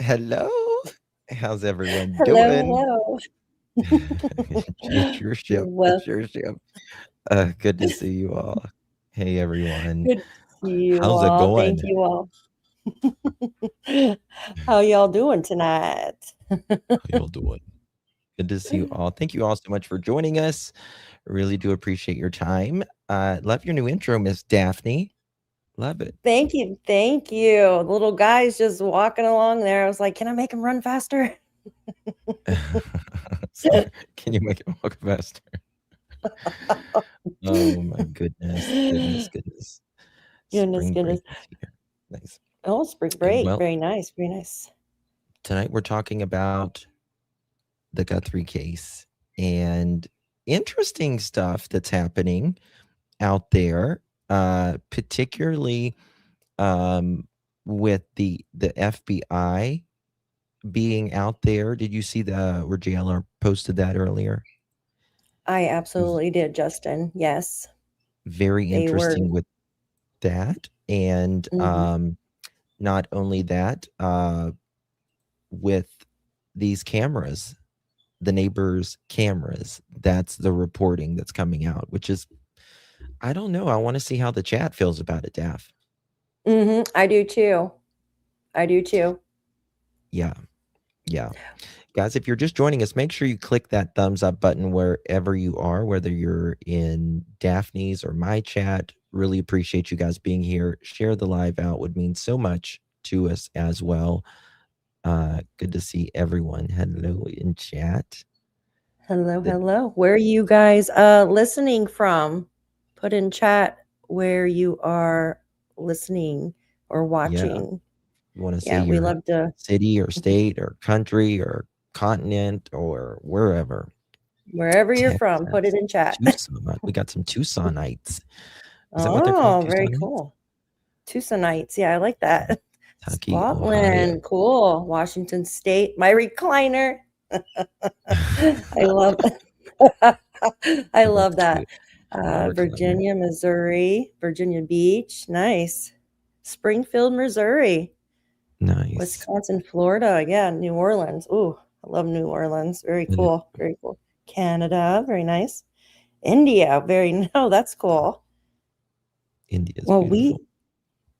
Hello. How's everyone doing? Hello, It's your hello. ship. It's your ship. Good to see you all. Hey, everyone. Good to see you How's it all. going? Thank you all. How y'all doing tonight? How y'all doing? Good to see you all. Thank you all so much for joining us. Really do appreciate your time. Love your new intro, Miss Daphne. Love it. Thank you. Thank you. The little guy's just walking along there. I was like, can I make him run faster? Sorry. Can you make it walk faster? Oh my goodness. Goodness, goodness. Goodness, Spring break goodness. is here. Nice. Oh, spring break. Well, Very nice. Very nice. tonight we're talking about the Guthrie case and interesting stuff that's happening out there, particularly with the FBI being out there. Did you see where JLR posted that earlier? I absolutely did, Justin. Yes, Very they were. interesting with that. And Mhm. not only that, with these cameras, the neighbors' cameras, that's the reporting that's coming out, which is, I don't know. I want to see how the chat feels about it, Daph. I do too. I do too. Yeah. Yeah. Guys, if you're just joining us, make sure you click that thumbs up button wherever you are, whether you're in Daphne's or my chat. Really appreciate you guys being here. Share the live out, would mean so much to us as well. Good to see everyone. Hello in chat. Hello, The, hello. Where are you guys listening from? Put in chat where you are listening or yeah. watching. You want to say Yeah, we your love to. city or Mhm. state or country or continent or wherever. Wherever you're from, put it Texas, in chat. Tucson. We got some Tucsonites. Is that what they're called? Oh, very Tucsonites? cool. Tucsonites. Yeah, I like that. Kentucky, Ohio. Scotland. Cool. Washington State. My recliner. I love I Oh, that's love that. cute. My recliner. Virginia, Missouri, Virginia Beach, nice. Springfield, Missouri, Nice. Wisconsin, Florida, yeah, New Orleans. Ooh, I love New Orleans. Very Yeah, cool, very cool. Canada, very nice. India, very no, that's cool. India's Well, beautiful. we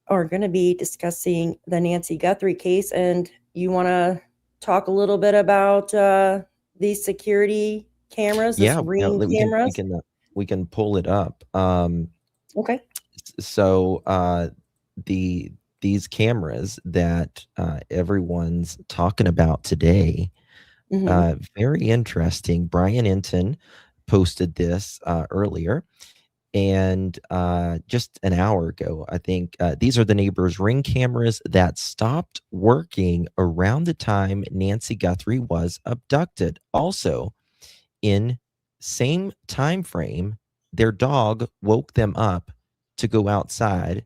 are going to be discussing the Nancy Guthrie case, and you want to talk a little bit about these security cameras, this Yeah, ring we can cameras. we can pull it up. Okay. So these cameras that everyone's talking about today, Mm-hmm. very interesting. Brian Enton posted this earlier, and just an hour ago, I think. These are the neighbors' ring cameras that stopped working around the time Nancy Guthrie was abducted. Also, in same time frame, their dog woke them up to go outside,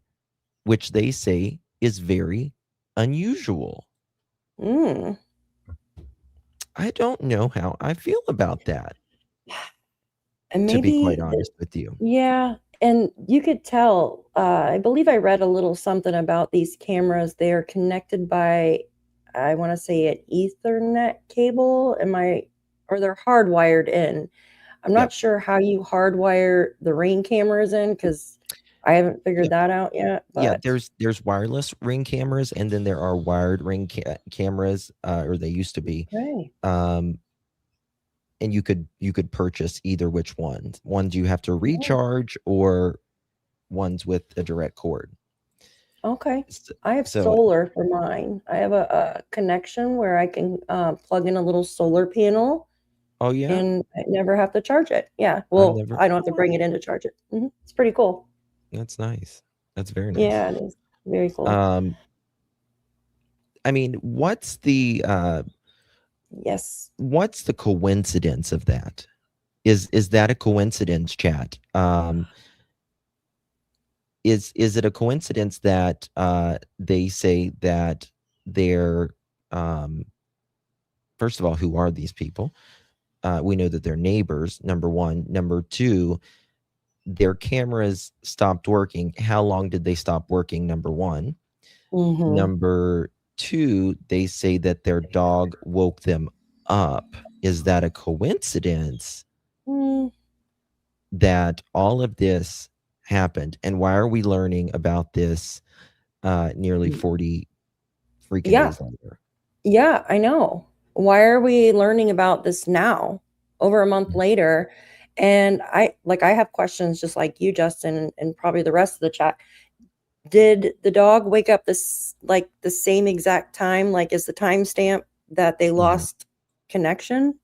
which they say is very unusual. Mm. I don't know how I feel about that, And to be quite maybe, honest with you. yeah, and you could tell. I believe I read a little something about these cameras. They are connected by, I want to say, an Ethernet cable. Or they're hardwired in. I'm not Yep. sure how you hardwire the Ring cameras in because I haven't figured Yep. that out yet. Yeah, But there's wireless ring cameras, and then there are wired ring cameras, or they used to be. okay, Um, and you could purchase either which ones. Ones you have to oh, recharge, or ones with a direct cord. okay. S- I have So, solar for mine. I have a connection where I can plug in a little solar panel oh yeah, and I never have to charge it. Yeah. I've Well, never. I don't have Oh to bring wow, it in to charge it. It's pretty cool. that's nice. That's very nice. Yeah, it is. Very cool. Um, I mean, Yes. what's the coincidence of that? Is that a coincidence, chat? Is it a coincidence that they say that they're first of all, who are these people? We know that they're neighbors, number one. Number two, their cameras stopped working. How long did they stop working? Number one. Mm-hmm. Number 2, they say that their dog woke them up. Is that a coincidence that all of this happened? And why are we learning about this nearly 40 freaking Yeah. days later? Yeah, I know. Why are we learning about this now, over a month later? And I have questions just like you, Justin, and probably the rest of the chat. Did the dog wake up the same exact time? Like, is the timestamp that they lost connection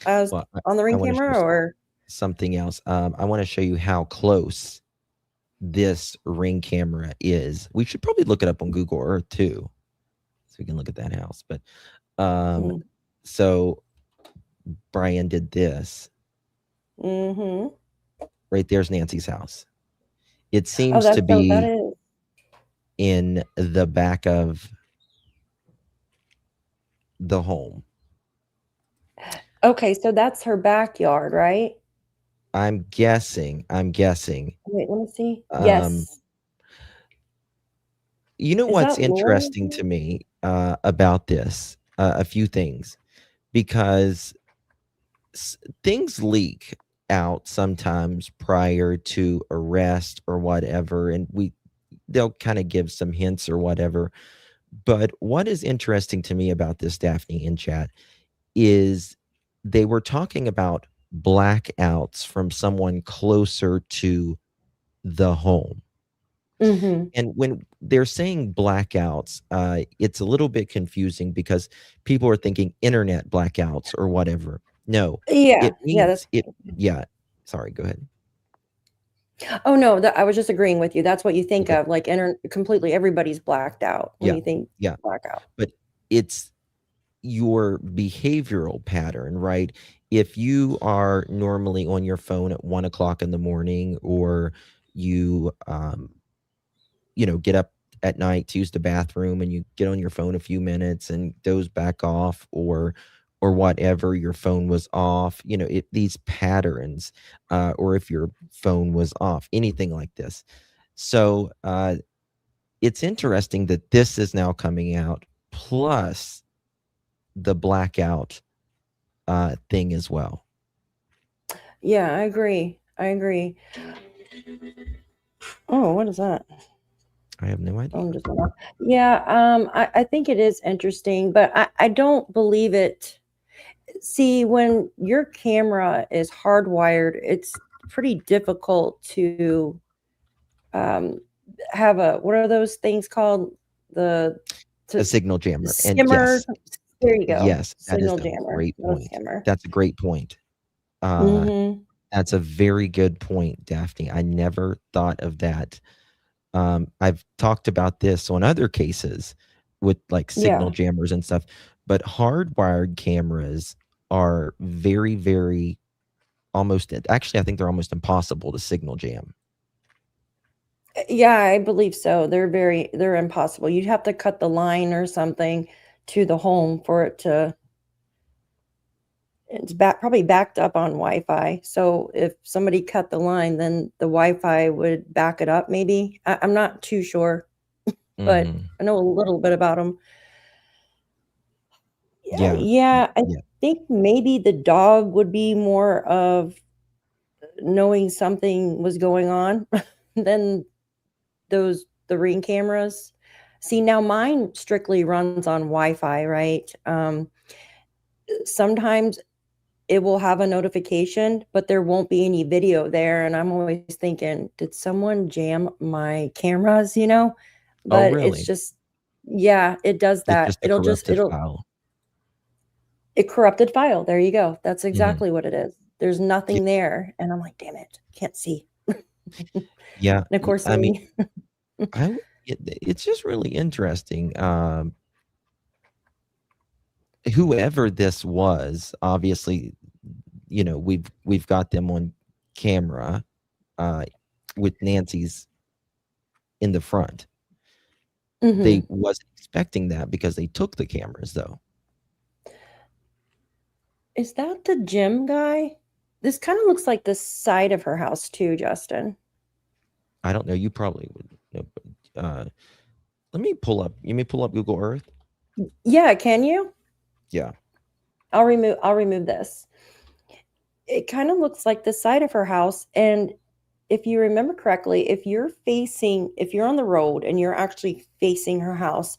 as Well, on the I Ring want to camera, show or? something else. I want to show you how close this Ring camera is. We should probably look it up on Google Earth too, so we can look at that house. But so Brian did this. Right there's Nancy's house. It seems to that be is. in the back of the home. Okay, so that's her backyard, right? I'm guessing. Wait, let me see. Um, Yes. You know Is what's that Laura? interesting to me about this? A few things, because things leak out sometimes prior to arrest or whatever, and they'll kind of give some hints or whatever. But what is interesting to me about this, Daphne, in chat, is they were talking about blackouts from someone closer to the home. And when they're saying blackouts, it's a little bit confusing because people are thinking internet blackouts or whatever. No, Yeah. it means it. Yeah. Sorry, go ahead. Oh, no, I was just agreeing with you. That's what you think Okay. of, like, completely everybody's blacked out when Yeah. you think Yeah. blackout. But it's your behavioral pattern, right? If you are normally on your phone at 1 o'clock in the morning, or you, get up at night to use the bathroom and you get on your phone a few minutes and doze back off, or whatever, your phone was off, these patterns, or if your phone was off, anything like this. So it's interesting that this is now coming out, plus the blackout thing as well. Yeah, I agree. Oh, what is that? I have no idea. Yeah, I think it is interesting, but I don't believe it. See, when your camera is hardwired, it's pretty difficult to have what are those things called? A signal jammer. And Skimmer. yes, There you go. yes, that is Signal a jammer, great not a point. skimmer. That's a great point. That's a very good point, Daphne. I never thought of that. I've talked about this on other cases with like signal jammers and stuff, but hardwired cameras are very, very actually, I think they're almost impossible to signal jam. Yeah, I believe so. They're impossible. You'd have to cut the line or something to the home for it to. It's probably backed up on Wi-Fi. So if somebody cut the line, then the Wi-Fi would back it up. Maybe I'm not too sure, but I know a little bit about them. Yeah. I think maybe the dog would be more of knowing something was going on than the Ring cameras. See, now mine strictly runs on Wi-Fi, right? Sometimes it will have a notification, but there won't be any video there. And I'm always thinking, did someone jam my cameras, But really? it's just, yeah, it does that. It's just a corrupted file. It corrupted file. There you go. That's exactly what it is. There's nothing there. And I'm like, damn it, can't see. Yeah. And of course, I mean, it's just really interesting. Whoever this was, obviously, we've got them on camera with Nancy's in the front. They wasn't expecting that because they took the cameras, though. Is that the gym guy? This kind of looks like the side of her house too, Justin. I don't know. You probably would know. Let me pull up. You may pull up Google Earth. Yeah, can you? Yeah. I'll remove this. It kind of looks like the side of her house, and if you remember correctly, if you're on the road and you're actually facing her house,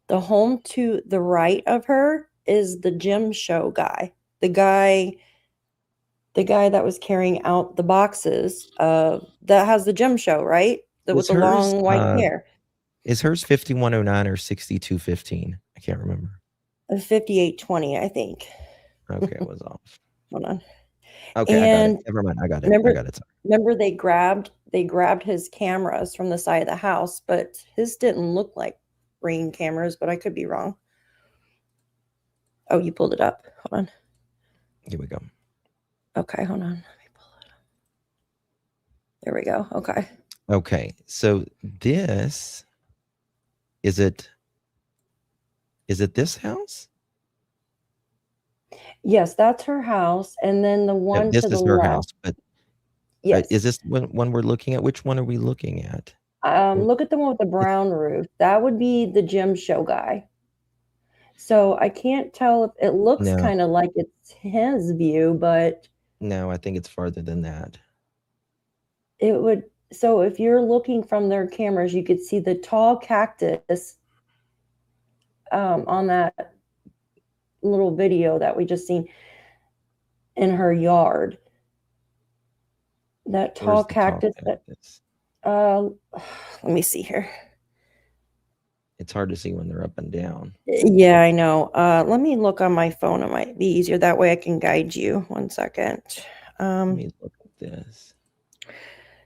the home to the right of her is the gym show guy. The guy that was carrying out the boxes that has the gym show, right? With Was the hers long white hair. is hers 5109 or 6215? I can't remember. 5820, I think. Okay, it was off. Hold on. Okay, I got it. And Never mind. I got it. remember, I got it. remember they grabbed his cameras from the side of the house, but his didn't look like Ring cameras, but I could be wrong. Oh, you pulled it up. Hold on. Here we go. Okay, hold on. Let me pull it up. There we go. Okay. Okay, so this is it this house? Yes, that's her house, and then the No, one this to the is her left. house, but Yes. is this one we're looking at? Which one are we looking at? Look at the one with the brown roof. That would be the gym show guy. So I can't tell if it looks No. kind of like it's his view, but No, I think it's farther than that. it would. So if you're looking from their cameras, you could see the tall cactus on that little video that we just seen in her yard. That tall cactus. Let me see here. It's hard to see when they're up and down. Yeah, I know. Let me look on my phone. It might be easier. That way I can guide you. 1 second. Let me look at this.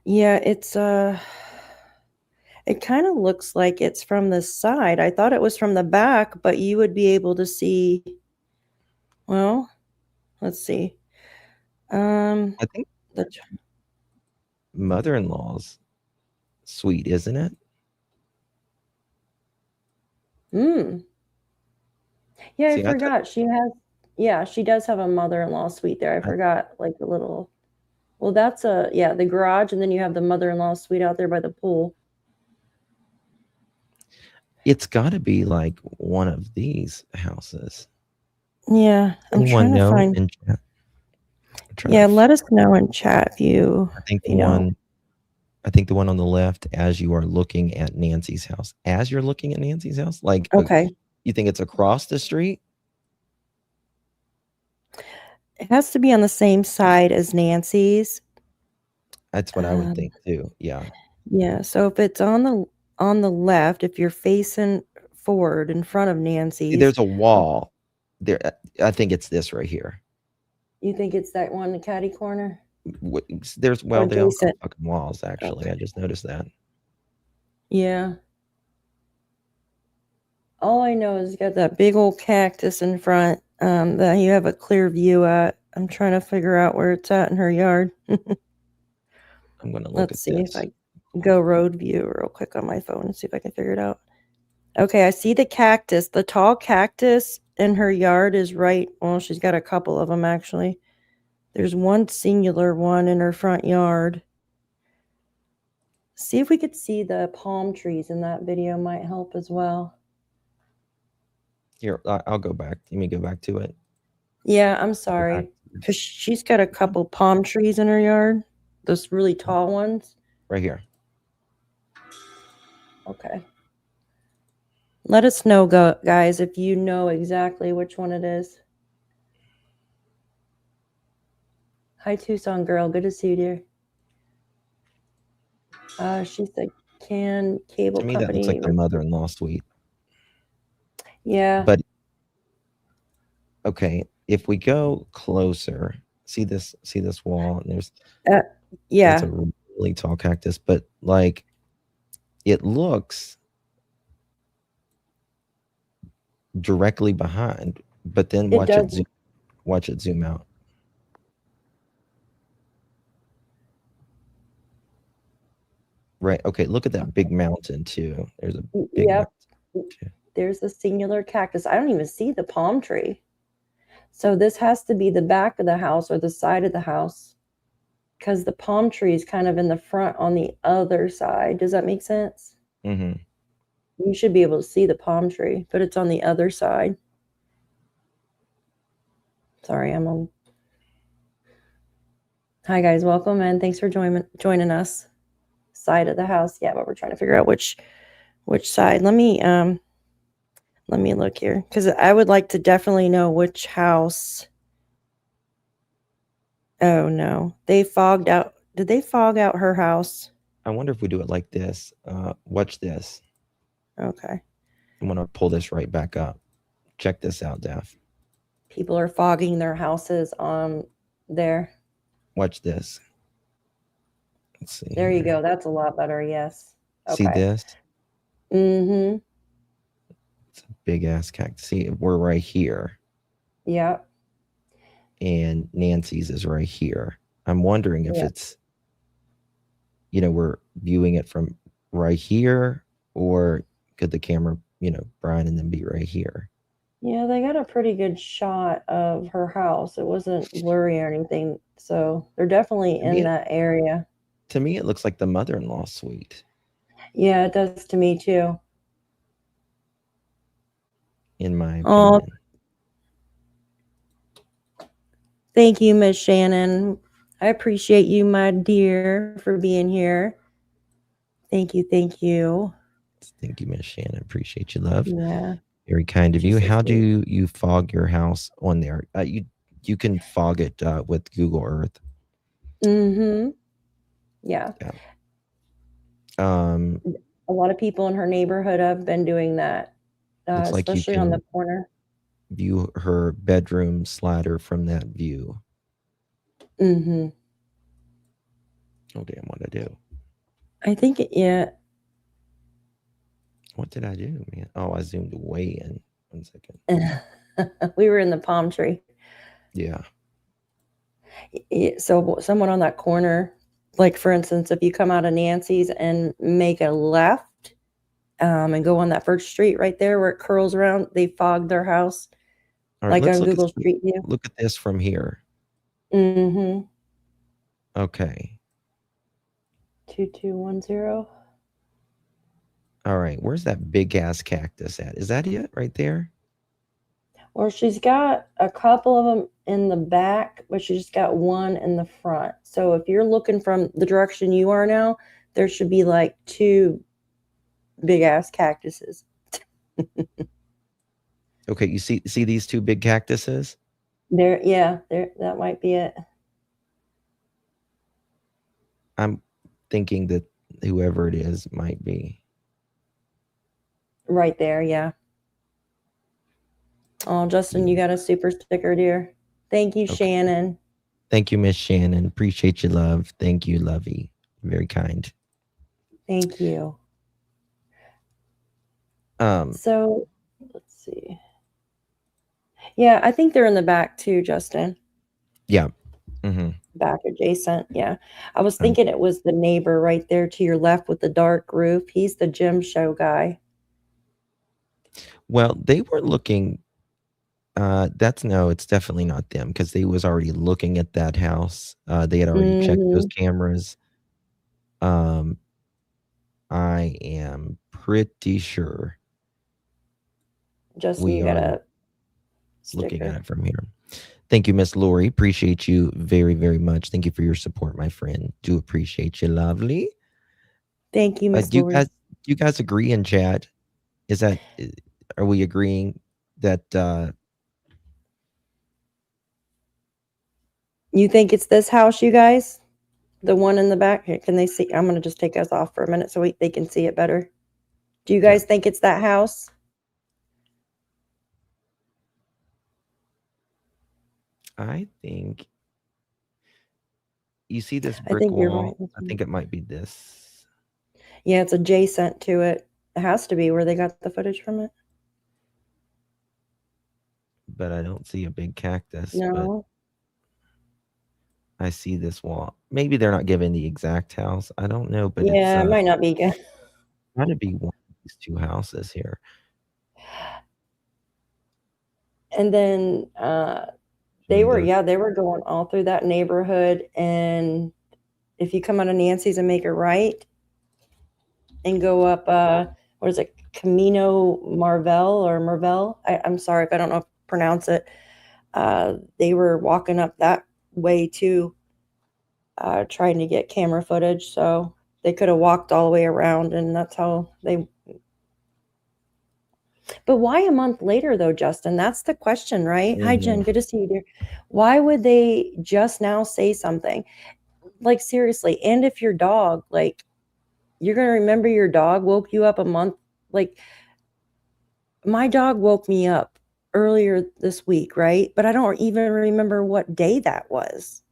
Yeah, it's it kind of looks like it's from the side. I thought it was from the back, but you would be able to see. Well, let's see. I think The mother-in-law's suite, isn't it? Yeah, See, I forgot. She does have a mother-in-law suite there. I forgot, like a little. Well, that's the garage, and then you have the mother-in-law suite out there by the pool. It's got to be like one of these houses. Yeah, I'm Anyone trying to know find. in chat? Yeah, let us know in chat if you. I think you know. I think the one on the left, as you are looking at Nancy's house. As you're looking at Nancy's house, like Okay. You think it's across the street? It has to be on the same side as Nancy's. That's what I would think too. Yeah. Yeah. So if it's on the left, if you're facing forward in front of Nancy's, there's a wall there. I think it's this right here. You think it's that one in the caddy corner? There's they all got fucking walls. Actually, okay. I just noticed that. Yeah. All I know is you got that big old cactus in front that you have a clear view at. I'm trying to figure out where it's at in her yard. I'm going to look Let's see if I go road view real quick on my phone and see if I can figure it out. Okay, I see the cactus. The tall cactus in her yard is right. Well, she's got a couple of them, actually. There's one singular one in her front yard. See if we could see the palm trees in that video might help as well. Here, I'll go back. Let me go back to it. Yeah, I'm sorry. Because she's got a couple palm trees in her yard. Those really tall ones. Right here. Okay. Let us know, guys, if you know exactly which one it is. Hi, Tucson girl. Good to see you, dear. She's the cable company. To me, that looks like the mother-in-law suite. Yeah. But okay, if we go closer, see this wall, and there's yeah, it's a really tall cactus, but like it looks directly behind. But then watch it zoom out. Right. Okay. Look at that big mountain too. There's a big mountain too. There's a singular cactus. I don't even see the palm tree. So this has to be the back of the house or the side of the house, because the palm tree is kind of in the front on the other side. Does that make sense? Mm-hmm. You should be able to see the palm tree, but it's on the other side. Sorry, I'm on. Hi guys, welcome and thanks for joining us. Side of the house, yeah, but we're trying to figure out which side. Let me look here because I would like to definitely know which house. Oh no, they fogged out. Did they fog out her house? I wonder if we do it like this. Watch this. Okay. I'm gonna pull this right back up. Check this out, Daph. People are fogging their houses on there. Watch this. Let's see. There you go. That's a lot better. Yes. Okay. See this? Mm-hmm. It's a big ass cactus. See, we're right here. Yep. And Nancy's is right here. I'm wondering if it's, we're viewing it from right here, or could the camera, Brian and then be right here? Yeah, they got a pretty good shot of her house. It wasn't blurry or anything. So they're definitely in that area. To me, it looks like the mother-in-law suite. Yeah, it does to me too. In my opinion. Thank you, Miss Shannon. I appreciate you, my dear, for being here. Thank you. Thank you. Thank you, Miss Shannon. Appreciate you, love. Yeah. Very kind of you. How do you fog your house on there? You can fog it with Google Earth. Mm-hmm. Yeah. A lot of people in her neighborhood have been doing that, especially on the corner. View her bedroom slider from that view. Mm-hmm. Oh damn! What'd I do? I think What did I do, man? Oh, I zoomed way in. 1 second. We were in the palm tree. Yeah. So someone on that corner, like for instance, if you come out of Nancy's and make a left, and go on that first street right there where it curls around, they fogged their house. All right, like on Google Street View. Look at this from here. Mm-hmm. Okay. 2210. All right, where's that big ass cactus at? Is that it right there? Well, she's got a couple of them in the back, but she's got one in the front. So if you're looking from the direction you are now, there should be like 2 big ass cactuses. Okay, you see these 2 big cactuses? There, that might be it. I'm thinking that whoever it is might be. Right there, yeah. Oh, Justin, you got a super sticker, dear. Thank you, Shannon. Thank you, Miss Shannon. Appreciate your love. Thank you, Lovey. Very kind. Thank you. So let's see. Yeah, I think they're in the back too, Justin. Yeah. Mm-hmm. Back adjacent. Yeah. I was thinking it was the neighbor right there to your left with the dark roof. He's the gym show guy. Well, they were looking. It's definitely not them, because they was already looking at that house. They had already checked those cameras. I am pretty sure. Justin, you got a looking at it from here. Thank you, Miss Lori. Appreciate you very, very much. Thank you for your support, my friend. Do appreciate you, lovely. Thank you, Miss Lori. Do you guys agree in chat? Are we agreeing that you think it's this house, you guys? The one in the back? Here, can they see? I'm going to just take us off for a minute so they can see it better. Do you guys think it's that house? I think you see this brick wall. Right. I think it might be this. Yeah, it's adjacent to it. It has to be where they got the footage from it. But I don't see a big cactus. No. But I see this wall. Maybe they're not giving the exact house. I don't know, but yeah, it might not be good. Got to be one of these 2 houses here. And then they were going all through that neighborhood, and if you come out of Nancy's and make a right and go up what is it, Camino Marvel. I'm sorry if I don't know how to pronounce it. They were walking up that way too, trying to get camera footage. So they could have walked all the way around, and that's how they. But why a month later, though, Justin? That's the question, right? Hi, Jen. Good to see you, dear. Why would they just now say something? Like, seriously. And if your dog, like, you're going to remember your dog woke you up a month. Like, my dog woke me up earlier this week, right? But I don't even remember what day that was.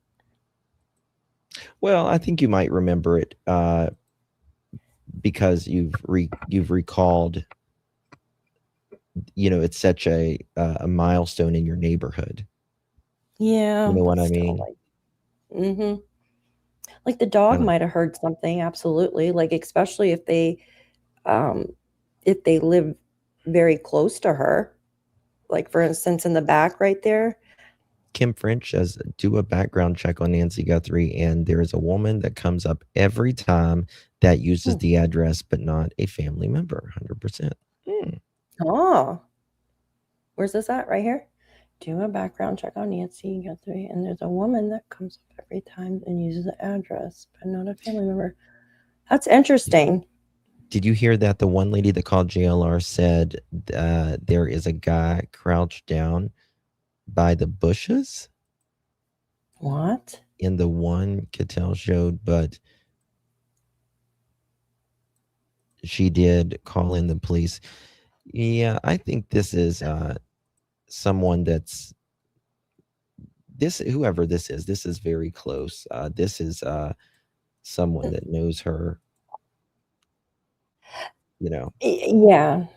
Well, I think you might remember it because you've recalled. You know, it's such a milestone in your neighborhood. Yeah, you know what I still, mean. like, like the dog might have heard something. Absolutely, like especially if they live very close to her, like for instance in the back right there. Kim French says, do a background check on Nancy Guthrie, and there is a woman that comes up every time that uses the address, but not a family member. 100%. Oh, where's this at? Right here. Do a background check on Nancy Guthrie, and there's a woman that comes up every time and uses the address, but not a family member. That's interesting. Did you hear that the one lady that called JLR said there is a guy crouched down by the bushes? What? In the one Cattell showed, but she did call in the police. Yeah, I think this is someone that's whoever this is very close. This is someone that knows her. You know. Yeah.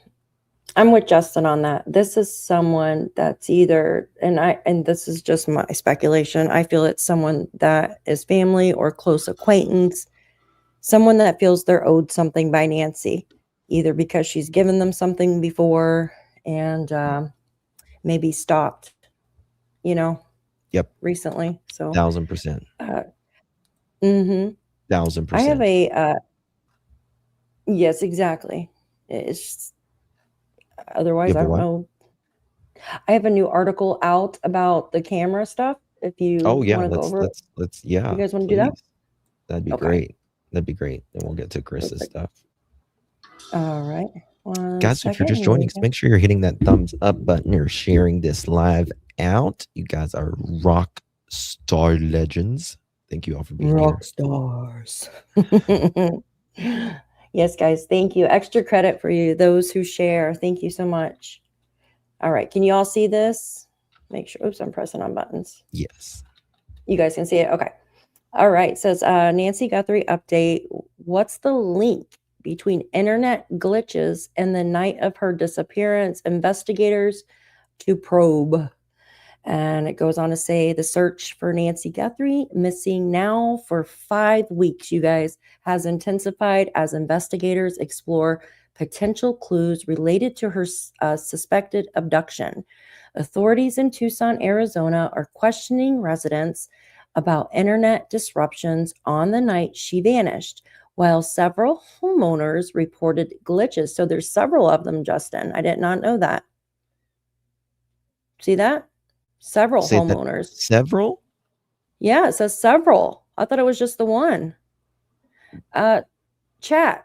I'm with Justin on that. This is someone that's either, and this is just my speculation, I feel it's someone that is family or close acquaintance, someone that feels they're owed something by Nancy, either because she's given them something before and maybe stopped, Yep. recently. So 1000%. 1000%. I have a, yes, exactly. It's otherwise, I don't know. I have a new article out about the camera stuff. If you want to go over it. Let's You guys want to do that? That'd be great. That'd be great. Then we'll get to Chris's stuff. All right. Guys, if you're just joining us, make sure you're hitting that thumbs up button or sharing this live out. You guys are rock star legends. Thank you all for being rock stars. Yes, guys. Thank you. Extra credit for you, those who share. Thank you so much. All right. Can you all see this? Make sure. Oops, I'm pressing on buttons. Yes. You guys can see it. Okay. All right. It says Nancy Guthrie update. What's the link between internet glitches and the night of her disappearance? Investigators to probe. And it goes on to say the search for Nancy Guthrie, missing now for 5 weeks, you guys, has intensified as investigators explore potential clues related to her suspected abduction. Authorities in Tucson, Arizona are questioning residents about internet disruptions on the night she vanished, while several homeowners reported glitches. So there's several of them, Justin. I did not know that. See that? Several homeowners. Several? Yeah, it says several. I thought it was just the one. Chat.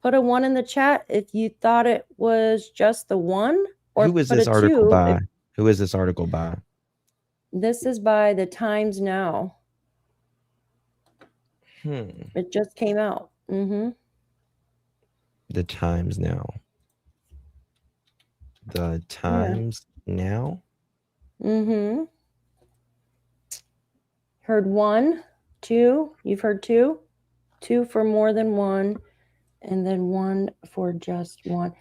Put a 1 in the chat if you thought it was just the one. Or who is this article by? Who is this article by? This is by the Times Now. It just came out. The Times Now. The Times Now? Heard 1, 2. You've heard 2? 2 for more than 1. And then 1 for just 1.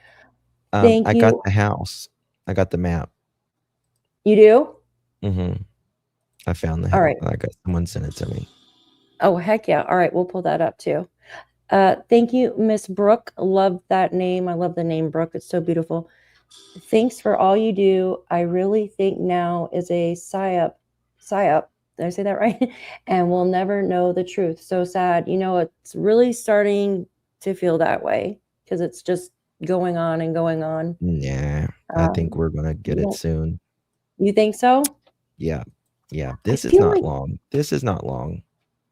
Thank you. I got the house. I got the map. You do? I found the house. All right. I got someone sent it to me. Oh, heck yeah. All right. We'll pull that up too. Thank you, Miss Brooke. Love that name. I love the name Brooke. It's so beautiful. Thanks for all you do. I really think now is a psyop. Did I say that right? And we'll never know the truth. So sad. It's really starting to feel that way because it's just going on and going on. Nah, I think we're gonna get it soon. You think so? Yeah. This is feel not like long. This is not long.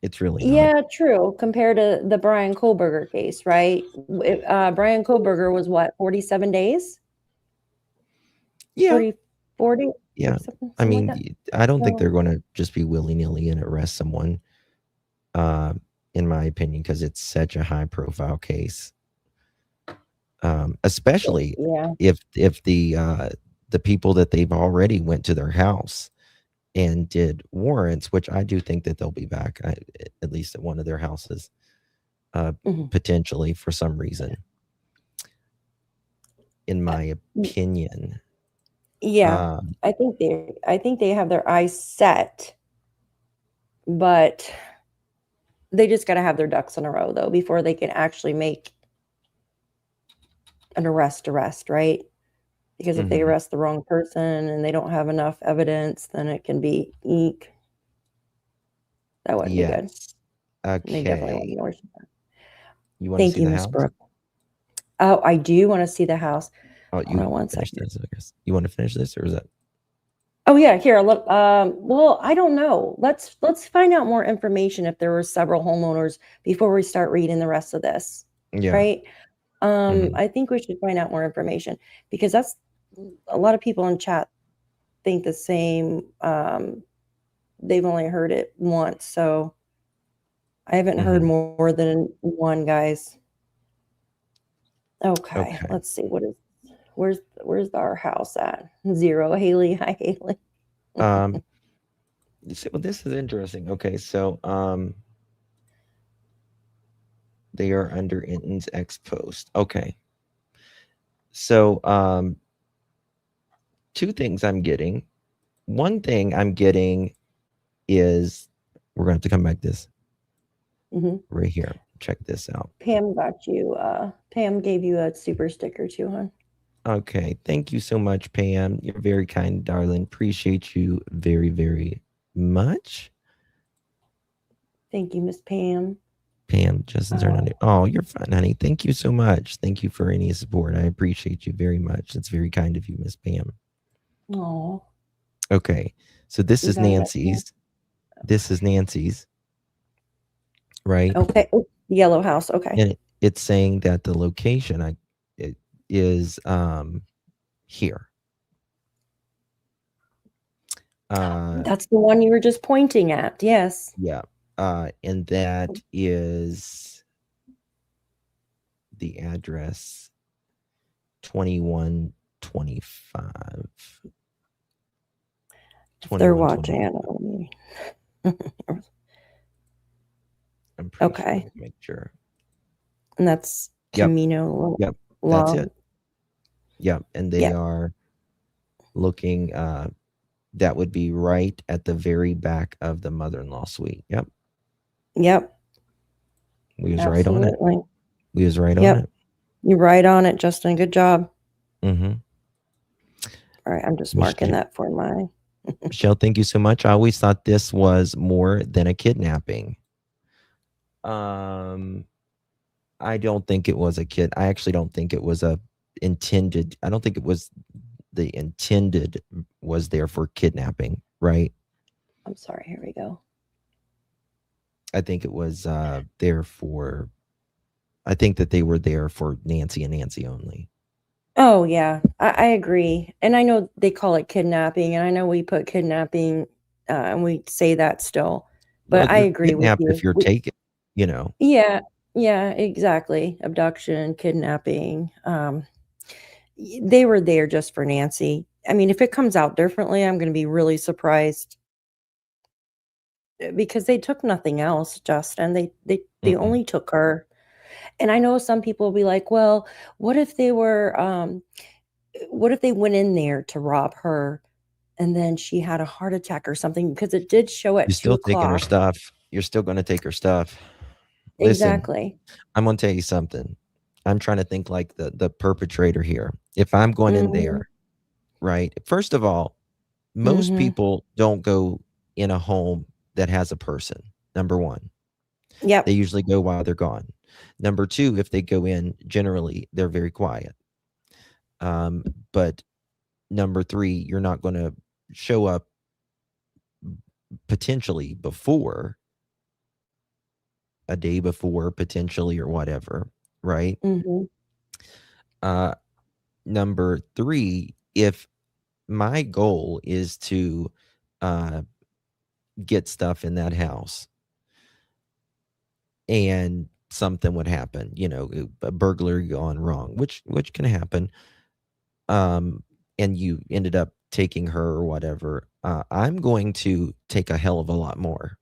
It's really not. Yeah, true. Compared to the Brian Kohlberger case, right? Brian Kohlberger was what, 47 days? Yeah. 40? Yeah. 47, I something mean, like that. I don't think So, they're gonna just be willy-nilly and arrest someone, in my opinion, because it's such a high-profile case. Especially yeah. if the people that they've already went to their house and did warrants, which I do think that they'll be back, at least at one of their houses, potentially for some reason, in my opinion. Yeah, I think they have their eyes set, but they just got to have their ducks in a row though before they can actually make an arrest, right? Because if they arrest the wrong person and they don't have enough evidence, then it can be eek. That wouldn't be good. Okay. They definitely want to worse than that. You want to see the house? Brooke. Oh, I do want to see the house. Oh, you want to finish this, I guess. You want to finish this, or is that? Oh yeah, here. Look. Well, I don't know. Let's find out more information if there were several homeowners before we start reading the rest of this. Yeah. Right. I think we should find out more information because that's a lot of people in chat think the same. They've only heard it once, so I haven't heard more than one, guys. Okay. Let's see. Where's our house at? 0. Haley. Hi, Haley. Well, this is interesting. Okay, so they are under Inton's ex post. Okay. So two things I'm getting. One thing I'm getting is we're gonna have to come back to this right here. Check this out. Pam got you. Pam gave you a super sticker too, hon. Okay, thank you so much, Pam. You're very kind, darling. Appreciate you very, very much. Thank you, Miss Pam. Pam, Justin's oh, you're fine, honey. Thank you so much. Thank you for any support. I appreciate you very much. It's very kind of you, Miss Pam. Oh. Okay, so this is Nancy's. This is Nancy's. Right. Okay. Yellow house. Okay. And it's saying that the location is here. That's the one you were just pointing at. Yes. Yeah. And that is the address 2125. They're watching. I'm pretty sure. Make sure. And that's Camino. Yep. That's it. Yep. And they are looking. That would be right at the very back of the mother-in-law suite. Yep. We was right on it. We was right on it. You're right on it, Justin. Good job. All right. I'm just marking that for mine. Michelle, thank you so much. I always thought this was more than a kidnapping. I don't think it was a kid. I actually don't think it was a intended. I don't think it was the intended was there for kidnapping, right? I'm sorry. Here we go. I think it was there for. I think that they were there for Nancy and Nancy only. Oh yeah, I agree, and I know they call it kidnapping, and I know we put kidnapping, and we say that still, but well, I agree with you. If you're taken, you know. Yeah, exactly. Abduction, kidnapping. They were there just for Nancy. I mean, if it comes out differently, I'm going to be really surprised because they took nothing else, Justin. They only took her. And I know some people will be like, well, what if they were, what if they went in there to rob her and then she had a heart attack or something? Because it did show at 2 o'clock. You're still taking her stuff. You're still going to take her stuff. Exactly. Listen, I'm going to tell you something. I'm trying to think like the perpetrator here. If I'm going in there, right? First of all, most people don't go in a home that has a person. Number one. Yep. They usually go while they're gone. Number two, if they go in, generally they're very quiet. But number three, you're not going to show up potentially before a day before, potentially, or whatever, right? Number three, if my goal is to get stuff in that house and something would happen, a burglary gone wrong, which can happen, and you ended up taking her or whatever, I'm going to take a hell of a lot more.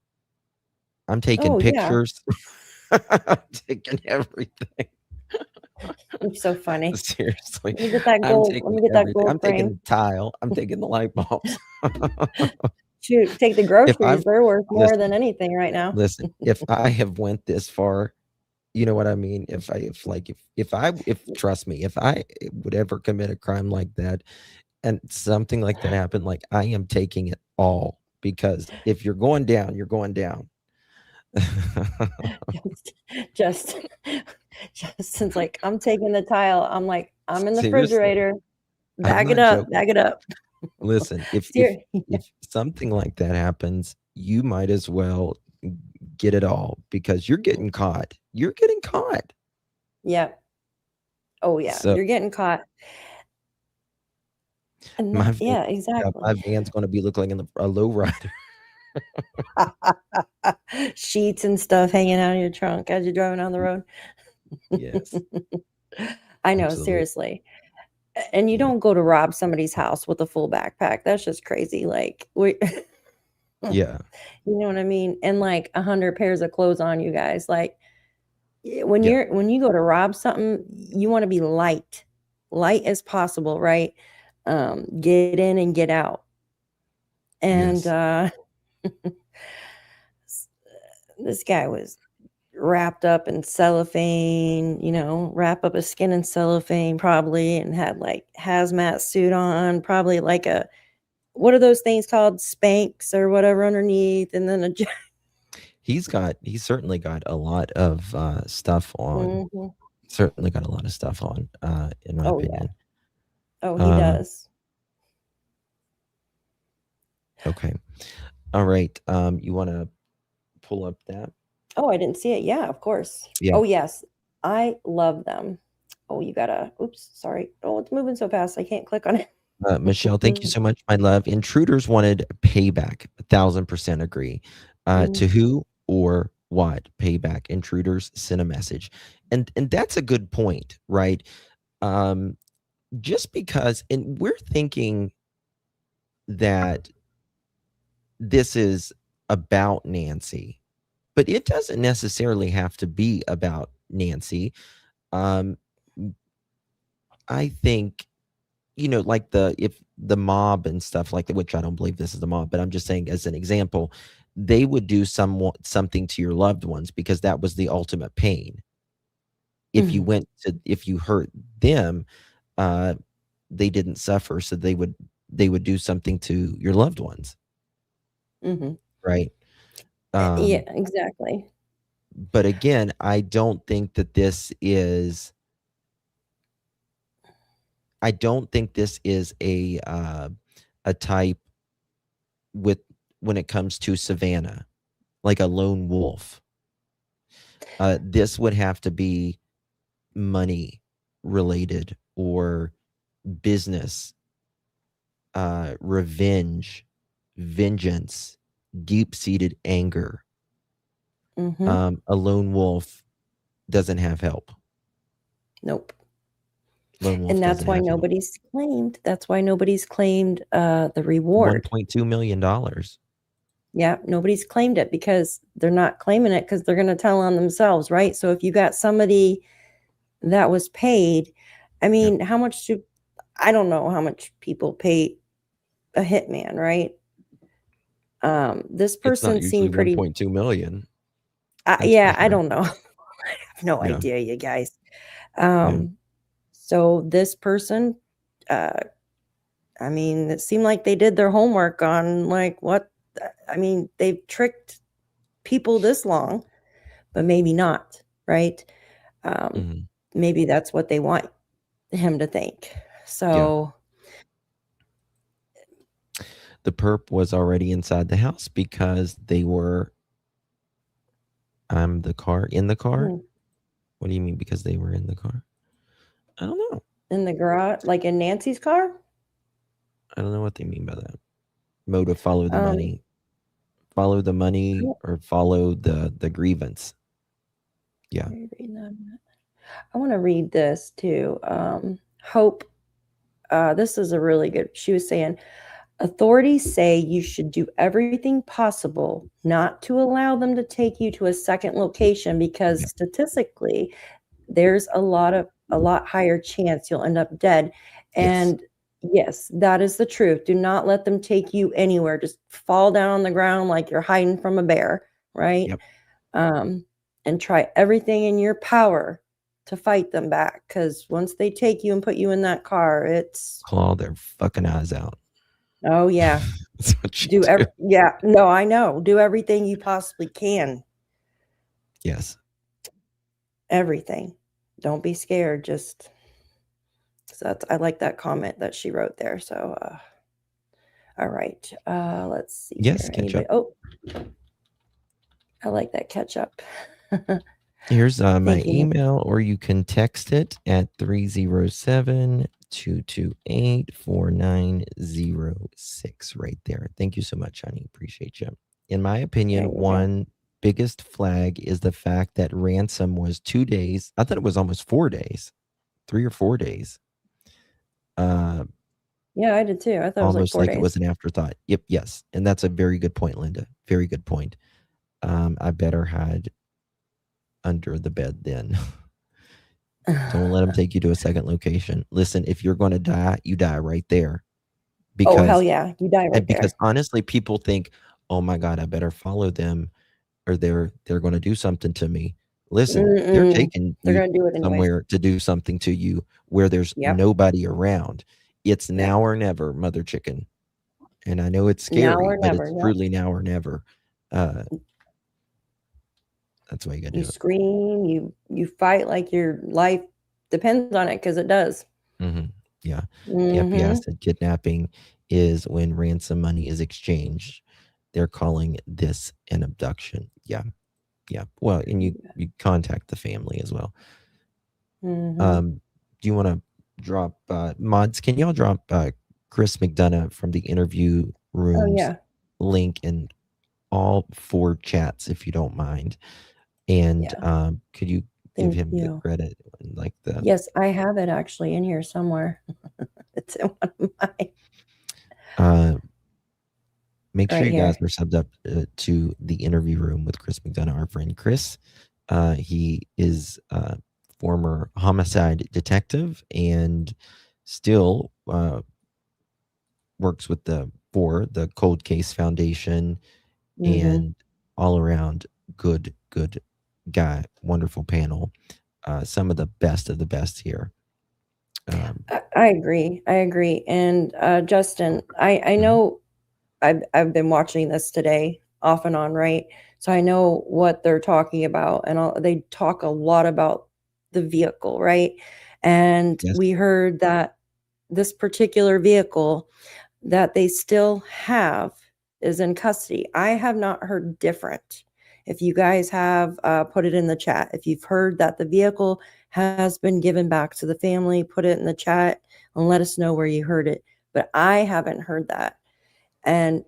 I'm taking pictures. I'm taking everything. You're so funny. Seriously. Let me get that gold. Let me get that gold I'm frame. taking the tile. I'm taking the light bulbs. Shoot, take the groceries. They're worth more than anything right now. Listen, if I have went this far, you know what I mean? If trust me, if I would ever commit a crime like that and something like that happened, like, I am taking it all, because if you're going down, you're going down. Justin's like, I'm taking the tile. I'm like, I'm in the Seriously. refrigerator. Bag it not up. joking. Bag it up. Listen, if something like that happens, you might as well get it all, because you're getting caught. You're getting caught. Yeah. Oh yeah, So, you're getting caught. And yeah, exactly. my van's going to be looking like a lowrider. Sheets and stuff hanging out of your trunk as you're driving on the road. Yes. I know, absolutely. Seriously. And you don't go to rob somebody's house with a full backpack. That's just crazy. Like, yeah. You know what I mean? And like 100 pairs of clothes on you guys. Like, when you go to rob something, you want to be light as possible, right? Get in and get out. And yes. This guy was wrapped up in cellophane, wrap up his skin in cellophane probably, and had like hazmat suit on, probably like what are those things called? Spanx or whatever underneath, and then he's certainly got a lot of stuff on. Mm-hmm. Certainly got a lot of stuff on, in my opinion. Yeah. Oh, he does. Okay. All right. You want to pull up that? Oh, I didn't see it. Yeah, of course. Yeah. Oh, yes. I love them. Oh, you gotta, oops, sorry. Oh, it's moving so fast. I can't click on it. Michelle, thank you so much, my love. Intruders wanted payback. 1,000% agree. To who or what? Payback. Intruders sent a message. And that's a good point, right? Just because, and we're thinking that this is about Nancy, but it doesn't necessarily have to be about Nancy. I think, like if the mob and stuff like that, which I don't believe this is the mob, but I'm just saying as an example, they would do something to your loved ones because that was the ultimate pain. If you hurt them, they didn't suffer, so they would do something to your loved ones. Right? Yeah, exactly. But again, I don't think that this is a type when it comes to Savannah, like a lone wolf. This would have to be money related or business, revenge, vengeance, deep-seated anger. A lone wolf doesn't have help. Nope. Lone wolf, and that's why nobody's claimed. That's why nobody's claimed the reward. $1.2 million. Yeah, nobody's claimed it because they're not claiming it because they're going to tell on themselves, right? So if you got somebody that was paid, I mean, how much I don't know how much people pay a hitman, right? This person seemed pretty. 1.2 million. I don't know. I have no idea, you guys. So this person, I mean, it seemed like they did their homework on like what. I mean, they've tricked people this long, but maybe not, right? Maybe that's what they want him to think. So the perp was already inside the house because they were in the car. What do you mean because they were in the car? I don't know. In the garage, like in Nancy's car? I don't know what they mean by that. Motive, follow the money. Follow the money or follow the grievance. Yeah. I want to read this too. Hope, this is a really good, she was saying, authorities say you should do everything possible not to allow them to take you to a second location because statistically there's a lot higher chance you'll end up dead. And yes, that is the truth. Do not let them take you anywhere. Just fall down on the ground like you're hiding from a bear, right? And try everything in your power to fight them back, because once they take you and put you in that car, it's claw their fucking eyes out. Oh yeah. That's what you do. Yeah, no, I know. Do everything you possibly can. Yes. Everything. Don't be scared. Just I like that comment that she wrote there. So all right. Let's see. Yes, catch up. Oh, I like that catch up. Here's my email, or you can text it at 307-228-4906 right there. Thank you so much, honey. Appreciate you. In my opinion, one biggest flag is the fact that ransom was 2 days. I thought it was almost 4 days, 3 or 4 days. Yeah, I did too. I thought almost it was like 4 like days. It was an afterthought. Yep, yes. And that's a very good point, Linda. Very good point. I better hide under the bed then. Don't let them take you to a second location. Listen, if you're going to die, you die right there. Because, oh, hell yeah. You die right there. Because honestly, people think, oh my God, I better follow them or they're going to do something to me. Listen, they're taking you somewhere to do something to you where there's nobody around. It's now or never, mother chicken. And I know it's scary, but it's truly now or never. That's why you got to do it. You scream, you fight like your life depends on it, because it does. Yeah. The FBI said kidnapping is when ransom money is exchanged. They're calling this an abduction. Yeah. Well, and you contact the family as well. Do you want to drop mods? Can y'all drop Chris McDonough from the interview rooms link in all 4 chats if you don't mind? And could you give him the credit? Like yes, I have it actually in here somewhere. It's in one of mine. Make sure you guys are subbed up to the interview room with Chris McDonough, our friend Chris. He is a former homicide detective and still works with the Cold Case Foundation, and all around good guy, wonderful panel. Some of the best here. I agree. And Justin, I know I've been watching this today off and on, right? So I know what they're talking about, and they talk a lot about the vehicle, right? And we heard that this particular vehicle that they still have is in custody. I have not heard different. If you guys have, put it in the chat. If you've heard that the vehicle has been given back to the family, put it in the chat and let us know where you heard it. But I haven't heard that. And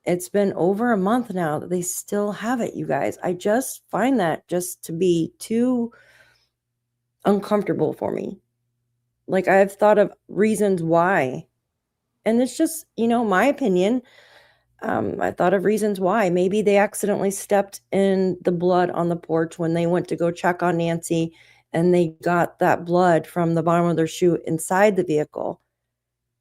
it's been over a month now that they still have it, you guys. I just find that just to be too uncomfortable for me. Like, I've thought of reasons why. And it's just, my opinion. I thought of reasons why. Maybe they accidentally stepped in the blood on the porch when they went to go check on Nancy, and they got that blood from the bottom of their shoe inside the vehicle.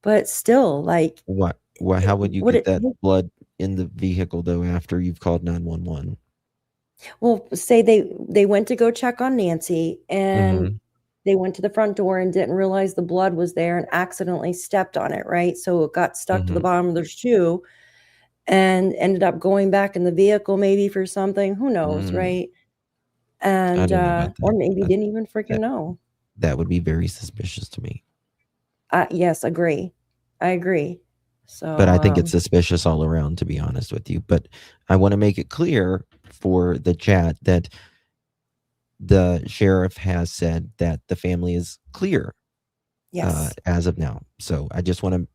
But still, like, what? How would you get that blood in the vehicle though after you've called 911? Well, say they went to go check on Nancy, and they went to the front door and didn't realize the blood was there and accidentally stepped on it, right? So it got stuck to the bottom of their shoe and ended up going back in the vehicle maybe for something, who knows, right? And don't know about or that. maybe didn't even freaking That, know. that would be very suspicious to me. Yes, agree. I agree. So But I think it's suspicious all around, to be honest with you. But I want to make it clear for the chat that the sheriff has said that the family is clear yes. as of now. So I just want to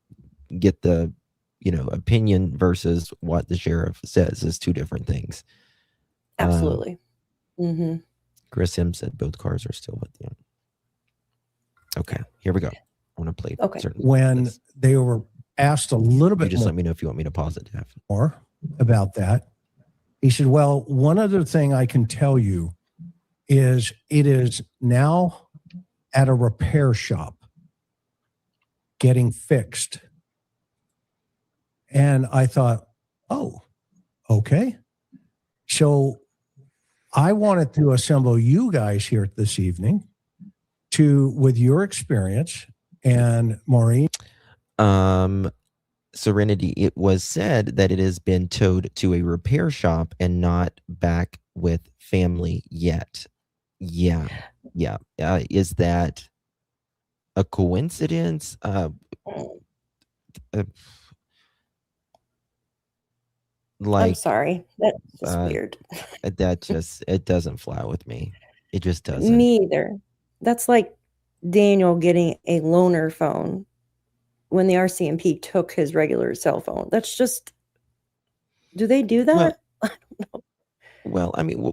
get the opinion versus what the sheriff says is two different things. Absolutely. Mm-hmm. Chris M said both cars are still with you. Okay, here we go. I want to play. Okay. When they were asked a little bit You just more, let me know if you want me to pause it, Jeff. more about that, he said, well, one other thing I can tell you is it is now at a repair shop getting fixed. And I thought, oh, okay. So I wanted to assemble you guys here this evening with your experience, and Maureen. Serenity, it was said that it has been towed to a repair shop and not back with family yet. Yeah. Is that a coincidence? I'm sorry. That's just weird. It doesn't fly with me. It just doesn't. Me either. That's like Daniel getting a loaner phone when the RCMP took his regular cell phone. That's just, do they do that? Well, I don't know. Well, I mean,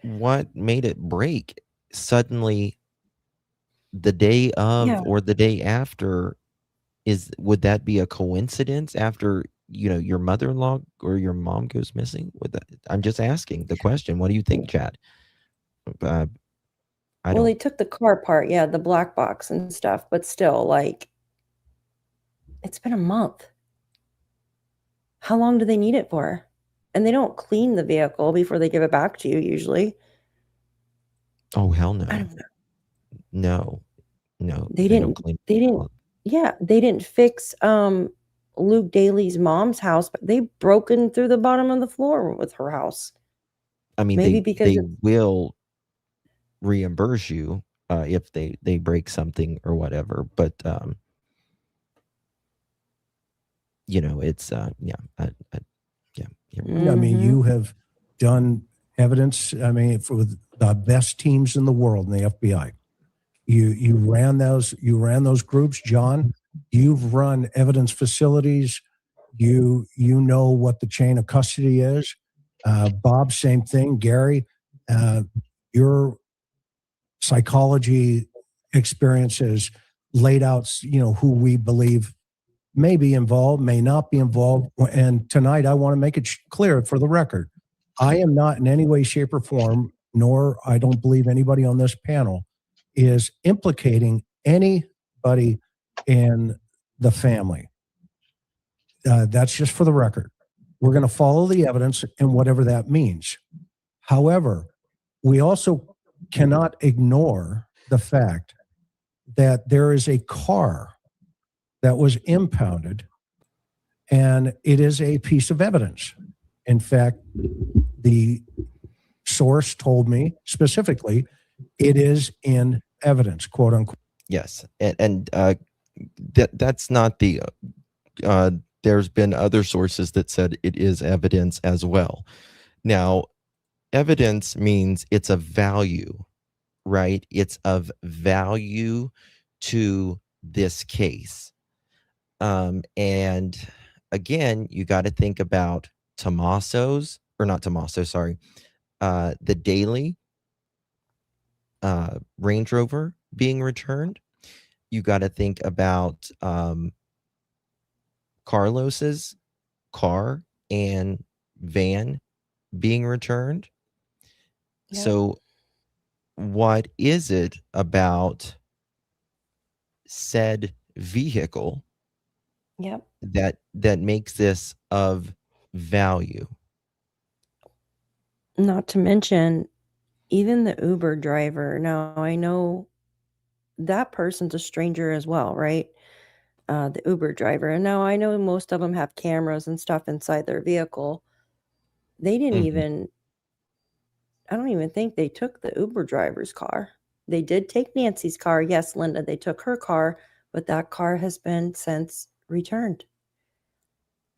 what made it break suddenly the day of or the day after? Would that be a coincidence after your mother-in-law or your mom goes missing? I'm just asking the question. What do you think, Chad? They took the car part, the black box and stuff, but still, like, it's been a month. How long do they need it for? And they don't clean the vehicle before they give it back to you usually. Oh, hell no. I don't know. No. They didn't fix Luke Daley's mom's house, but they've broken through the bottom of the floor with her house. I mean, maybe because they will reimburse you if they break something or whatever, but it's I mean, you have done evidence, I mean, for the best teams in the world in the FBI. You ran those groups, John. You've run evidence facilities. You know what the chain of custody is. Bob, same thing. Gary, your psychology experiences laid out, who we believe may be involved, may not be involved. And tonight, I want to make it clear for the record, I am not in any way, shape, or form, nor I don't believe anybody on this panel is implicating anybody in the family. That's just for the record. We're going to follow the evidence and whatever that means. However, we also cannot ignore the fact that there is a car that was impounded, and it is a piece of evidence. In fact, the source told me specifically it is in evidence, quote unquote. Yes, and that's not the. There's been other sources that said it is evidence as well. Now, evidence means it's of value, right? It's of value to this case. And again, you got to think about the Daley Range Rover being returned. You got to think about Carlos's car and van being returned. Yep. So what is it about said vehicle that makes this of value? Not to mention, even the Uber driver. Now, I know that person's a stranger as well, right? The Uber driver. And now I know most of them have cameras and stuff inside their vehicle. They didn't even, I don't even think they took the Uber driver's car. They did take Nancy's car. Yes, Linda, they took her car, but that car has been since returned.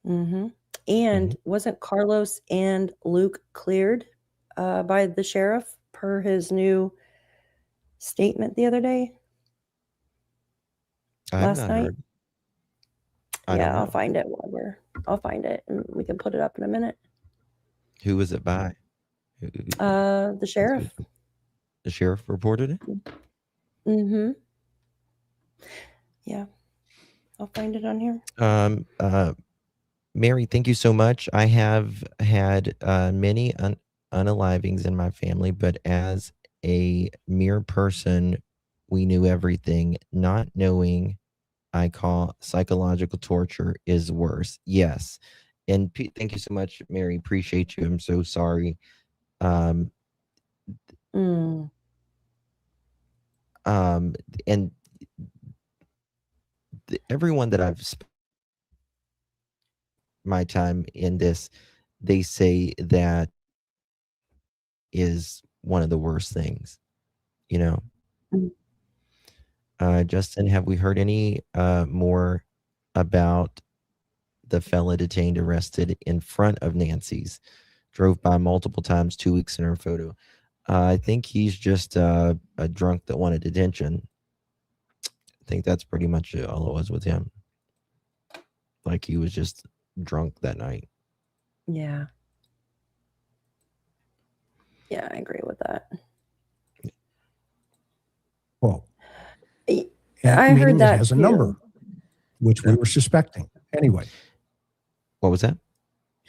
And wasn't Carlos and Luke cleared by the sheriff per his new statement the other day? Last night? Heard. I Yeah, don't know. I'll find it I'll find it and we can put it up in a minute. Who was it by? The sheriff. The sheriff reported it? Yeah. I'll find it on here. Mary, thank you so much. I have had many unalivings in my family, but as a mere person, we knew everything. Not knowing, I call psychological torture, is worse. Yes. And thank you so much, Mary. Appreciate you. I'm so sorry. And everyone that I've spent my time in this, they say that is one of the worst things, you know. Justin, have we heard any more about the fella detained, arrested in front of Nancy's? Drove by multiple times, 2 weeks in her photo. I think he's just a drunk that wanted detention. I think that's pretty much all it was with him. Like, he was just drunk that night. Yeah. Yeah, I agree with that. Well, I heard that it has a too. number, which we were suspecting. Anyway. What was that?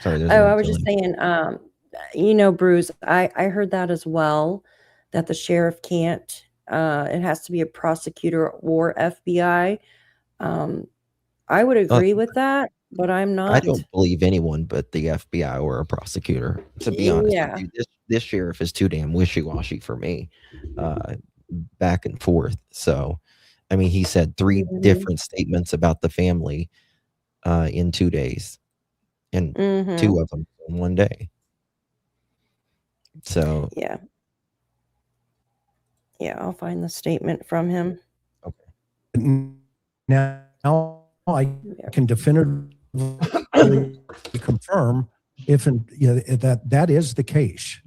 Sorry. I was just saying, Bruce, I heard that as well, that the sheriff can't, it has to be a prosecutor or FBI. I would agree with that, but I'm not. I don't believe anyone but the FBI or a prosecutor, to be honest with you. This sheriff is too damn wishy-washy for me, back and forth. So, I mean, he said 3 different statements about the family in 2 days, and 2 of them in 1 day. So yeah, I'll find the statement from him. Okay. Now I can definitively confirm if that is the case.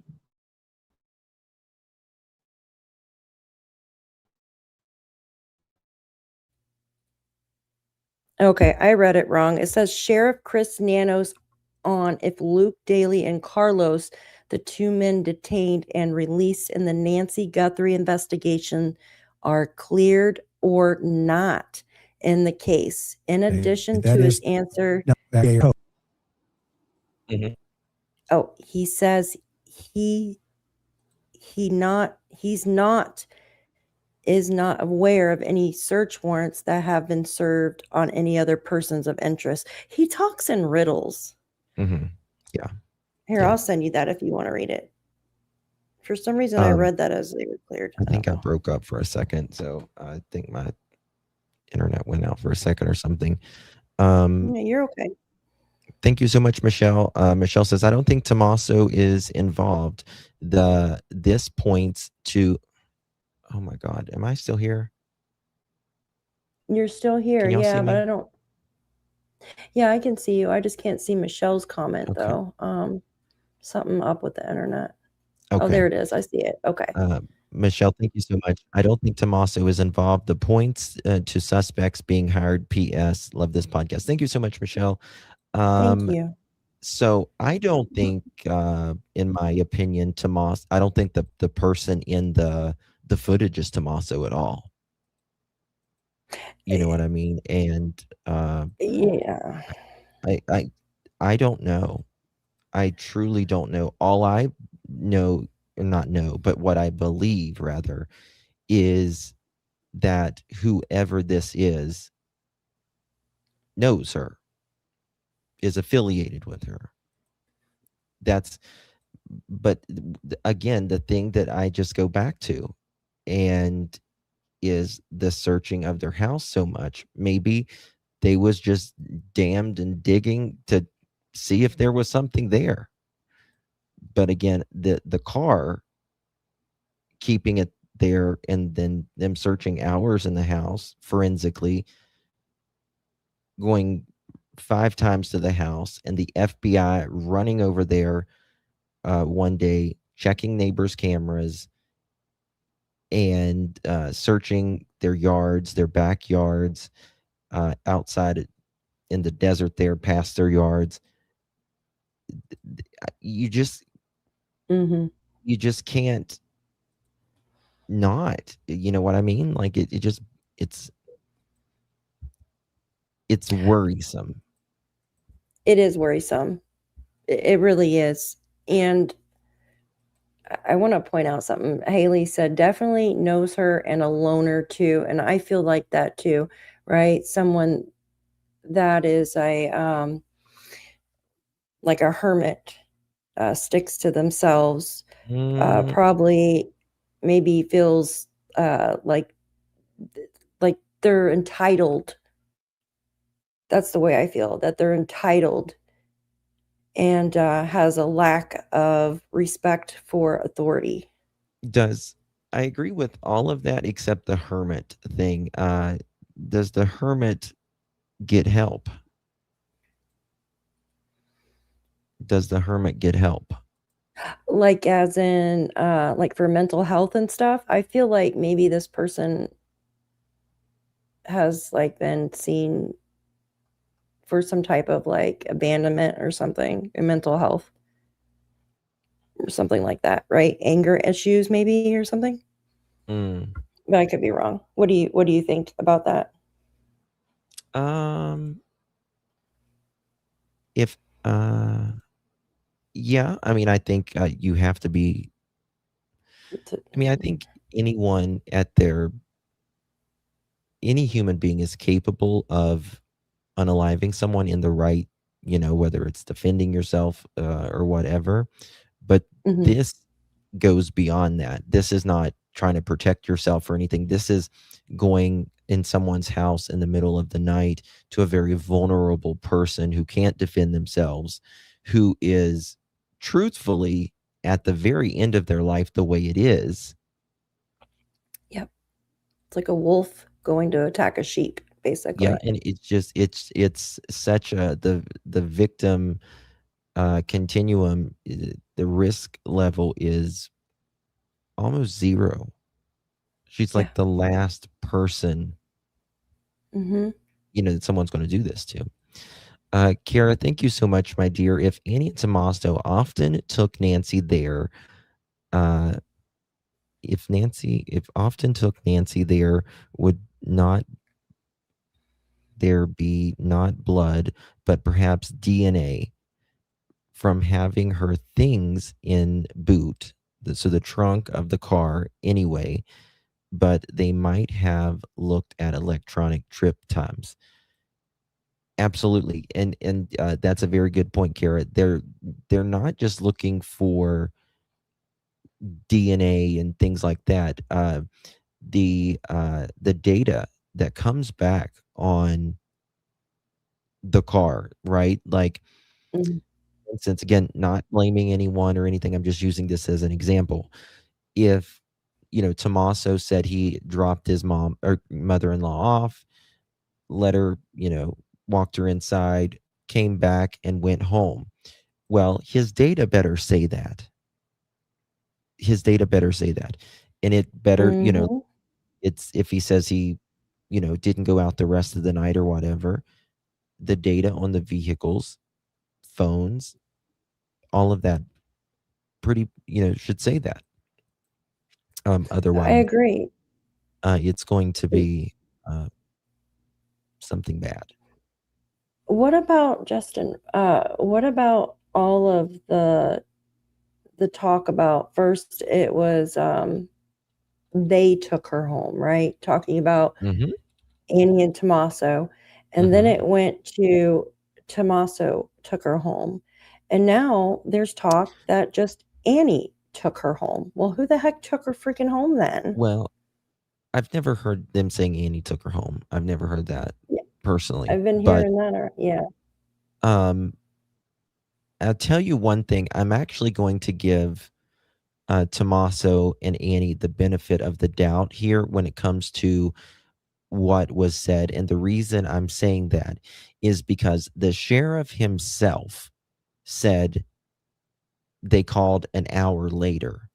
Okay, I read it wrong. It says Sheriff Chris Nanos on if Luke Daley and Carlos, the 2 men detained and released in the Nancy Guthrie investigation, are cleared or not in the case. In addition to his answer. Oh, he says he's not aware of any search warrants that have been served on any other persons of interest. He talks in riddles. Yeah. Here, I'll send you that if you want to read it. For some reason, I read that as they were cleared. I think I broke up for a second, so I think my internet went out for a second or something. Yeah, you're okay. Thank you so much, Michelle. Michelle says, I don't think Tommaso is involved. This points to, oh my God, am I still here? You're still here, yeah, but I don't. Yeah, I can see you. I just can't see Michelle's comment though. Something up with the internet. Okay. Oh, there it is. I see it. Okay. Michelle, thank you so much. I don't think Tommaso is involved. The points to suspects being hired. P.S. Love this podcast. Thank you so much, Michelle. Thank you. So I don't think, in my opinion, I don't think the person in the footage is Tommaso at all. You know what I mean? And yeah, I don't know. I truly don't know. All I know, not know, but what I believe rather, is that whoever this is knows her, is affiliated with her. But again, the thing that I just go back to, and is the searching of their house so much. Maybe they was just damned and digging to see if there was something there. But again, the car keeping it there, and then them searching hours in the house forensically, going 5 times to the house, and the FBI running over there one day, checking neighbors' cameras, and searching their yards, their backyards, outside in the desert there, past their yards. You just Mm-hmm. you just can't not. You know what I mean? Like it just it's worrisome. It is worrisome. It really is. And I want to point out something. Haley said definitely knows her and a loner too. And I feel like that too, right? Someone that is like a hermit, sticks to themselves, probably maybe feels like they're entitled. That's the way I feel, that they're entitled, and has a lack of respect for authority. I agree with all of that except the hermit thing. Does the hermit get help? Does the hermit get help? Like as in like for mental health and stuff. I feel like maybe this person has like been seen for some type of like abandonment or something in mental health or something like that, right? Anger issues maybe or something. Mm. But I could be wrong. What do you think about that? If yeah, I mean, I think you have to be. I mean, I think anyone at their any human being is capable of unaliving someone in the right, whether it's defending yourself or whatever. But Mhm. this goes beyond that. This is not trying to protect yourself or anything. This is going in someone's house in the middle of the night to a very vulnerable person who can't defend themselves, who is truthfully at the very end of their life the way it is. Yep. It's like a wolf going to attack a sheep, Yeah, basically. and it's just it's such a the victim continuum. The risk level is almost zero. She's Yeah. like the last person, Mhm. that someone's going to do this to. Kara, thank you so much, my dear. If Annie and Tomaso often took Nancy there, uh, if often took Nancy there, would not there be not blood, but perhaps DNA from having her things in boot, so the trunk of the car anyway, but they might have looked at electronic trip times. Absolutely, and that's a very good point, Kara. They're not just looking for DNA and things like that. The data that comes back on the car, right? Like, Mhm. for instance, again, not blaming anyone or anything. I'm just using this as an example. If Tommaso said he dropped his mom or mother-in-law off, let her, walked her inside, came back and went home. Well, his data better say that. His data better say that. And it better, Mhm. it's if he says he, didn't go out the rest of the night or whatever, the data on the vehicles, phones, all of that pretty, should say that. I Otherwise, agree. it's going to be something bad. What about Justin? What about all of the talk about first it was they took her home, right? Talking about Mm-hmm. Annie and Tommaso. And then Mm-hmm. it went to Tommaso took her home. And now there's talk that just Annie took her home. Well, who the heck took her freaking home then? Well, I've never heard them saying Annie took her home. I've never heard that Yeah, personally. I've been But hearing that. Yeah. um, I'll tell you one thing. I'm actually going to give Tommaso and Annie the benefit of the doubt here when it comes to what was said. And the reason I'm saying that is because the sheriff himself said they called an hour later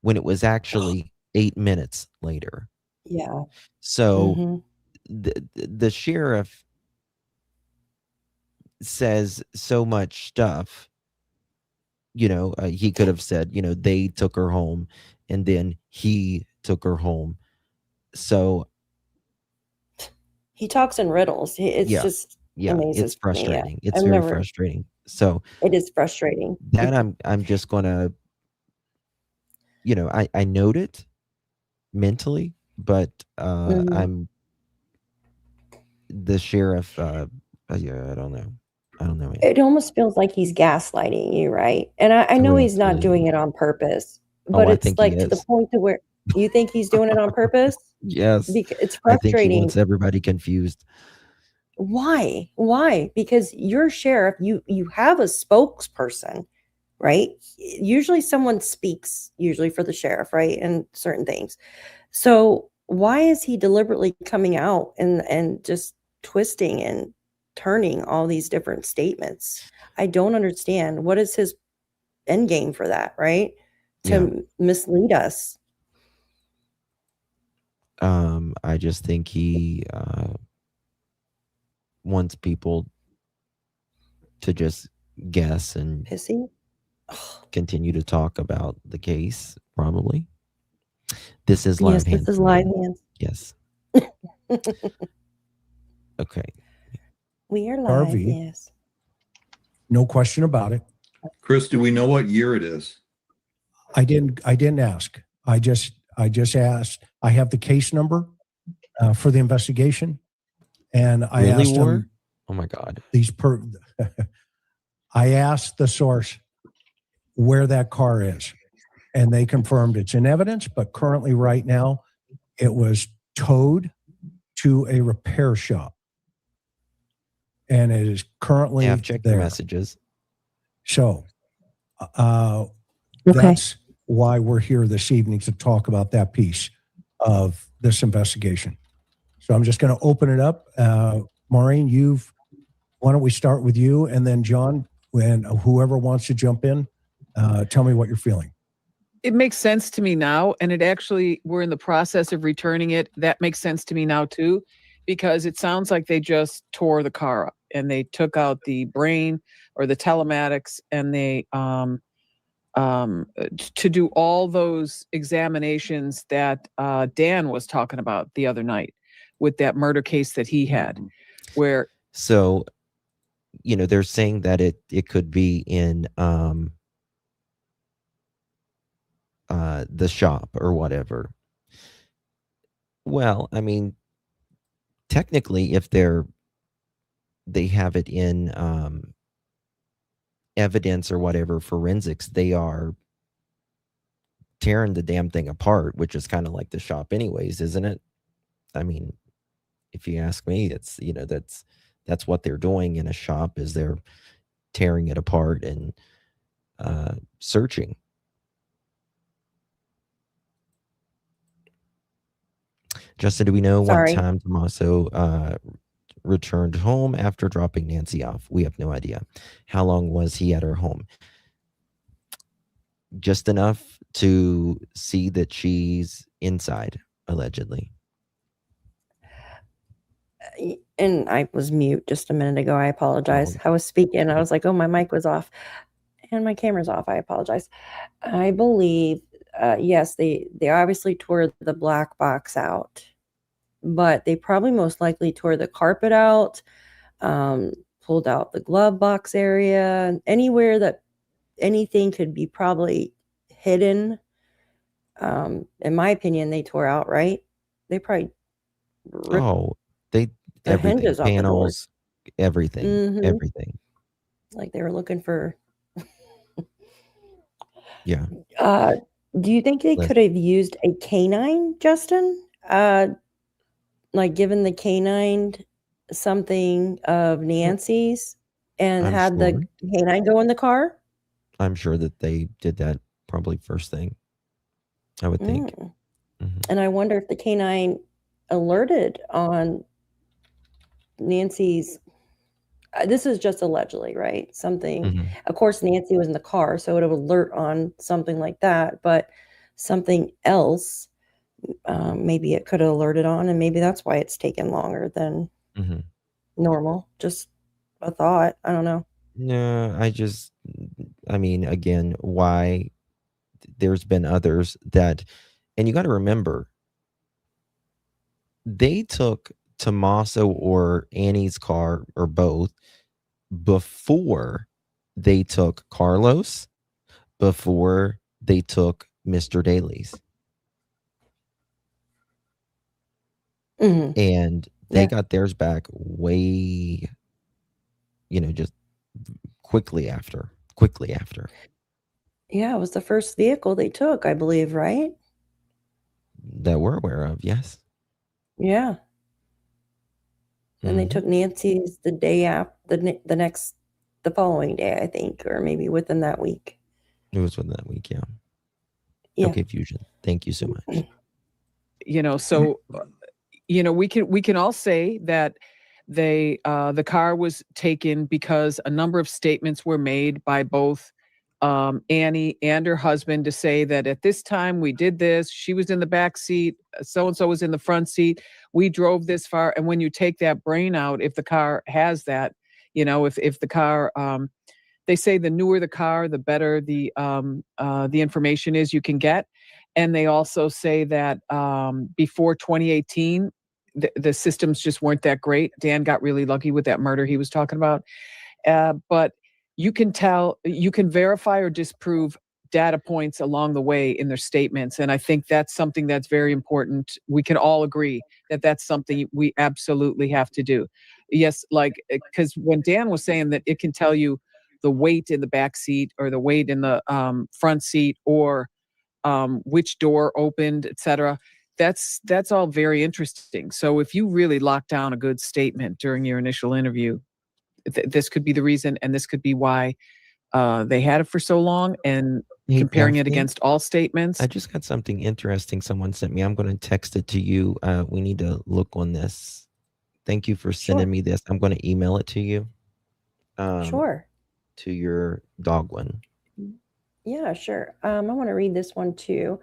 when it was actually 8 minutes later. Yeah. So the sheriff says so much stuff. He could have said, they took her home and then he took her home. So he talks in riddles. It's just amazes it's frustrating. me. It's very frustrating. So it is frustrating. That I'm just gonna, I note it mentally, but I'm the sheriff. I don't know. Man. It almost feels like he's gaslighting you, right? And I know he's not doing it on purpose, but it's like to the point to where you think he's doing it on purpose. Yes, it's frustrating. I think he wants everybody confused. Why? Because you're sheriff. You have a spokesperson, right? Usually someone speaks, usually for the sheriff, right? And certain things. So why is he deliberately coming out and just twisting and turning all these different statements? I don't understand. What is his end game for that, right? To mislead us. I just think he wants people to just guess and continue to talk about the case, probably. This is live hands. This is live hands. Yes. Okay. We are live, Harvey, yes. No question about it. Chris, do we know what year it is? I didn't ask. I just asked. I have the case number for the investigation, and I asked him. Oh my God! I asked the source where that car is, and they confirmed it's in evidence. But currently, right now, it was towed to a repair shop, and it is currently I've checked the messages. So, that's why we're here this evening to talk about that piece of this investigation. So I'm just going to open it up. Maureen, why don't we start with you, and then John, and whoever wants to jump in, tell me what you're feeling. It makes sense to me now, and we're in the process of returning it. That makes sense to me now too, because it sounds like they just tore the car up and they took out the brain or the telematics, and they to do all those examinations that Dan was talking about the other night with that murder case that he had, where they're saying that it could be in the shop or whatever. Well, I mean, technically, if they have it in evidence or whatever, forensics, they are tearing the damn thing apart, which is kind of like the shop anyways, isn't it? I mean, if you ask me, it's, that's what they're doing in a shop, is they're tearing it apart and searching. Justin, do we know what time Tommaso returned home after dropping Nancy off? We have no idea. How long was he at her home? Just enough to see that she's inside, allegedly. And I was mute just a minute ago. I apologize. I was speaking. I was like, oh, my mic was off and my camera's off. I apologize. I believe, yes, they obviously tore the black box out, but they probably most likely tore the carpet out, pulled out the glove box area, anywhere that anything could be probably hidden. In my opinion, they tore out, right? They probably everything, hinges off panels, the everything, everything. Like they were looking for. Yeah. Do you think they could have used a canine, Justin? Like given the canine something of Nancy's and had the canine go in the car? I'm sure that they did that probably first thing, I would think. And I wonder if the canine alerted on Nancy's, this is just allegedly, right? Something, of course, Nancy was in the car, so it would alert on something like that, but something else, maybe it could have alerted on, and maybe that's why it's taken longer than normal. Just a thought. I don't know. No, I mean, again, why there's been others that, and you got to remember, they took Tommaso or Annie's car or both before they took Carlos, before they took Mr. Daley's. And they got theirs back way, just quickly after. Yeah, it was the first vehicle they took, I believe, right? That we're aware of, yes. Yeah. And they took Nancy's the day after, the following day, I think, or maybe within that week. It was within that week, yeah. Okay, Fusion. Thank you so much. So, we can all say that the car was taken because a number of statements were made by both Annie and her husband to say that at this time we did this, she was in the back seat, so-and-so was in the front seat, we drove this far. And when you take that brain out, if the car has that, if the car, they say the newer the car, the better the information is you can get. And they also say that before 2018, the systems just weren't that great. Dan got really lucky with that murder he was talking about. But you can verify or disprove data points along the way in their statements. And I think that's something that's very important. We can all agree that that's something we absolutely have to do. Yes, because when Dan was saying that it can tell you the weight in the back seat or the weight in the front seat or which door opened, etc. That's all very interesting. So if you really lock down a good statement during your initial interview, this could be the reason, and this could be why they had it for so long. And comparing it against all statements. I just got something interesting someone sent me. I'm going to text it to you. We need to look on this. Thank you for sending me this. I'm going to email it to you. Sure. To your dog one. Yeah, sure. I want to read this one too.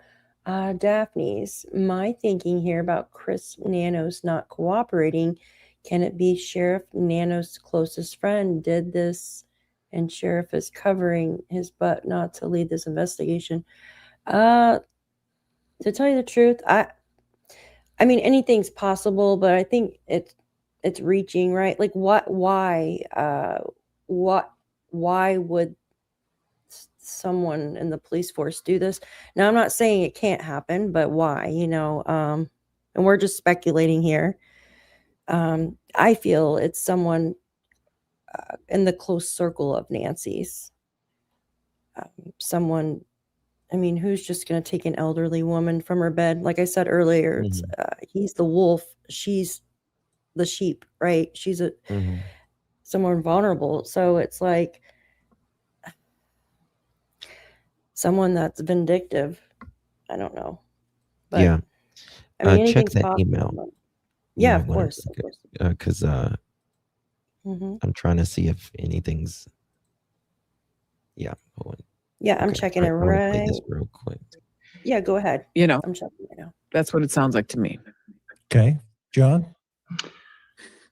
Daphne's, my thinking here about Chris Nanos not cooperating. Can it be Sheriff Nanos' closest friend did this and Sheriff is covering his butt not to lead this investigation? To tell you the truth, I mean, anything's possible, but I think it's reaching, right? Like why would someone in the police force do this? Now, I'm not saying it can't happen, but why, and we're just speculating here. I feel it's someone in the close circle of Nancy's. Someone, who's just going to take an elderly woman from her bed? Like I said earlier, he's the wolf, she's the sheep, right? She's someone vulnerable. So it's like someone that's vindictive. I don't know. But, yeah. Check that possible. email. Yeah, of course. Because I'm trying to see if anything's. Yeah. Hold on. Yeah, I'm checking it right. Play this real quick. Yeah, go ahead. I'm checking it now. That's what it sounds like to me. Okay, John.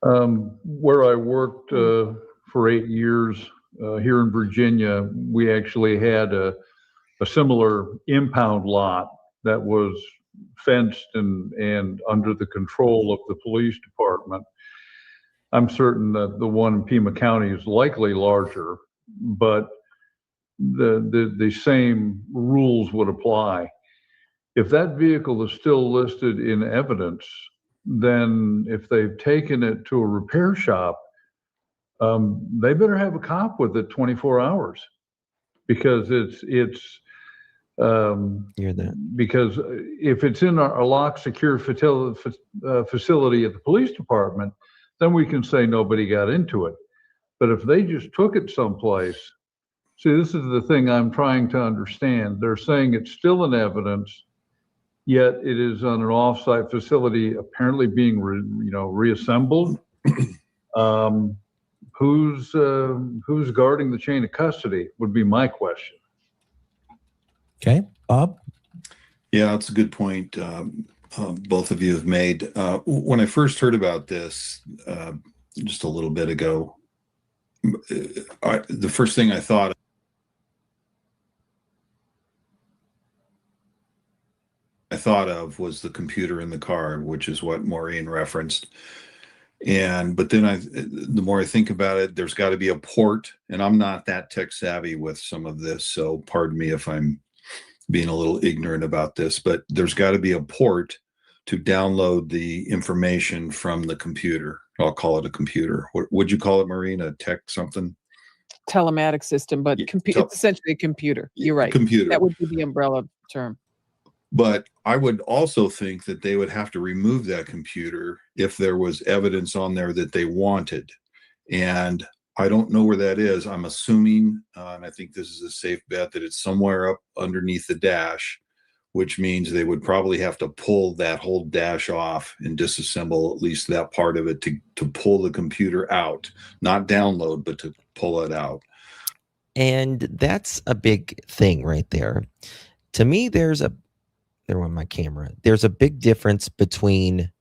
Where I worked for 8 years here in Virginia, we actually had a similar impound lot that was fenced and under the control of the police department. I'm certain that the one in Pima County is likely larger, but the same rules would apply. If that vehicle is still listed in evidence, then if they've taken it to a repair shop, they better have a cop with it 24 hours, because because if it's in a locked, secure facility at the police department, then we can say nobody got into it. But if they just took it someplace, See, this is the thing I'm trying to understand. They're saying it's still in evidence, yet it is on an off-site facility, apparently being reassembled. Who's guarding the chain of custody would be my question. Okay, Bob? Yeah, that's a good point. Both of you have made. When I first heard about this just a little bit ago, the first thing I thought of was the computer in the car, which is what Maureen referenced. But then the more I think about it, there's got to be a port, and I'm not that tech savvy with some of this, so pardon me if I'm being a little ignorant about this, but there's got to be a port to download the information from the computer. I'll call it a computer. What would you call it, Maureen? A tech something? Telematic system, but it's essentially a computer. You're right. Computer. That would be the umbrella term. But I would also think that they would have to remove that computer if there was evidence on there that they wanted. And I don't know where that is. I'm assuming, and I think this is a safe bet, that it's somewhere up underneath the dash, which means they would probably have to pull that whole dash off and disassemble at least that part of it to pull the computer out, not download, but to pull it out. And that's a big thing right there. To me, there went my camera. There's a big difference between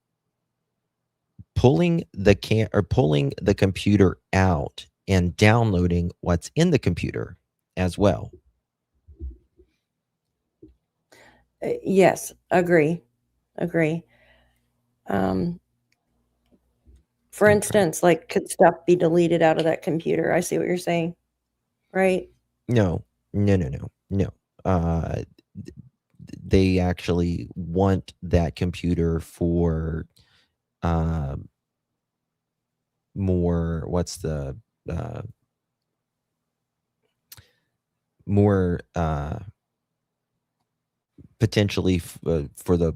pulling the computer out and downloading what's in the computer as well. Yes, agree. For instance, like, could stuff be deleted out of that computer? I see what you're saying, right? No. They actually want that computer for more, more potentially for the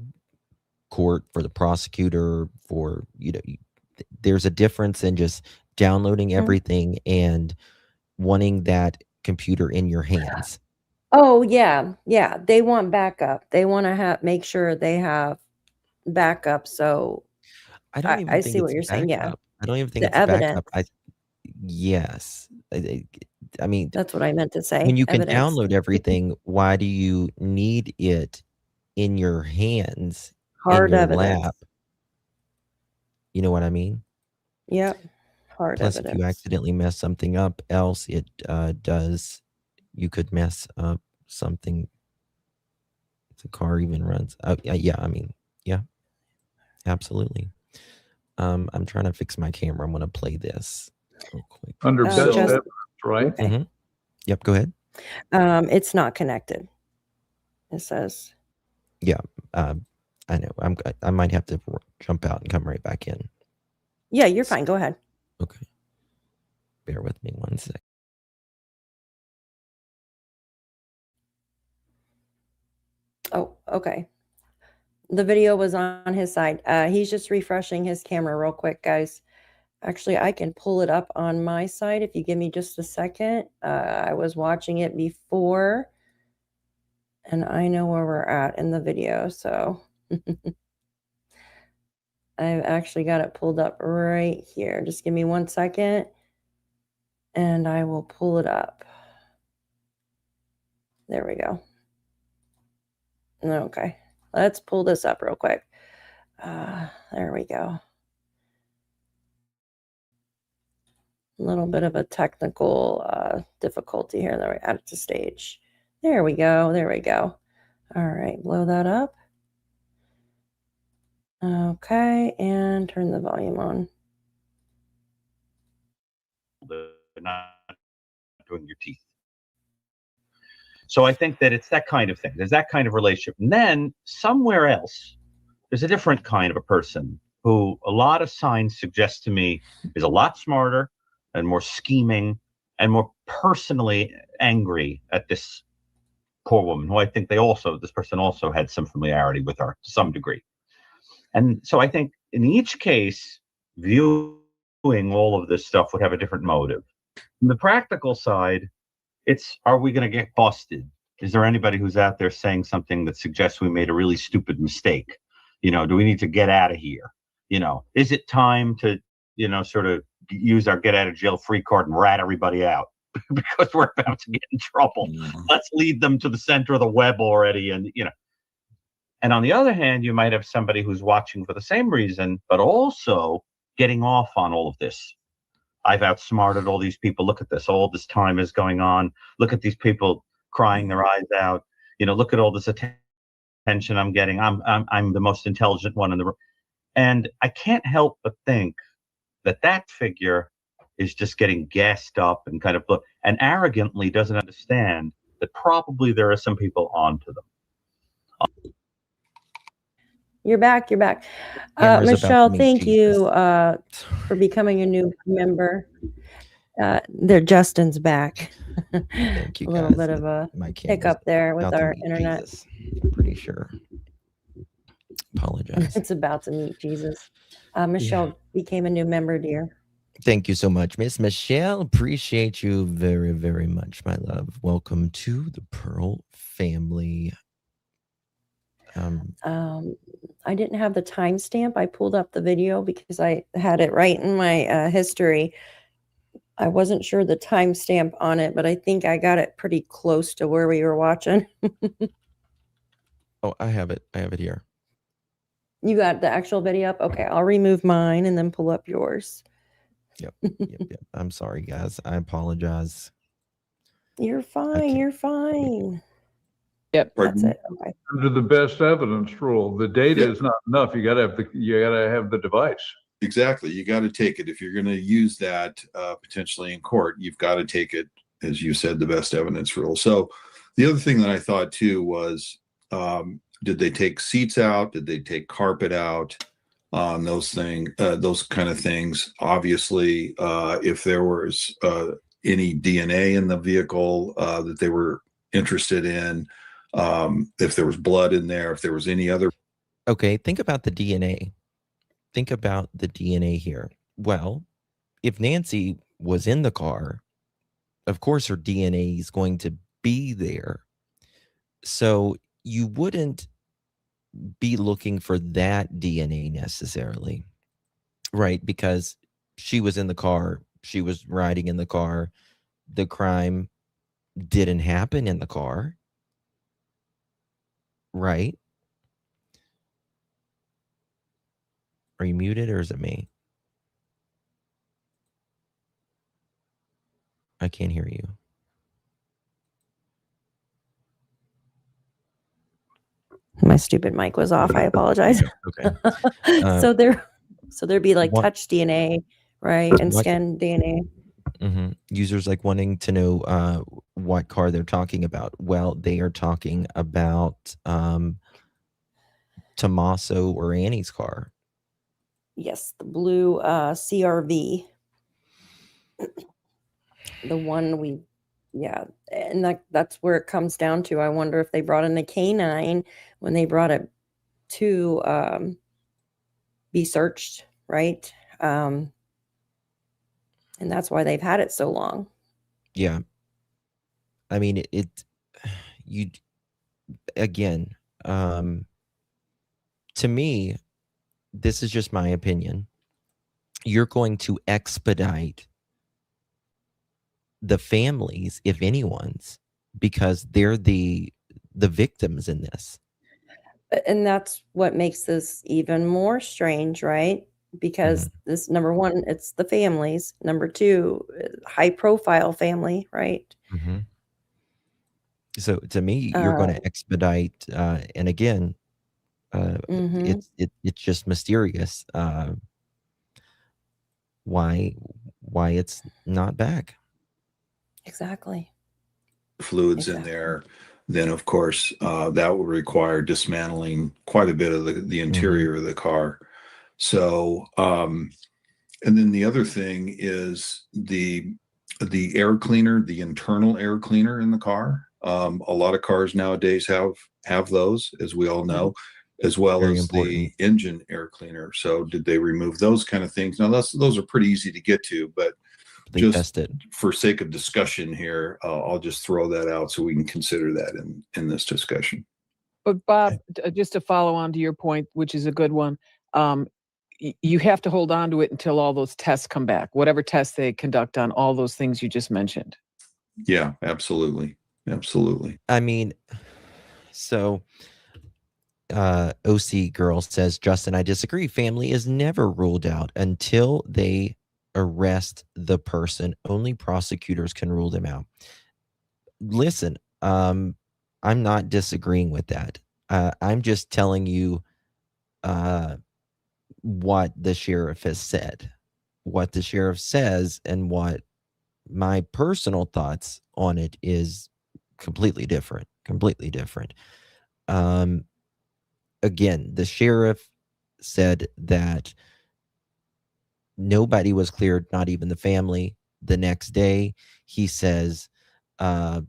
court, for the prosecutor, for, there's a difference in just downloading everything and wanting that computer in your hands. Oh, yeah. They want backup. They want to make sure they have backup. So I don't even I think see what it's you're saying. Yeah, backup. I don't even think the it's backup. evidence. Yes. I mean, That's what I meant to say. when you can Evidence. download everything, why do you need it in your hands, Hard in your evidence. lap? You know what I mean? Yep. Hard Plus, evidence. if you accidentally mess something up else, it does. You could mess up something. If the car even runs. Yeah, I mean, yeah, absolutely. I'm trying to fix my camera. I'm going to play this real quick. Under best evidence, right? Okay. Mm-hmm. Yep, go ahead. It's not connected. It says. Yeah, I know. I might have to jump out and come right back in. Yeah, you're fine. Go ahead. Okay. Bear with me one sec. Oh, okay. The video was on his side. He's just refreshing his camera real quick, guys. Actually, I can pull it up on my side if you give me just a second. I was watching it before, and I know where we're at in the video, so I've actually got it pulled up right here. Just give me 1 second, and I will pull it up. There we go. Okay, let's pull this up real quick. There we go. A little bit of a technical difficulty here. That we add it to stage. There we go. All right, blow that up. Okay, and turn the volume on. Not doing your teeth. So I think that it's that kind of thing. There's that kind of relationship. And then somewhere else, there's a different kind of a person who a lot of signs suggest to me is a lot smarter and more scheming and more personally angry at this poor woman, who I think this person also had some familiarity with her to some degree. And so I think in each case, viewing all of this stuff would have a different motive. From the practical side, It's, are we going to get busted? Is there anybody who's out there saying something that suggests we made a really stupid mistake? You know, do we need to get out of here? You know, is it time to, you know, sort of use our get out of jail free card and rat everybody out because we're about to get in trouble? Let's lead them to the center of the web already. And, you know, and on the other hand, you might have somebody who's watching for the same reason, but also getting off on all of this. I've outsmarted all these people. Look at this. All this time is going on. Look at these people crying their eyes out. You know, look at all this attention I'm getting. I'm the most intelligent one in the room. And I can't help but think that that figure is just getting gassed up and kind of and arrogantly doesn't understand that probably there are some people onto them. You're back. You're back. Michelle, thank you for becoming a new member. There, Justin's back. Thank you, a little bit of a hiccup there with our internet. Jesus. I'm pretty sure. Apologize. It's about to meet Jesus. Michelle became a new member, dear. Thank you so much, Miss Michelle. Appreciate you very, very much, my love. Welcome to the Pearl family. I didn't have the timestamp. I pulled up the video because I had it right in my history. I wasn't sure the timestamp on it, but I think I got it pretty close to where we were watching. Oh, I have it. I have it here. You got the actual video up? Okay, I'll remove mine and then pull up yours. Yep. I'm sorry, guys. I apologize. You're fine. You're fine. Yep. That's it. Okay. Under the best evidence rule, the data is not enough. You gotta have the device. Exactly. You got to take it. If you're going to use that potentially in court, you've got to take it, as you said, the best evidence rule. So the other thing that I thought too was, did they take seats out? Did they take carpet out? Those kind of things. Obviously, if there was any DNA in the vehicle that they were interested in, if there was blood in there, if there was any other. Okay, think about the DNA. Think about the DNA here. Well, if Nancy was in the car, of course her DNA is going to be there. So you wouldn't be looking for that DNA necessarily, right? Because she was in the car, she was riding in the car. The crime didn't happen in the car, right? Are you muted or is it me? I can't hear you. My stupid mic was off. I apologize. Okay. So there'd be like touch DNA, right? And scan DNA. Mm-hmm. Users like wanting to know what car they're talking about. Well, they are talking about Tommaso or Annie's car. Yes, the blue CRV. The one and that's where it comes down to. I wonder if they brought in a canine when they brought it to be searched, right? And that's why they've had it so long. Yeah. I mean, again, to me, this is just my opinion. You're going to expedite the families, if anyone's, because they're the victims in this. And that's what makes this even more strange, right? Because this, number one, it's the families. Number two, high profile family, right? So to me, you're going to expedite, and again, it's just mysterious why it's not back. Exactly. Fluids in there, then of course that will require dismantling quite a bit of the interior of the car. So and then the other thing is the air cleaner, the internal air cleaner in the car. A lot of cars nowadays have those, as we all know, as well as the engine air cleaner. So did they remove those kind of things? Now those are pretty easy to get to, but They tested. For sake of discussion here, I'll just throw that out so we can consider that in this discussion. But Bob, just to follow on to your point, which is a good one, you have to hold on to it until all those tests come back, whatever tests they conduct on all those things you just mentioned. Yeah, absolutely. Absolutely. I mean, so OC Girl says, Justin, I disagree. Family is never ruled out until they arrest the person. Only prosecutors can rule them out. Listen, I'm not disagreeing with that. I'm just telling you what the sheriff has said. What the sheriff says and what my personal thoughts on it is completely different. Completely different. Again, the sheriff said that nobody was cleared, not even the family. The next day, he says, how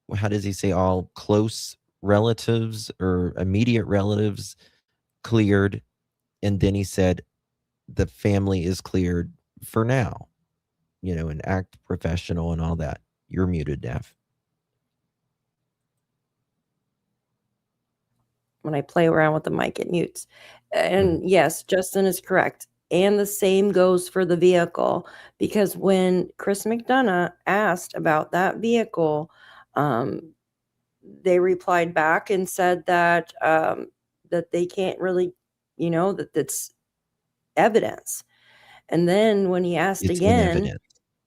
does he say, all close relatives or immediate relatives cleared. And then he said, the family is cleared for now, and act professional and all that. You're muted, Neff. When I play around with the mic, it mutes. And yes, Justin is correct. And the same goes for the vehicle, because when Chris McDonough asked about that vehicle, they replied back and said that that they can't really, that that's evidence. And then when he asked again,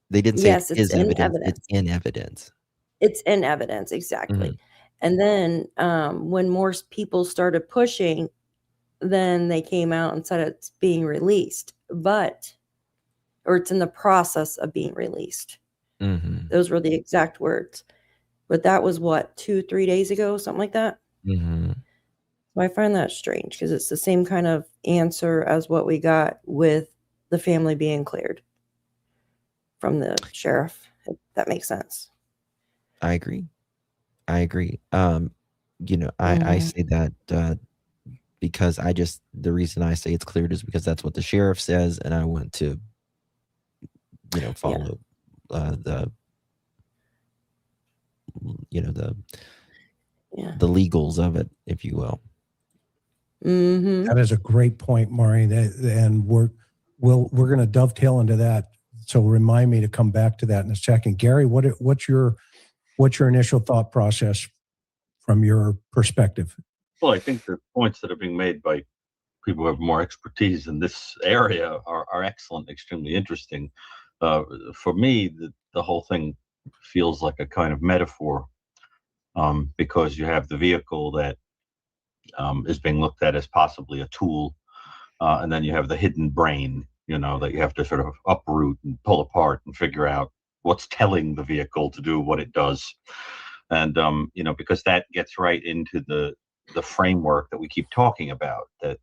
they didn't say yes, it's in evidence. It's in evidence. It's in evidence, exactly. And then when more people started pushing, then they came out and said it's being released, or it's in the process of being released. Those were the exact words. But that was what, 2-3 days ago, something like that? So I find that strange because it's the same kind of answer as what we got with the family being cleared from the sheriff, if that makes sense. I agree. I say that because the reason I say it's cleared is because that's what the sheriff says, and I want to, follow the legals of it, if you will. That is a great point, Maury. And we're going to dovetail into that. So remind me to come back to that in a second. Gary, what's your initial thought process from your perspective? Well, I think the points that are being made by people who have more expertise in this area are excellent, extremely interesting. For me, the whole thing feels like a kind of metaphor, because you have the vehicle that is being looked at as possibly a tool, and then you have the hidden brain, that you have to sort of uproot and pull apart and figure out what's telling the vehicle to do what it does. And because that gets right into the framework that we keep talking about, that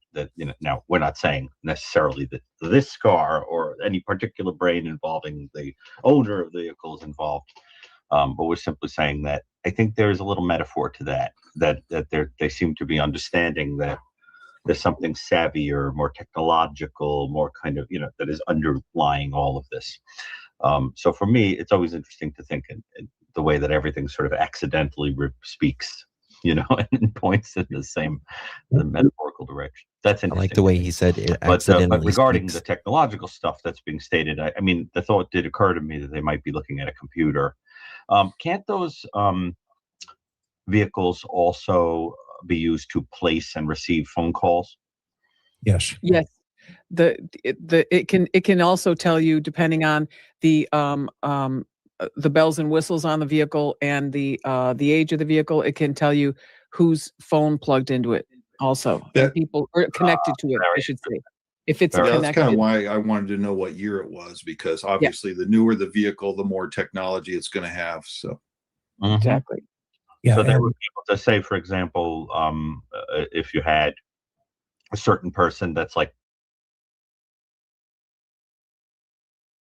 now we're not saying necessarily that this car or any particular brain involving the owner of the vehicle is involved, but we're simply saying that I think there is a little metaphor to that they seem to be understanding that there's something savvier, more technological, more kind of that is underlying all of this. So for me, it's always interesting to think in the way that everything sort of accidentally speaks, and points in the metaphorical direction. That's interesting. I like the way he said it. But regarding the technological stuff that's being stated, I mean, the thought did occur to me that they might be looking at a computer. Can't those vehicles also be used to place and receive phone calls? Yes. Yes. It can also tell you, depending on the bells and whistles on the vehicle and the age of the vehicle, it can tell you whose phone plugged into it also. And people are connected to it, I should say. If it's connected. That's kind of why I wanted to know what year it was, because obviously the newer the vehicle, the more technology it's going to have. So exactly. Yeah. So they would be able to say, for example, if you had a certain person that's like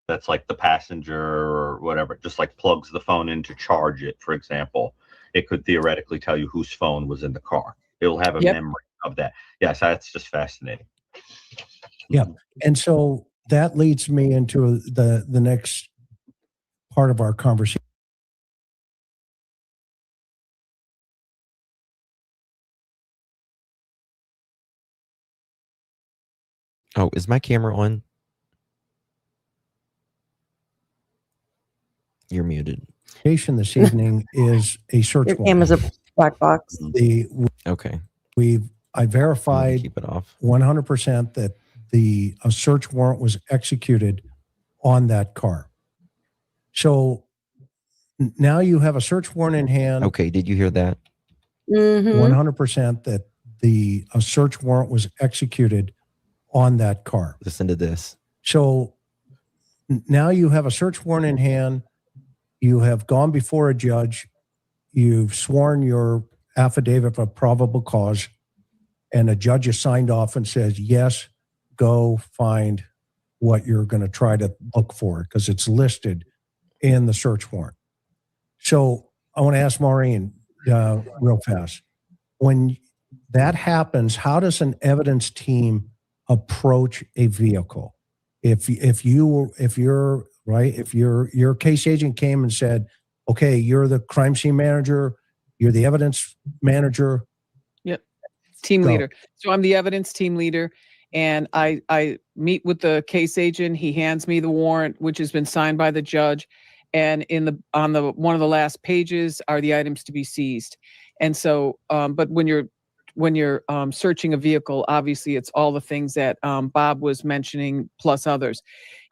the passenger or whatever, just like plugs the phone in to charge it, for example, it could theoretically tell you whose phone was in the car. It'll have a memory of that. Yes, that's just fascinating. Yeah. And so that leads me into the next part of our conversation. Oh, is my camera on? You're muted. This evening is a search Your warrant. camera's a black box. Okay. I verified Keep it off. 100% that a search warrant was executed on that car. So now you have a search warrant in hand. Okay. Did you hear that? 100% that a search warrant was executed on that car. Listen to this. So now you have a search warrant in hand. You have gone before a judge. You've sworn your affidavit of probable cause, and a judge has signed off and says, yes, go find what you're going to try to look for because it's listed in the search warrant. So I want to ask Maureen real fast. When that happens, how does an evidence team approach a vehicle? If your case agent came and said, okay, you're the crime scene manager, you're the evidence manager. Yep. Team Go. leader. So I'm the evidence team leader, and I meet with the case agent. He hands me the warrant, which has been signed by the judge. And on one of the last pages are the items to be seized. And so, but when you're searching a vehicle, obviously it's all the things that Bob was mentioning plus others.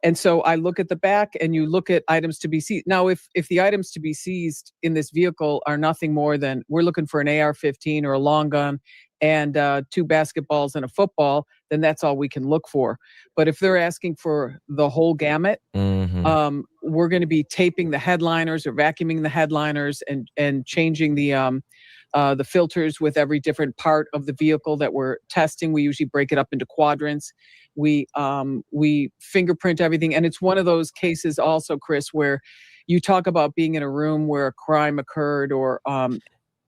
And so I look at the back and you look at items to be seized. Now, if the items to be seized in this vehicle are nothing more than we're looking for an AR-15 or a long gun and 2 basketballs and a football, then that's all we can look for. But if they're asking for the whole gamut, we're going to be taping the headliners or vacuuming the headliners and changing the filters with every different part of the vehicle that we're testing. We usually break it up into quadrants. We fingerprint everything. And it's one of those cases also, Chris, where you talk about being in a room where a crime occurred or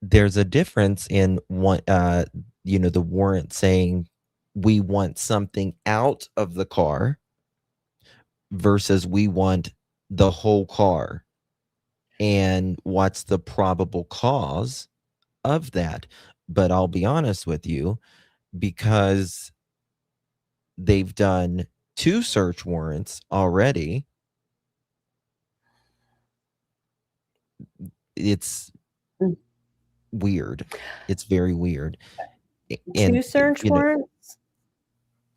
there's a difference in the warrant saying we want something out of the car versus we want the whole car. And what's the probable cause of that? But I'll be honest with you, because they've done 2 search warrants already, it's weird. It's very weird. 2 search warrants?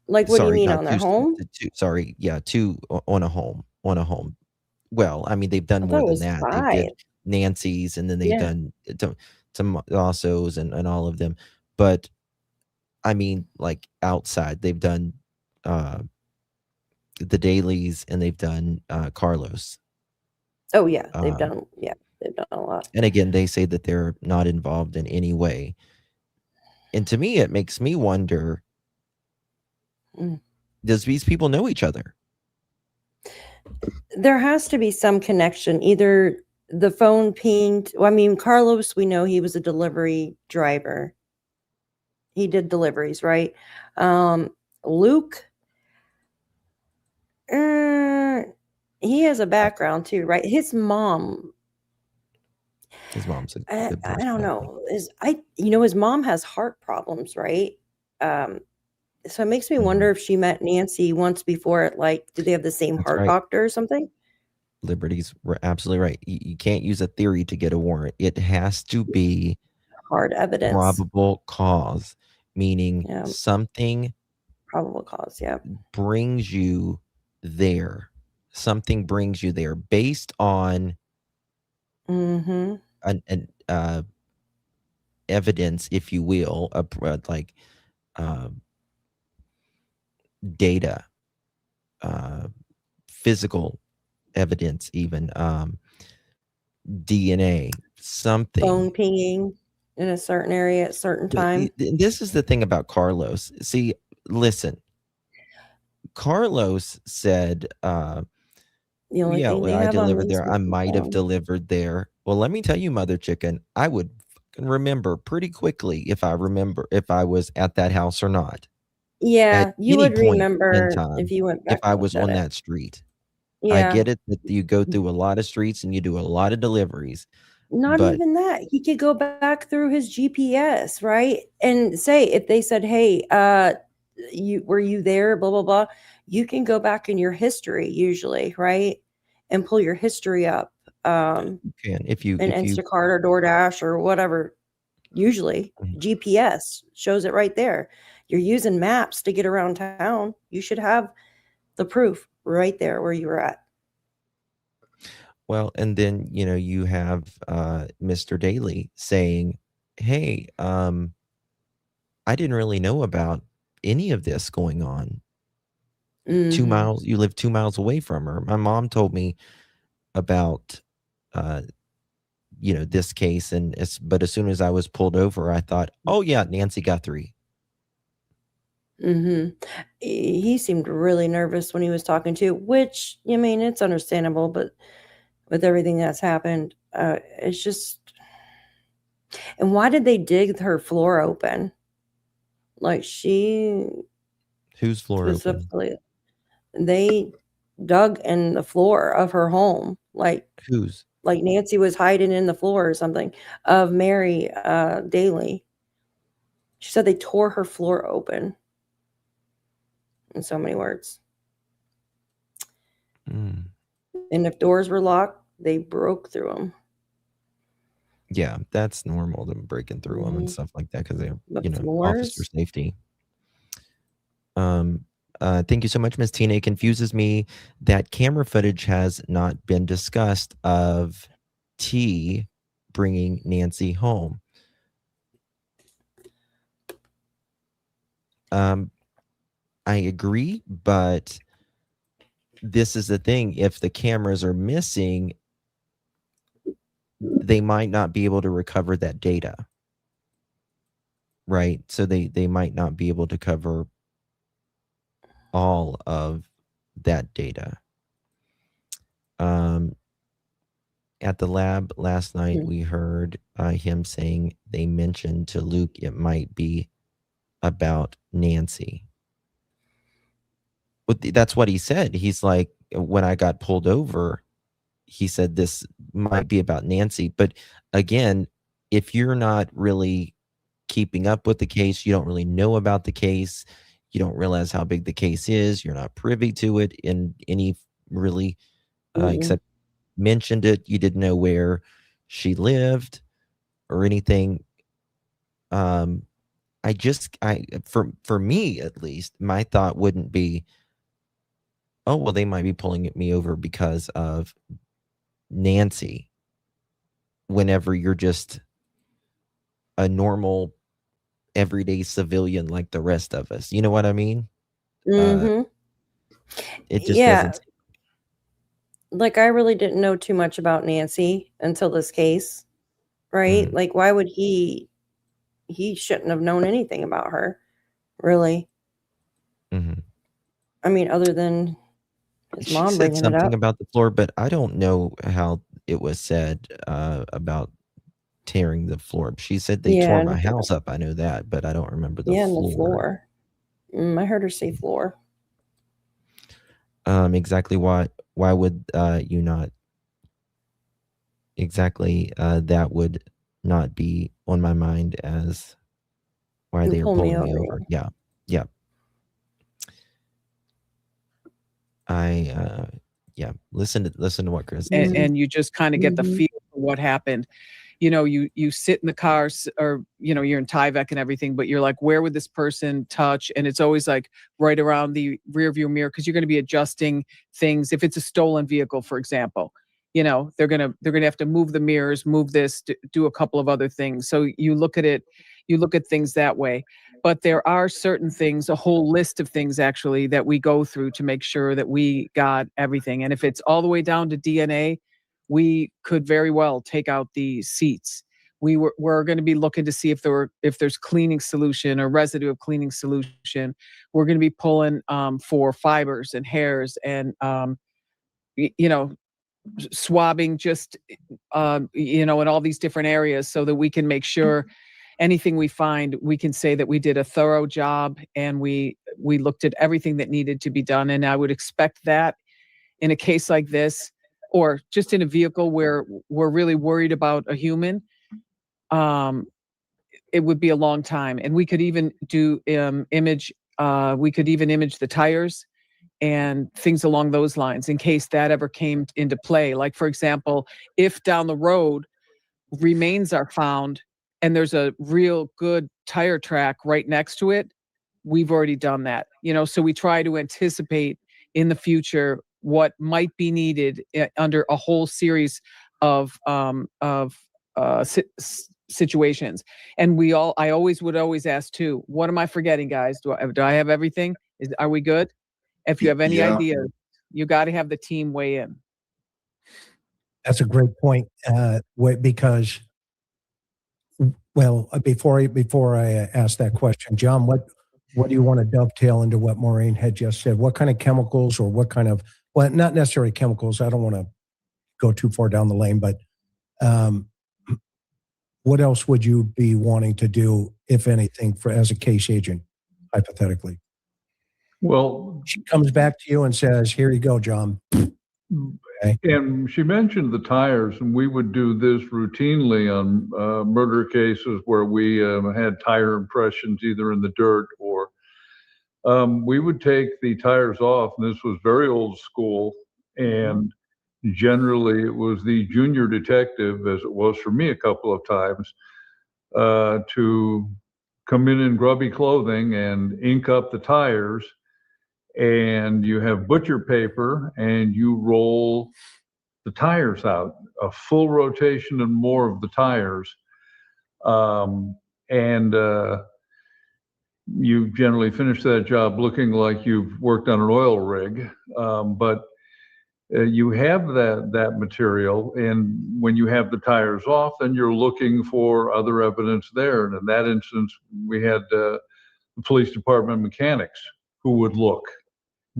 Like, what do you mean, on their home? 2 on a home. Well, I mean, they've done more than that. 5. They did Nancy's, and then they've done some Ossos and all of them. But I mean, like outside, they've done the Daleys and they've done Carlos. Oh yeah, they've done a lot. And again, they say that they're not involved in any way. And to me, it makes me wonder, does these people know each other? There has to be some connection. Either the phone pinged. Well, I mean, Carlos, we know he was a delivery driver. He did deliveries, right? Luke, he has a background too, right? His mom's I don't know. His mom has heart problems, right? So it makes me wonder if she met Nancy once before. Like, did they have the same heart doctor or something? Liberty's absolutely right. You can't use a theory to get a warrant. It has to be hard evidence. Probable cause, meaning something. Probable cause, brings you there. Something brings you there based on an evidence, if you will, like data, physical evidence, even DNA, something. Phone pinging in a certain area at a certain time. This is the thing about Carlos. See, listen. Carlos said, the only thing when I delivered there, I might have delivered there. Well, let me tell you, Mother Chicken, I would remember pretty quickly if I was at that house or not. Yeah, at you any would point in remember if time you went if back I and was looked at on it. that street. I Yeah. get it that you go through a lot of streets and you do a lot of deliveries, Not but even that. He could go back through his GPS, right? And say if they said, "Hey, you were you there?" Blah blah blah. You can go back in your history usually, right? And pull your history up. you can In if you Instacart or DoorDash or whatever. Usually, Mhm. GPS shows it right there. You're using maps to get around town. You should have the proof right there where you were at. Well, and then, you have, Mr. Daley saying, "Hey, I didn't really know about any of this going on. 2 Mhm. miles you live 2 miles away from her. My mom told me about, uh, this case, but as soon as I was pulled over, I thought, 'Oh, yeah, Nancy Guthrie.'" Mhm. He seemed really nervous when he was talking to, which, I mean, it's understandable, but with everything that's happened, it's just and why did they dig her floor open? Like, she Whose floor open? specifically they dug in the floor of her home, Whose? like Nancy was hiding in the floor or something of Mary, Daley. She said they tore her floor open in so many words. Mm. And if doors were locked, they broke through them. Yeah, that's normal, them breaking through them and Mhm. stuff like that because they're, But officer floors? safety. Um, thank you so much, Miss Tina. It confuses me that camera footage has not been discussed of T bringing Nancy home. Um, I agree, but this is the thing. If the cameras are missing, they might not be able to recover that data, right? So they might not be able to cover all of that data. Um, at the lab last night, Mm. we heard him saying they mentioned to Luke it might be about Nancy. But that's what he said. He's like, when I got pulled over, he said this might be about Nancy. But again, if you're not really keeping up with the case, you don't really know about the case, you don't realize how big the case is, you're not privy to it in any really, Mm-mm. except mentioned it, you didn't know where she lived or anything. Um, for me at least, my thought wouldn't be, oh well, they might be pulling me over because of Nancy. Whenever you're just a normal, everyday civilian like the rest of us, you know what I mean? Uh, Mhm. it just Yeah, doesn't. like, I really didn't know too much about Nancy until this case, right? Mm, Like, why would he shouldn't have known anything about her, really. mhm. I mean, other than his She mom said bringing it something up. about the floor, but I don't know how it was said about tearing the floor. She said they tore Yeah, my house up. I know that, but I don't remember the yeah, and the floor. floor. I heard her say floor. Exactly why would you not exactly that would not be on my mind as why And they are pull me pulling me over, over. yeah. Yeah. Yeah. I yeah, listen to what Chris is And, saying. Mhm. and you just kind of get the Mhm. feel for what happened. You sit in the car or you're in Tyvek and everything, but you're like, where would this person touch? And it's always like right around the rear view mirror because you're going to be adjusting things. If it's a stolen vehicle, for example, they're gonna have to move the mirrors, move this, do a couple of other things. So you look at things that way. But there are certain things, a whole list of things actually that we go through to make sure that we got everything. And if it's all the way down to DNA, we could very well take out the seats. We're going to be looking to see if there's cleaning solution or residue of cleaning solution. We're going to be pulling for fibers and hairs and swabbing just in all these different areas so that we can make sure anything we find, we can say that we did a thorough job and we looked at everything that needed to be done. And I would expect that in a case like this, or just in a vehicle where we're really worried about a human, it would be a long time. And we could even do image the tires and things along those lines in case that ever came into play. Like, for example, if down the road remains are found and there's a real good tire track right next to it, we've already done that. So we try to anticipate in the future what might be needed under a whole series of situations. And I would always ask too, what am I forgetting, guys? Do I have everything? Are we good? If you have any ideas, you got to have the team weigh in. That's a great point. Because, well, before I ask that question, John, what do you want to dovetail into what Maureen had just said? What kind of chemicals, or what kind of, well, not necessarily chemicals. I don't want to go too far down the lane, but what else would you be wanting to do, if anything, as a case agent, hypothetically? Well, she comes back to you and says, "Here you go, John." Okay. And she mentioned the tires, and we would do this routinely on murder cases where we had tire impressions either in the dirt or we would take the tires off. And this was very old school, and generally it was the junior detective, as it was for me a couple of times, to come in grubby clothing and ink up the tires. And you have butcher paper and you roll the tires out, a full rotation and more of the tires. You generally finish that job looking like you've worked on an oil rig. But you have that material, and when you have the tires off, then you're looking for other evidence there. And in that instance, we had the police department mechanics who would look,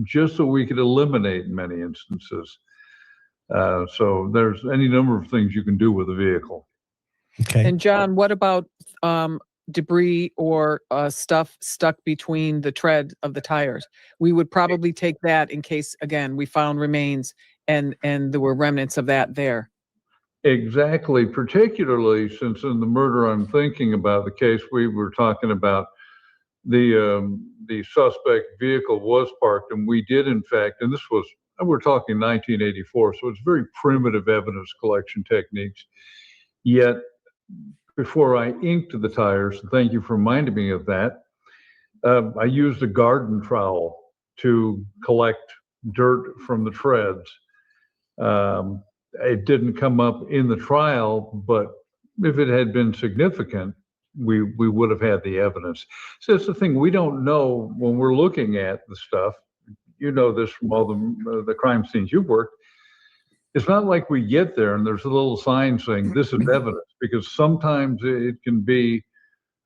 just so we could eliminate many instances. So there's any number of things you can do with a vehicle. Okay. And John, what about debris or stuff stuck between the tread of the tires? We would probably take that in case, again, we found remains and there were remnants of that there. Exactly, particularly since in the murder I'm thinking about, the case we were talking about, the suspect vehicle was parked, and we did, in fact, and we're talking 1984, so it's very primitive evidence collection techniques. Yet, before I inked the tires, and thank you for reminding me of that, I used a garden trowel to collect dirt from the treads. It didn't come up in the trial, but if it had been significant, we would have had the evidence. So it's the thing, we don't know when we're looking at the stuff. You know this from all the crime scenes you've worked. It's not like we get there and there's a little sign saying this is evidence, because sometimes it can be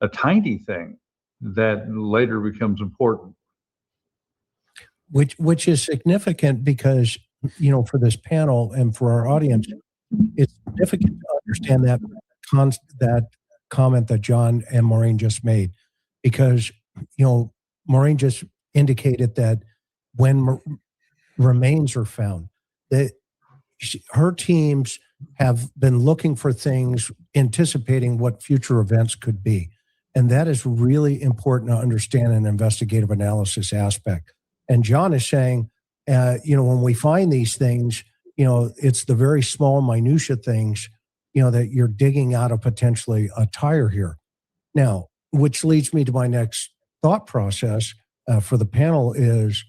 a tiny thing that later becomes important. Which is significant because, for this panel and for our audience, it's significant to understand that comment that John and Maureen just made, because, Maureen just indicated that when remains are found, that her teams have been looking for things, anticipating what future events could be. And that is really important to understand an investigative analysis aspect. And John is saying, when we find these things, it's the very small minutia things, that you're digging out of potentially a tire here. Now, which leads me to my next thought process for the panel is,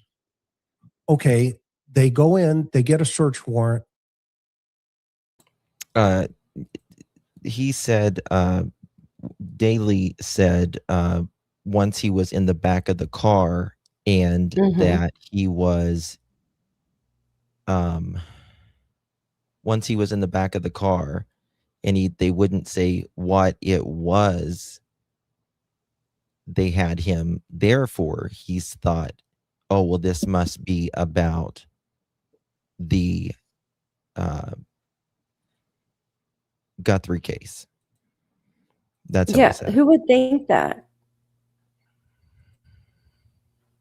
okay, they go in, they get a search warrant. He said, Daley said, once he was in the back of the car, and that he was, once he was in the back of the car, and they wouldn't say what it was they had him there for. He's thought, oh, well, this must be about the Guthrie case. That's how he Yeah, said it. who would think that?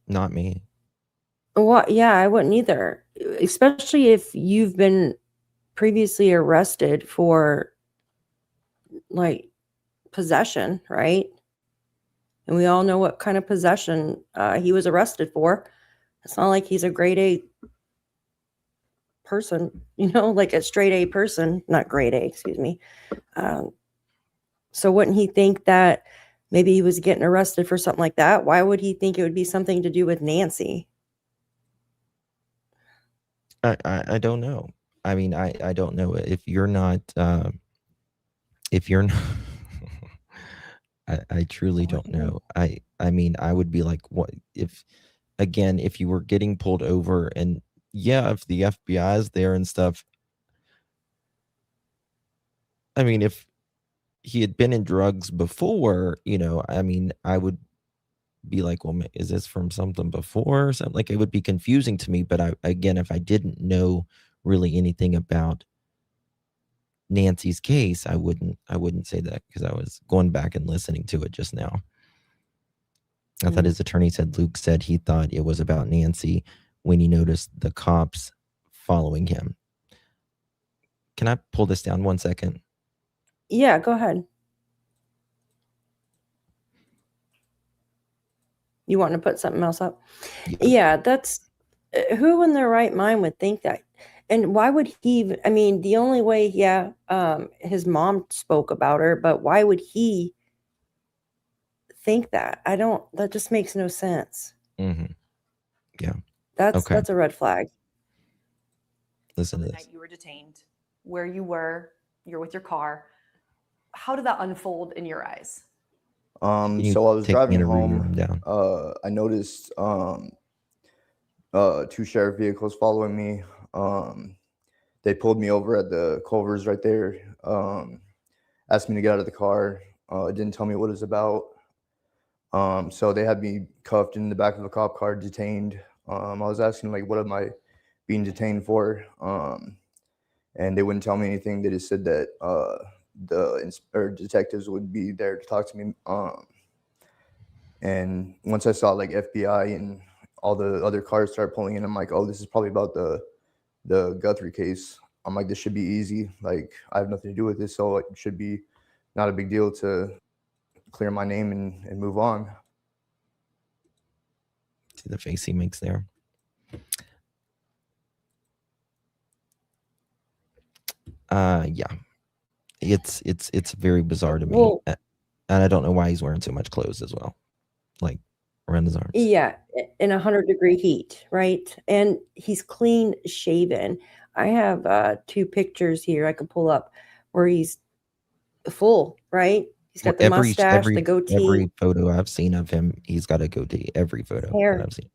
Not me. What? Yeah, I wouldn't either. Especially if you've been previously arrested for like possession, right? And we all know what kind of possession he was arrested for. It's not like he's a grade A person, like a straight A person, not grade A, excuse me. So wouldn't he think that maybe he was getting arrested for something like that? Why would he think it would be something to do with Nancy? I don't know. I mean, I don't know if you're not if you're not I truly don't know. I mean, I would be like, what if you were getting pulled over and yeah, if the FBI is there and stuff. I mean, if he had been in drugs before, I mean, I would be like, well, is this from something before or something? Like, it would be confusing to me. But if I didn't know really anything about Nancy's case, I wouldn't say that, because I was going back and listening to it just now. I thought his attorney said Luke said he thought it was about Nancy when he noticed the cops following him. Can I pull this down 1 second? Yeah, go ahead. You want to put something else up? Yeah, that's who in their right mind would think that? And why would he? I mean, the only way, his mom spoke about her, but why would he think that? That just makes no sense. Mm-hmm. Yeah. That's a red flag. Listen to The this. night you were detained, where you're with your car. How did that unfold in your eyes? So I was driving home. Down? I noticed 2 sheriff vehicles following me. They pulled me over at the Culvers right there. Asked me to get out of the car. Didn't tell me what it was about. So they had me cuffed in the back of a cop car, detained. I was asking, like, what am I being detained for? And they wouldn't tell me anything. They just said that the detectives would be there to talk to me. And once I saw like FBI and all the other cars start pulling in, I'm like, oh, this is probably about the Guthrie case. I'm like, this should be easy. Like, I have nothing to do with this, so it should be not a big deal to clear my name and move on. See the face he makes there. Yeah, it's very bizarre to me. Well, and I don't know why he's wearing so much clothes as well, like around his arms. yeah, in 100-degree heat, right? And he's clean shaven. I have 2 pictures here I can pull up where he's full, right? He's got the mustache, the goatee. Every photo I've seen of him, he's got a goatee. Every photo hair. that I've seen.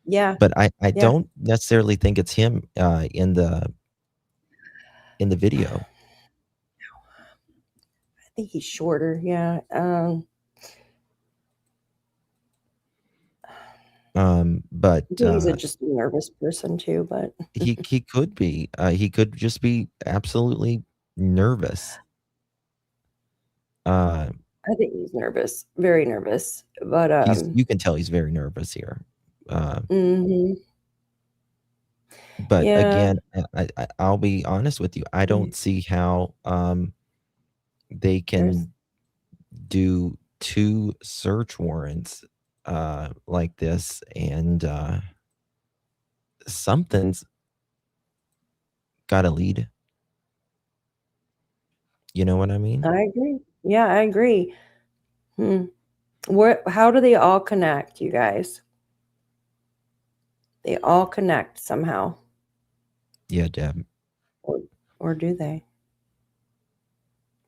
Yeah. But I don't necessarily think it's him in the video. I think he's shorter. Yeah. But he's just a nervous person too, but he could be. He could just be absolutely nervous. I think he's nervous, very nervous. But you can tell he's very nervous here. mhm. But Yeah. again, I'll be honest with you. I don't see how they can do 2 search warrants like this, and something's got to lead. You know what I mean? I agree. Yeah, I agree. How do they all connect, you guys? They all connect somehow. Yeah, Deb. Or do they?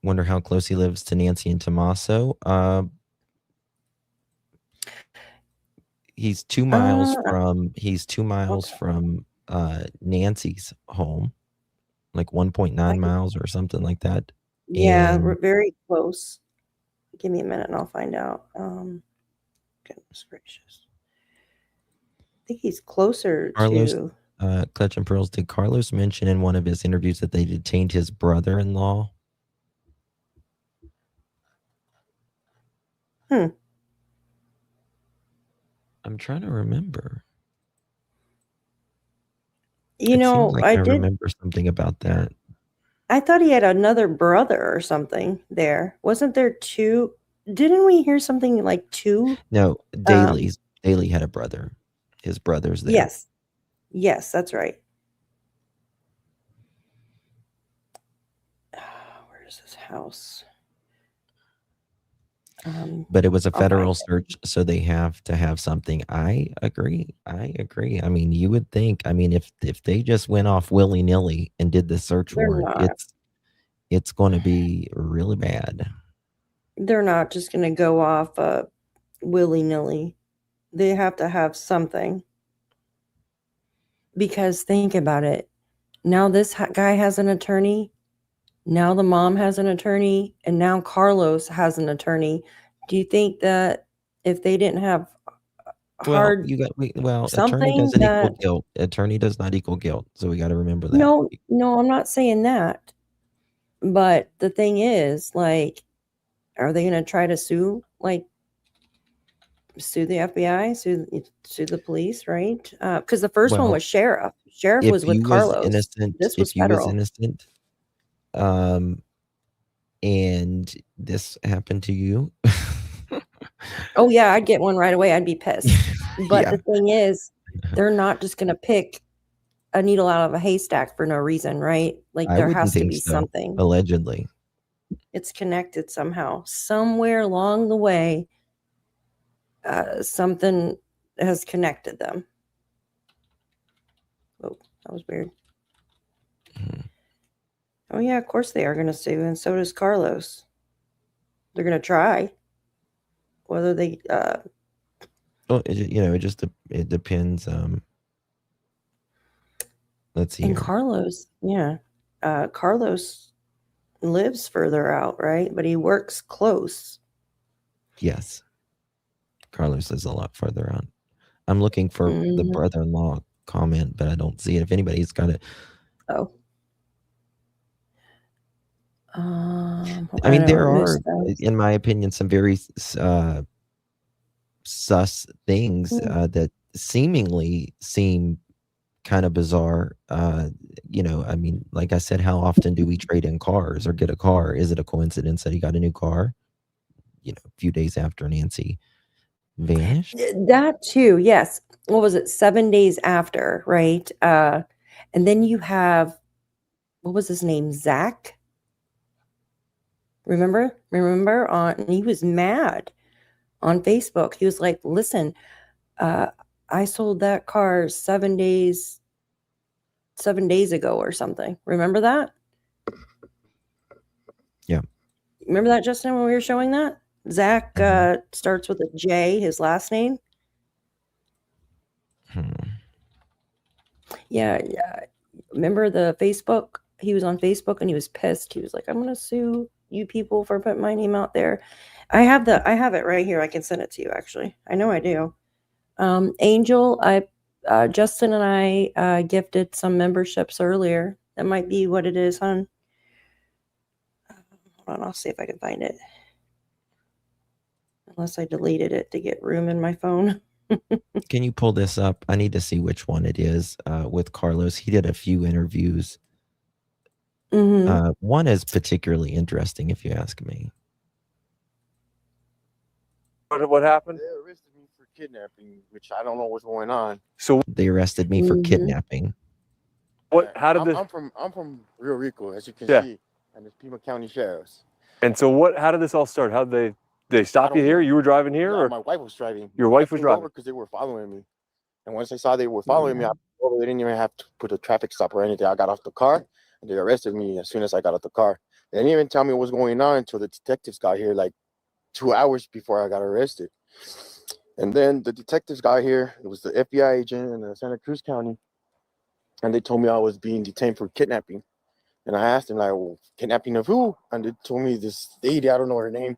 Wonder how close he lives to Nancy and Tommaso. He's 2 miles from Nancy's home, like 1.9 miles or something like that. Yeah, And we're very close. Give me a minute and I'll find out. Goodness gracious. I think he's closer Carlos, to Clutch and Pearls, did Carlos mention in one of his interviews that they detained his brother-in-law? I'm trying to remember. You It seems know, like I remember something about that. I thought he had another brother or something there. Wasn't there two? Didn't we hear something like two? No, Daley had a brother. His brother's there. Yes. Yes, that's right. Where is his house? But it was a I'll find federal it. search, so they have to have something. I agree. I mean, you would think. I mean, if they just went off willy nilly and did the search They're warrant, not. it's going to be really bad. They're not just going to go off willy nilly. They have to have something. Because think about it. Now this guy has an attorney. Now the mom has an attorney. And now Carlos has an attorney. Do you think that if they didn't have hard attorney something doesn't equal that guilt. Attorney does not equal guilt. So we got to remember that. no, I'm not saying that. But the thing is, like, are they going to try to sue the FBI, sue the police, right? Because the first one was sheriff. Sheriff was with Carlos. This was federal. He was innocent, and this happened to you. Oh yeah, I'd get one right away. I'd be pissed. But the thing is, they're not just going to pick a needle out of a haystack for no reason, right? Like there has to be something. Allegedly, it's connected somehow. Somewhere along the way, something has connected them. Oh, that was weird. Oh yeah, of course they are going to sue, and so does Carlos. They're going to try. Whether they, it depends. Let's see. And Carlos, Carlos lives further out, right? But he works close. Yes. Carlos is a lot further out. I'm looking for the brother-in-law comment, but I don't see it. If anybody's got it. Oh. I mean, there are, in my opinion, some very sus things that seemingly seem kind of bizarre. I mean, like I said, how often do we trade in cars or get a car? Is it a coincidence that he got a new car, a few days after Nancy vanished? That too, yes. What was it? 7 days after, right? And then you have, what was his name? Zach? Remember? He was mad on Facebook. He was like, listen, I sold that car 7 days ago or something. Remember that? Yeah. Remember that, Justin, when we were showing that? Zach starts with a J, his last name. Yeah. Remember the Facebook? He was on Facebook and he was pissed. He was like, I'm going to sue you people for putting my name out there. I have it right here. I can send it to you, actually. I know I do. Angel, Justin and I gifted some memberships earlier. That might be what it is, hon. Hold on, I'll see if I can find it. Unless I deleted it to get room in my phone. Can you pull this up? I need to see which one it is with Carlos. He did a few interviews. One is particularly interesting, if you ask me. What happened? They arrested me for kidnapping, which I don't know what's going on. So they arrested me for kidnapping. What? How did this? I'm from Rio Rico, as you can see, and it's Pima County Sheriff's. And so what? How did this all start? How did they stop you here? You were driving here, or my wife was driving? Your wife was driving because they were following me, and once they saw they were following me, they didn't even have to put a traffic stop or anything. I got off the car, and they arrested me as soon as I got out the car. They didn't even tell me what was going on until the detectives got here, like 2 hours before I got arrested. And then the detectives got here. It was the FBI agent in Santa Cruz County, and they told me I was being detained for kidnapping. And I asked them, like, well, kidnapping of who? And they told me this lady, I don't know her name.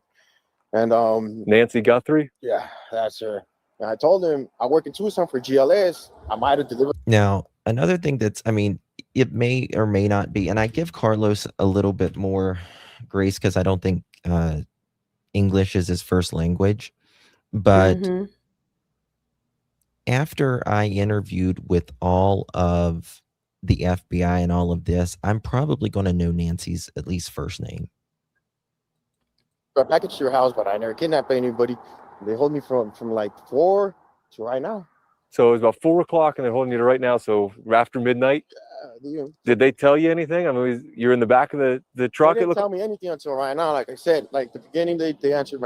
And Nancy Guthrie? Yeah, that's her. And I told them I work in Tucson for GLS. I might have delivered. Now, another thing that's, I mean, it may or may not be, and I give Carlos a little bit more grace because I don't think English is his first language. But Mhm. after I interviewed with all of the FBI and all of this, I'm probably going to know Nancy's at least first name. A package to your house, but I never kidnapped anybody. They hold me from like 4 to right now. So it was about 4 o'clock and they're holding you to right now. So after midnight, did they tell you anything? I mean, you're in the back of the truck. They didn't tell me anything until right now. Like I said, like the beginning, they answered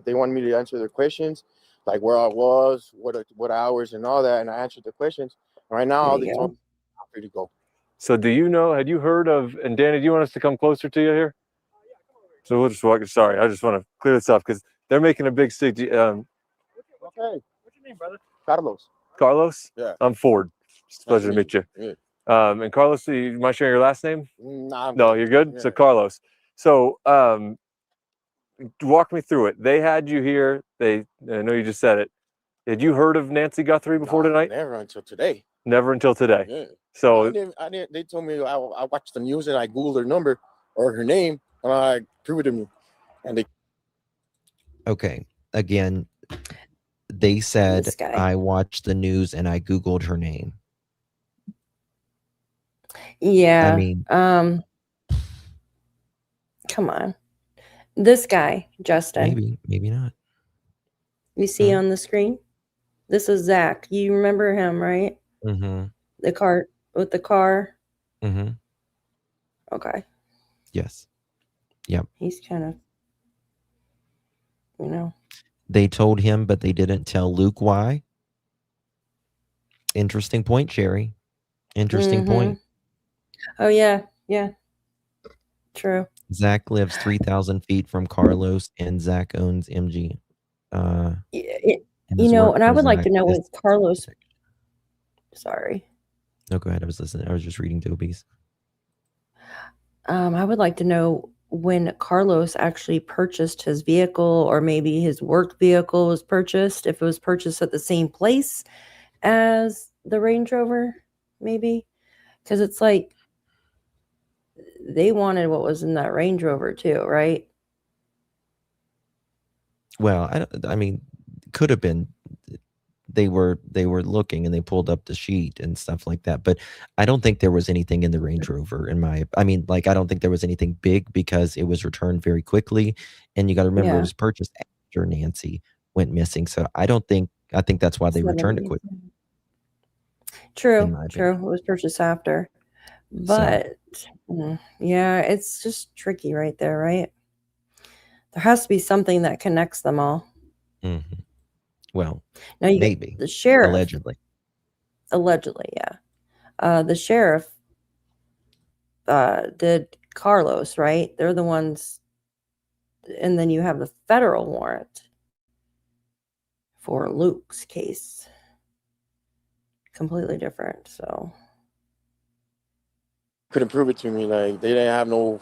they wanted me to answer their questions, like where I was, what hours and all that, and I answered the questions. Right now, they told me I'm free to go. So do you know, had you heard of, and Danny, do you want us to come closer to you here? So we'll just walk, sorry, I just want to clear this up because they're making a big stick. Okay. What's your name, brother? Carlos. Carlos? Yeah. I'm Ford. It's a pleasure to meet you. Yeah. And Carlos, do you mind sharing your last name? Nah, no, you're good? Yeah. So Carlos. So walk me through it. They had you here. I know you just said it. Had you heard of Nancy Guthrie before tonight? Never until today. Never until today. Yeah. So I didn't. They told me I watched the news and I Googled her number or her name and I proved it to me. And they. Okay. Again, they said I watched the news and I Googled her name. Yeah. I mean, come on. This guy, Justin. Maybe not. You see on the screen? This is Zach. You remember him, right? Mm-hmm. The car with the car. Mm-hmm. Okay. Yes. Yep. He's kind of, you know. They told him, but they didn't tell Luke why. Interesting point, Sherry. Interesting point. Oh, yeah. Yeah. True. Zach lives 3,000 feet from Carlos, and Zach owns MG. You know, and I would like to know with Carlos. Sorry. No, go ahead. I was listening. I was just reading Toby's. I would like to know when Carlos actually purchased his vehicle, or maybe his work vehicle was purchased, if it was purchased at the same place as the Range Rover, maybe. Because it's like they wanted what was in that Range Rover too, right? Well, I mean, could have been. They were looking and they pulled up the sheet and stuff like that. But I don't think there was anything in the Range Rover I don't think there was anything big because it was returned very quickly. And you got to remember it was purchased after Nancy went missing. So I think that's why they returned it quickly. True. It was purchased after. But yeah, it's just tricky right there, right? There has to be something that connects them all. Mm-hmm. Well, now maybe the sheriff allegedly, yeah. The sheriff did Carlos, right? They're the ones, and then you have the federal warrant for Luke's case. Completely different. So couldn't prove it to me. Like they didn't have no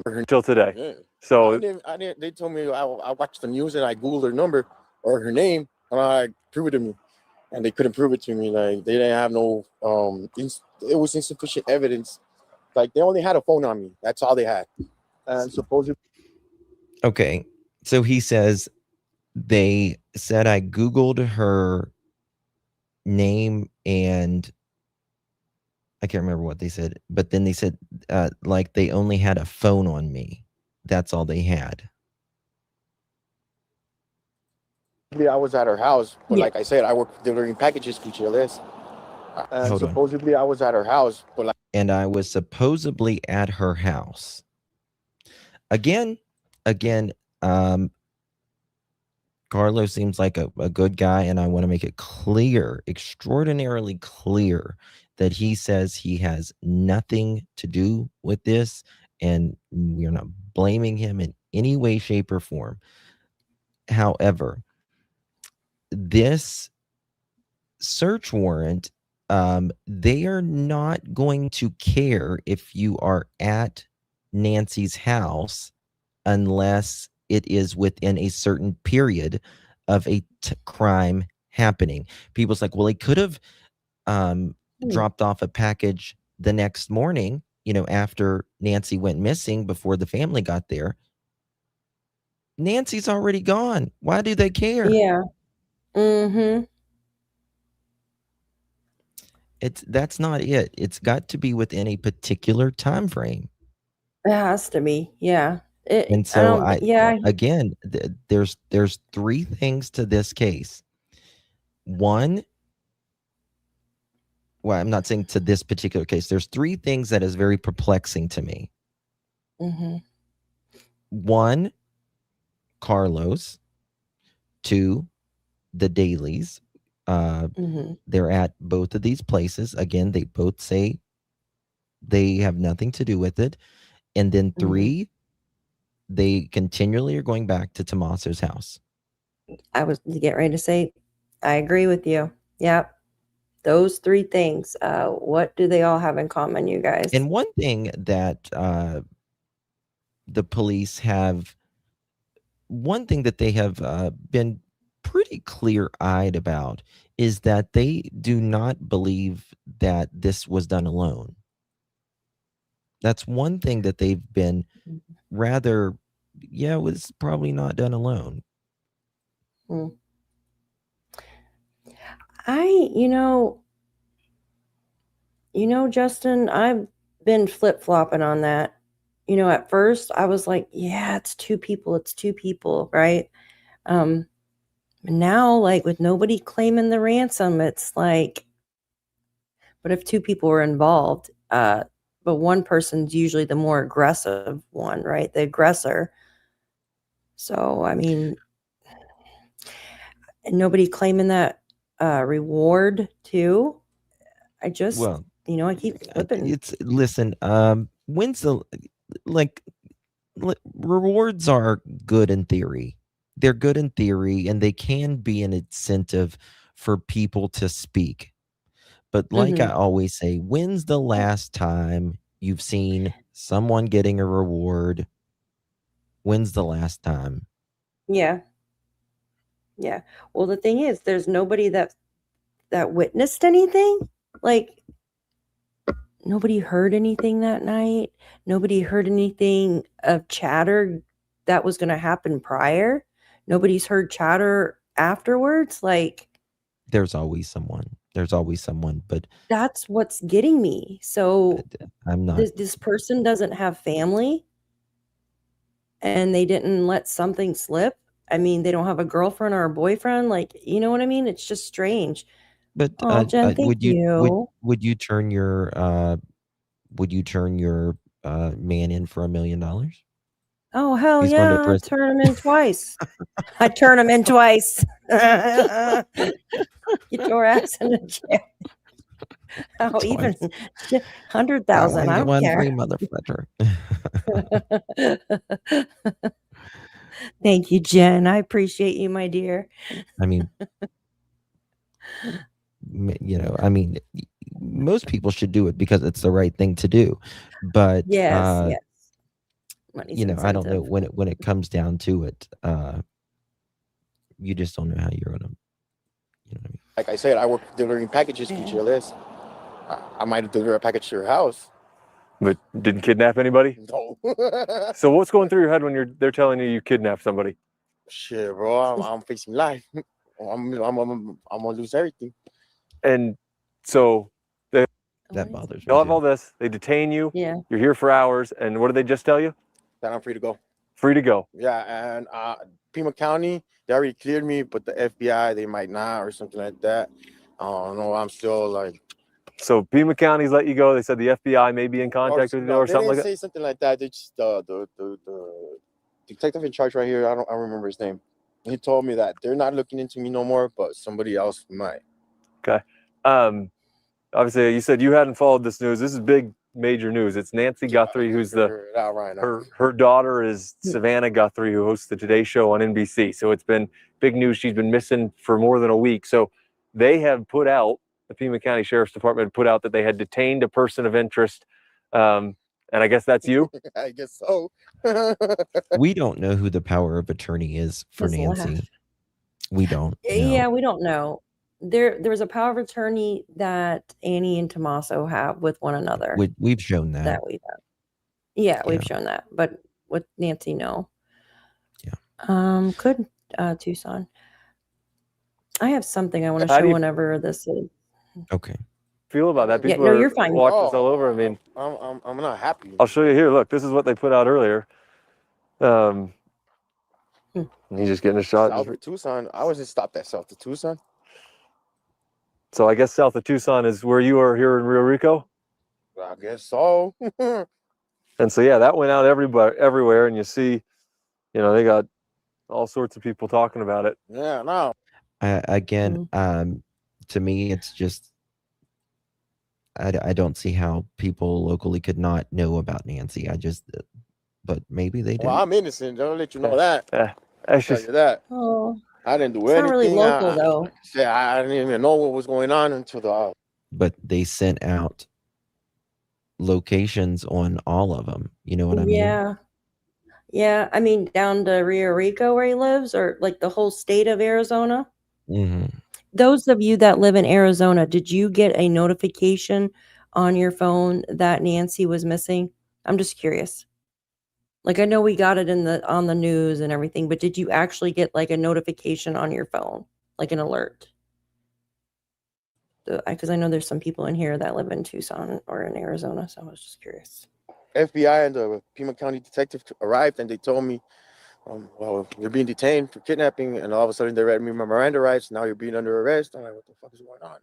until today. Yeah. So I didn't. They told me I watched the news and I Googled her number or her name and I proved it to me, and they couldn't prove it to me. Like they didn't have no it was insufficient evidence. Like they only had a phone on me. That's all they had. And supposedly. Okay, so he says they said I Googled her name and I can't remember what they said, but then they said like they only had a phone on me. That's all they had. I was at her house, but like I said, I work delivering packages to GLS. And supposedly I was at her house, but like. And I was supposedly at her house. Again, Carlos seems like a good guy, and I want to make it clear, extraordinarily clear, that he says he has nothing to do with this, and we are not blaming him in any way, shape, or form. However, this search warrant, they are not going to care if you are at Nancy's house unless it is within a certain period of a crime happening. People's like, well, he could have dropped off a package the next morning, after Nancy went missing, before the family got there. Nancy's already gone. Why do they care? Yeah. Mm-hmm. That's not it. It's got to be within a particular time frame. It has to be. Yeah. And I so don't. Yeah. again, there's 3 things to this case. One, well, I'm not saying to this particular case. There's 3 things that is very perplexing to me. Mm-hmm. 1, Carlos. 2, the Daleys. Mm-hmm. They're at both of these places. Again, they both say they have nothing to do with it. And then 3, they continually are going back to Tommaso's house. I was getting ready to say, I agree with you. Yep. Those 3 things. What do they all have in common, you guys? And one thing that the police have, one thing that they have been pretty clear-eyed about is that they do not believe that this was done alone. That's one thing that they've been rather, yeah, it was probably not done alone. Justin, I've been flip-flopping on that. At first I was like, yeah, it's 2 people, right? Now, like, with nobody claiming the ransom, it's like, but if 2 people were involved, but one person's usually the more aggressive one, right? The aggressor. So, I mean, and nobody claiming that reward too. I just, Well, I keep flipping. Listen, when's the, like, rewards are good in theory. They're good in theory, and they can be an incentive for people to speak. But like I always say, when's the last time you've seen someone getting a reward? When's the last time? Yeah. Yeah. Well, the thing is, there's nobody that witnessed anything. Like, nobody heard anything that night. Nobody heard anything of chatter that was going to happen prior. Nobody's heard chatter afterwards. Like, There's always someone. There's always someone, but that's what's getting me. So I'm not. this person doesn't have family, and they didn't let something slip. I mean, they don't have a girlfriend or a boyfriend. Like, you know what I mean? It's just strange. But Oh, Jen, thank you. would you turn your man in for $1 million? Oh, hell He's going to yeah. I prison. turn him in twice. I turn him in twice. Get your ass in the jail. Oh, even 100,000. I don't care. Free motherfucker. Thank you, Jen. I appreciate you, my dear. I mean, most people should do it because it's the right thing to do. But yes. I don't know, when it comes down to it, you just don't know how you're gonna. You know what I mean? Like I said, I work delivering packages to your list. I might deliver a package to your house. But didn't kidnap anybody? No. So what's going through your head when they're telling you kidnapped somebody? Shit, bro, I'm facing life. I'm gonna lose everything. And so That bothers me. they'll have too. all this. They detain you. Yeah. You're here for hours. And what did they just tell you? That I'm free to go. Free to go. Yeah, and Pima County, they already cleared me, but the FBI, they might not, or something like that. I don't know. I'm still like. So Pima County's let you go. They said the FBI may be in contact with you or something like that. They didn't say something like that. They just the detective in charge right here. I don't remember his name. He told me that they're not looking into me no more, but somebody else might. Okay. Obviously, you said you hadn't followed this news. This is big, major news. It's Nancy Guthrie, who's her daughter is Savannah Guthrie, who hosts the Today Show on NBC. So it's been big news. She's been missing for more than a week. So they have put out, the Pima County Sheriff's Department put out that they had detained a person of interest. And I guess that's you? I guess so. We don't know who the power of attorney is for His Nancy. laugh. We don't know. Yeah, we don't know. There was a power of attorney that Annie and Tommaso have with one another. We've shown that. We've shown that. But with Nancy, no. Yeah. Could Tucson. I have something I want to How do show you whenever this is. Okay. feel about that? Yeah, People no, are you're fine. watching us all over. I mean, I'm not happy. I'll show you here. Look, this is what they put out earlier. He's just getting a shot. South of Tucson. I was just stopped at south of Tucson. So I guess south of Tucson is where you are here in Rio Rico. I guess so. And so yeah, that went out everywhere, and you see, they got all sorts of people talking about it. Yeah, no. Again, to me, it's just I don't see how people locally could not know about Nancy. But maybe they do. Well, I'm innocent. Don't let you know that. That's Tell just you that. Oh, I didn't do it's anything. not really local though. Like I said, I didn't even know what was going on until the. But they sent out locations on all of them. You know what I mean? Yeah. Yeah. I mean, down to Rio Rico where he lives, or like the whole state of Arizona. Mm-hmm. Those of you that live in Arizona, did you get a notification on your phone that Nancy was missing? I'm just curious. Like, I know we got it on the news and everything, but did you actually get like a notification on your phone, like an alert? Because I know there's some people in here that live in Tucson or in Arizona, so I was just curious. FBI and the Pima County detective arrived, and they told me, well, you're being detained for kidnapping, and all of a sudden they read me my Miranda rights. Now you're being under arrest. I'm like, what the fuck is going on?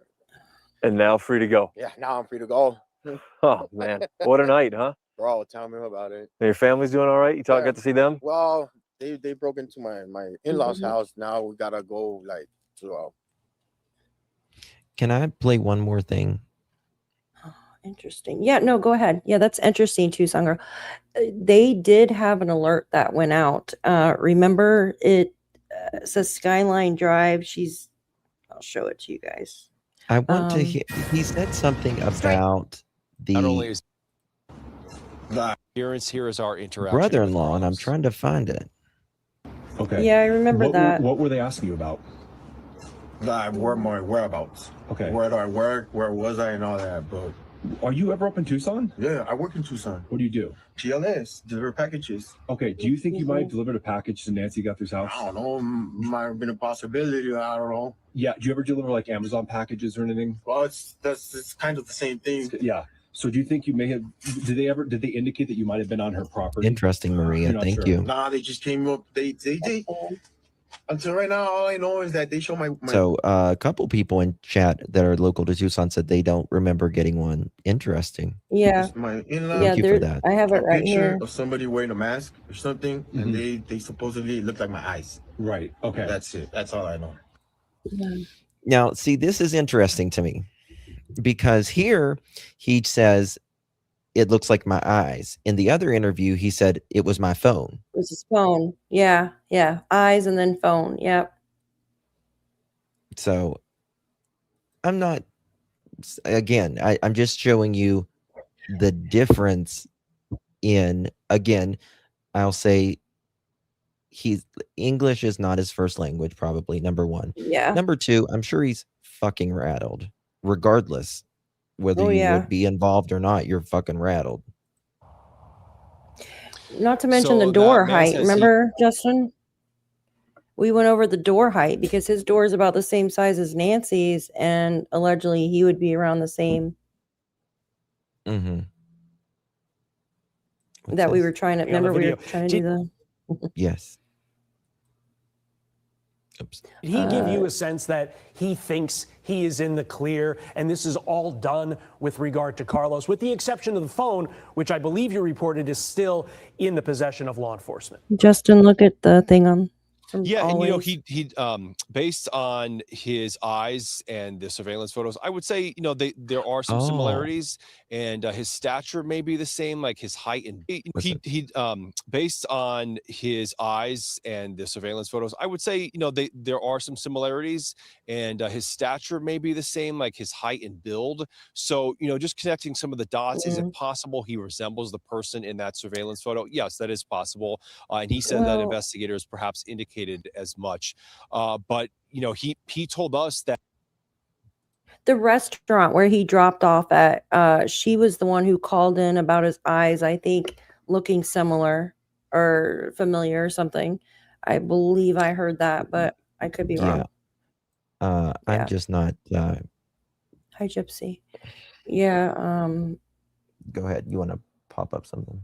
And now free to go. Yeah, now I'm free to go. Oh man, what a night, huh? Bro, tell me about it. And your family's doing all right? You got to see them? Well, they broke into my in-laws' house. Now we gotta go to. Can I play one more thing? Oh, interesting. Yeah, no, go ahead. Yeah, that's interesting too, Sangha. They did have an alert that went out. Remember, it says Skyline Drive. I'll show it to you guys. I want to hear. He said something about the. Not only is the appearance, here is our interaction. Brother-in-law, and I'm trying to find it. Okay. Yeah, I remember that. What were they asking you about? Where my whereabouts. Okay. Where do I work? Where was I and all that? But are you ever up in Tucson? Yeah, I work in Tucson. What do you do? GLS, deliver packages. Okay. Do you think you might have delivered a package to Nancy Guthrie's house? I don't know. Might have been a possibility. I don't know. Yeah. Do you ever deliver like Amazon packages or anything? Well, it's kind of the same thing. Yeah. So do you think you may have? Did they indicate that you might have been on her property? Interesting, Maria. Thank you. Nah, they just came up. They. Until right now, all I know is that they show my So a couple people in chat that are local to Tucson said they don't remember getting one. Interesting. Yeah. my in-law. Thank you for that. I have it right picture here. of somebody wearing a mask or something, and they supposedly look like my eyes. Right. Okay. That's it. That's all I know. Now, see, this is interesting to me because here he says it looks like my eyes. In the other interview, he said it was my phone. It was his phone. Yeah. Yeah. Eyes and then phone. Yep. So I'm not, again, I'm just showing you the difference in, again, I'll say English is not his first language, probably, number one. Yeah. Number two, I'm sure he's fucking rattled, regardless whether you would be involved or not. You're fucking rattled. Not to mention So the door that man height. says Remember, Justin? We went over the door height because his door is about the same size as Nancy's, and allegedly he would be around the same. Mm-hmm. That we were trying to, remember we were trying to do the. Yes. Oops. Did he give you a sense that he thinks he is in the clear and this is all done with regard to Carlos, with the exception of the phone, which I believe you reported is still in the possession of law enforcement? Justin, look at the thing on. Yeah, always. and he based on his eyes and the surveillance photos, I would say there are some similarities, and his stature may be the same, like his height and he based on his eyes and the surveillance photos, I would say there are some similarities, and his stature may be the same, like his height and build. So just connecting some of the dots, is it possible he resembles the person in that surveillance photo? Yes, that is possible, and he said that investigators perhaps indicated as much, but he told us that the restaurant where he dropped off at, she was the one who called in about his eyes, I think, looking similar or familiar or something. I believe I heard that, but I could be Yeah. wrong. I'm Yeah. just not. Hi, Gypsy. Yeah. Go ahead. You want to pop up something?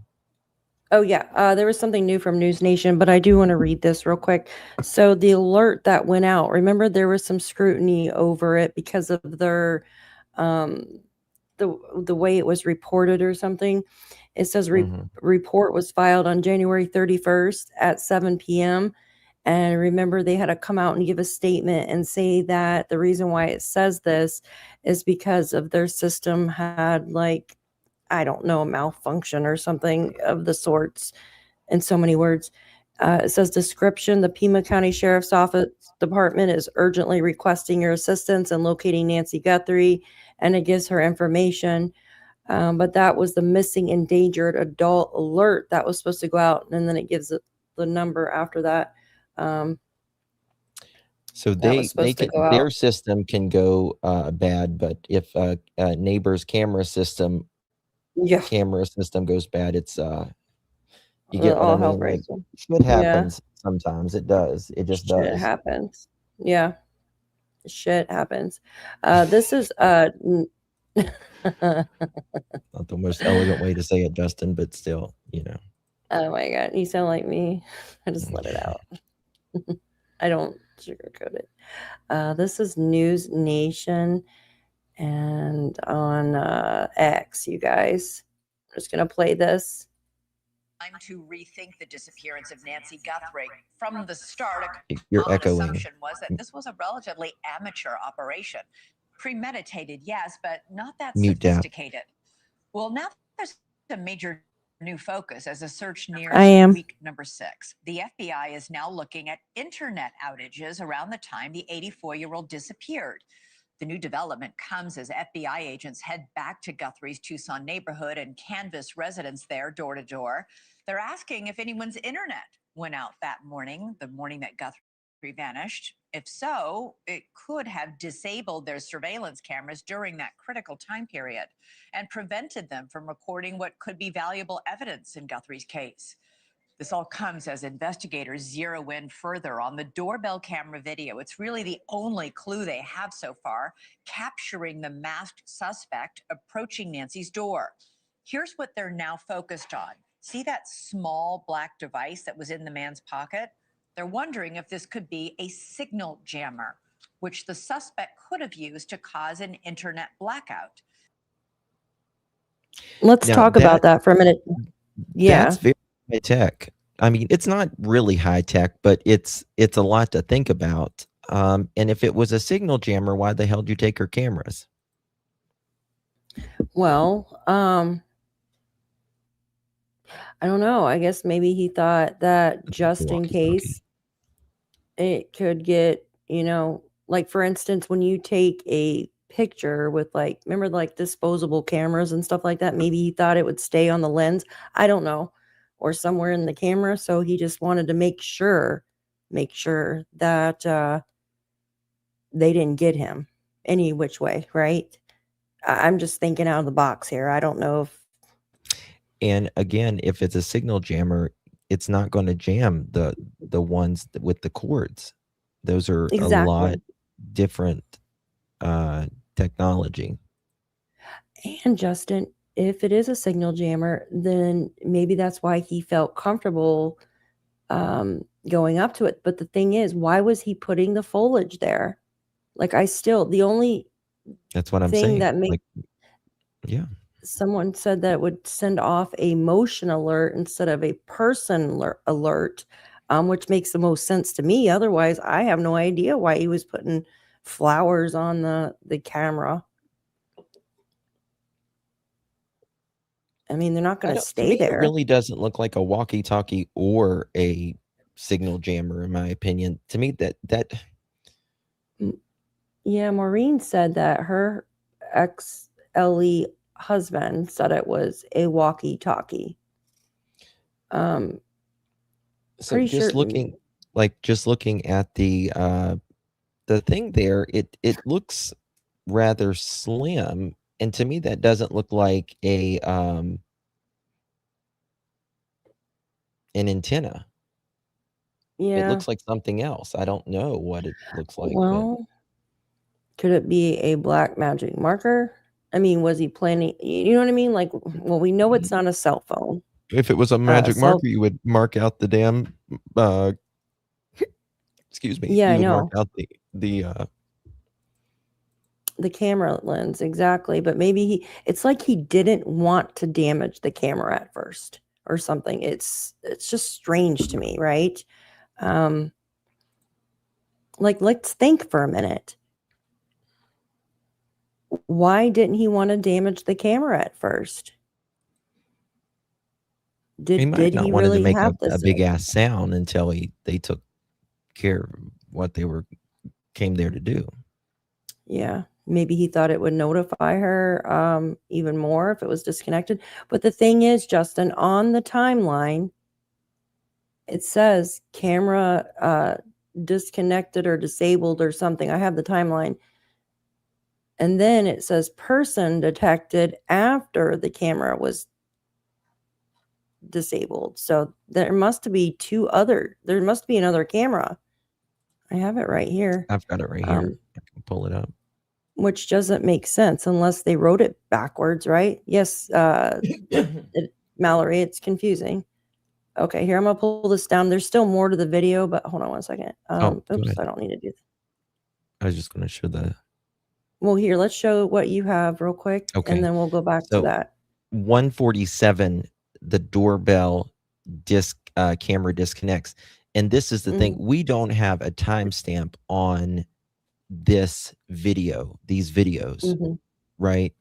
Oh, yeah. There was something new from News Nation, but I do want to read this real quick. So the alert that went out, remember there was some scrutiny over it because of their the way it was reported or something. It says report was filed on January 31st at 7 p.m. And remember, they had to come out and give a statement and say that the reason why it says this is because of their system had, like, I don't know, a malfunction or something of the sorts, in so many words. It says description, the Pima County Sheriff's Office Department is urgently requesting your assistance in locating Nancy Guthrie, and it gives her information. But that was the missing endangered adult alert that was supposed to go out, and then it gives it the number after that. So was supposed to go their out. system can go bad, but if a neighbor's camera system goes bad, it's you get what I all hell mean? Like, breaks loose. shit Yeah. happens sometimes. It does. It just Shit does. happens. Yeah. Shit happens. This is Not the most elegant way to say it, Justin, but still, you know. Oh my God, you sound like me. I just let it out. I don't sugarcoat it. This is News Nation and on X, you guys. I'm just going to play this. Time to rethink the disappearance of Nancy Guthrie. From the start, You're common echoing. assumption was that this was a relatively amateur operation. Premeditated, yes, but not that Mute Dap. sophisticated. Well, now there's a major new focus as the search nears I am. week number 6. The FBI is now looking at internet outages around the time the 84-year-old disappeared. The new development comes as FBI agents head back to Guthrie's Tucson neighborhood and canvass residents there door to door. They're asking if anyone's internet went out that morning, the morning that Guthrie vanished. If so, it could have disabled their surveillance cameras during that critical time period and prevented them from recording what could be valuable evidence in Guthrie's case. This all comes as investigators zero in further on the doorbell camera video. It's really the only clue they have so far, capturing the masked suspect approaching Nancy's door. Here's what they're now focused on. See that small black device that was in the man's pocket? They're wondering if this could be a signal jammer, which the suspect could have used to cause an internet blackout. Let's talk about that for a minute. Yeah. That's very high tech. I mean, it's not really high tech, but it's a lot to think about. And if it was a signal jammer, why the hell did you take her cameras? Well, I don't know. I guess maybe he thought that just in case it could get, like, for instance, when you take a picture with, like, remember, like, disposable cameras and stuff like that, maybe he thought it would stay on the lens. I don't know. Or somewhere in the camera. So he just wanted to make sure that they didn't get him any which way, right? I'm just thinking out of the box here. I don't know if. And again, if it's a signal jammer, it's not going to jam the ones with the cords. Those are a lot different technology. And Justin, if it is a signal jammer, then maybe that's why he felt comfortable going up to it. But the thing is, why was he putting the foliage there? Like, the only that's what I'm thing saying. That makes, yeah. Someone said that would send off a motion alert instead of a person alert, which makes the most sense to me. Otherwise, I have no idea why he was putting flowers on the camera. I mean, they're not going to stay there. It really doesn't look like a walkie-talkie or a signal jammer, in my opinion. To me, that. Yeah, Maureen said that her ex-LE husband said it was a walkie-talkie. So just looking at the thing there, it looks rather slim. And to me, that doesn't look like an antenna. Yeah. looks like something else. I don't know what it looks like, but Well, could it be a black magic marker? I mean, was he planning? You know what I mean? Like, well, we know it's not a cell phone. if it was a magic Cell. marker, you would mark out the damn excuse me. Yeah, I You would mark know. out The camera lens, exactly. But maybe it's like he didn't want to damage the camera at first or something. It's just strange to me, right? Like, let's think for a minute. Why didn't he want to damage the camera at first? he might Did not he wanted to really make have a this? big ass sound until they took care of what they came there to do. Yeah, maybe he thought it would notify her even more if it was disconnected. But the thing is, Justin, on the timeline, it says camera disconnected or disabled or something. I have the timeline. And then it says person detected after the camera was disabled. So there must be there must be another camera. I have it right here. I've got it right here. I can pull it up. Which doesn't make sense unless they wrote it backwards, right? Yes, Mallory, it's confusing. Okay, here, I'm going to pull this down. There's still more to the video, but hold on one second. Oops, I don't need to do that. I was just going to show the... Well, here, let's show what you have real quick, Okay. and then we'll go back to that. 147, the doorbell camera disconnects. And this is the thing. We don't have a timestamp on these videos, right?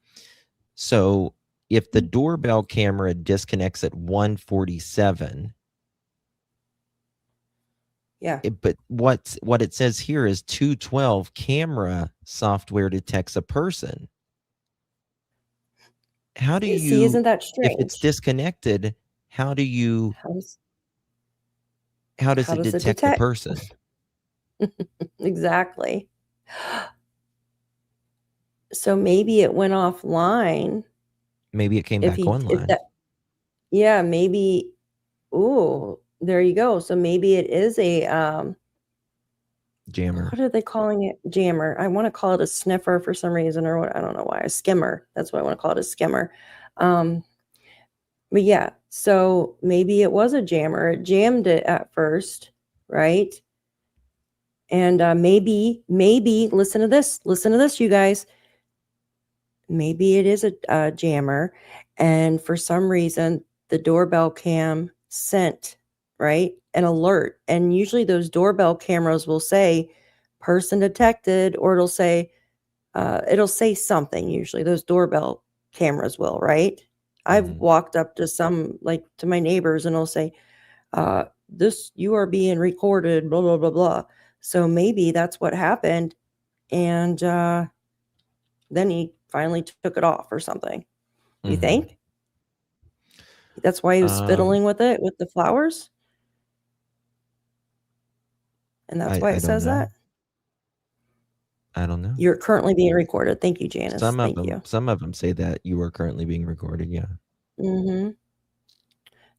So if the doorbell camera disconnects at 147, yeah, but what it says here is 212 camera software detects a person. How do you see? Isn't that strange? If it's disconnected, how does it detect a person? Exactly. So maybe it went offline. Maybe it came back online. Yeah, maybe. Ooh, there you go. So maybe it is a jammer. What are they calling it? Jammer. I want to call it a sniffer for some reason, or what? I don't know why. A skimmer. That's what I want to call it, a skimmer. But yeah, so maybe it was a jammer. It jammed it at first, right? And maybe listen to this, you guys. Maybe it is a jammer, and for some reason the doorbell cam sent, right, an alert. And usually those doorbell cameras will say person detected, or it'll say something. Usually those doorbell cameras will, right? I've walked up to some, like to my neighbors, and it'll say you are being recorded, blah blah blah blah. So maybe that's what happened, and then he finally took it off or something. You think? That's why he was fiddling with it, with the flowers? And that's why it says that? I don't know. You're currently being recorded. Thank you, Janice. Some Thank you. Some of them say that you are currently being recorded, yeah.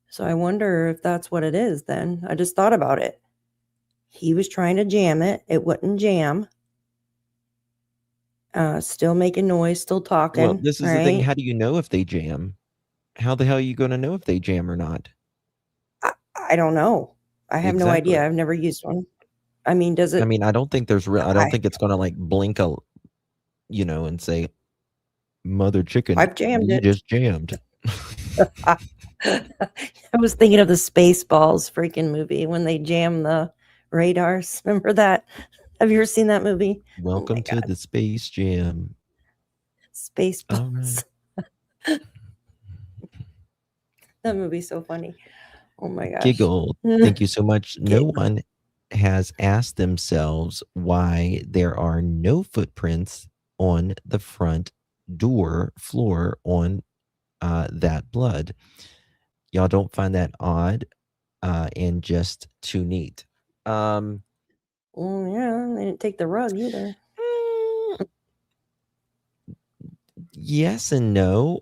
So I wonder if that's what it is then. I just thought about it. He was trying to jam it. It wouldn't jam. Still making noise, still talking. Well, this is the thing. How do you know if they jam? How the hell are you going to know if they jam or not? I don't know. I have no idea. I've never used one. I mean, does it? I mean, I don't think there's I don't think it's going to like blink and say, "Mother chicken, I've jammed it. Just jammed." I was thinking of the Spaceballs freaking movie when they jam the radars. Remember that? Have you ever seen that movie? Welcome to the Space Jam. Spaceballs. Right. That movie's so funny. Oh my gosh. Giggle. Thank you so much. No one has asked themselves why there are no footprints on the front door floor on that blood. Y'all don't find that odd and just too neat. Yeah, they didn't take the rug either. Yes and no.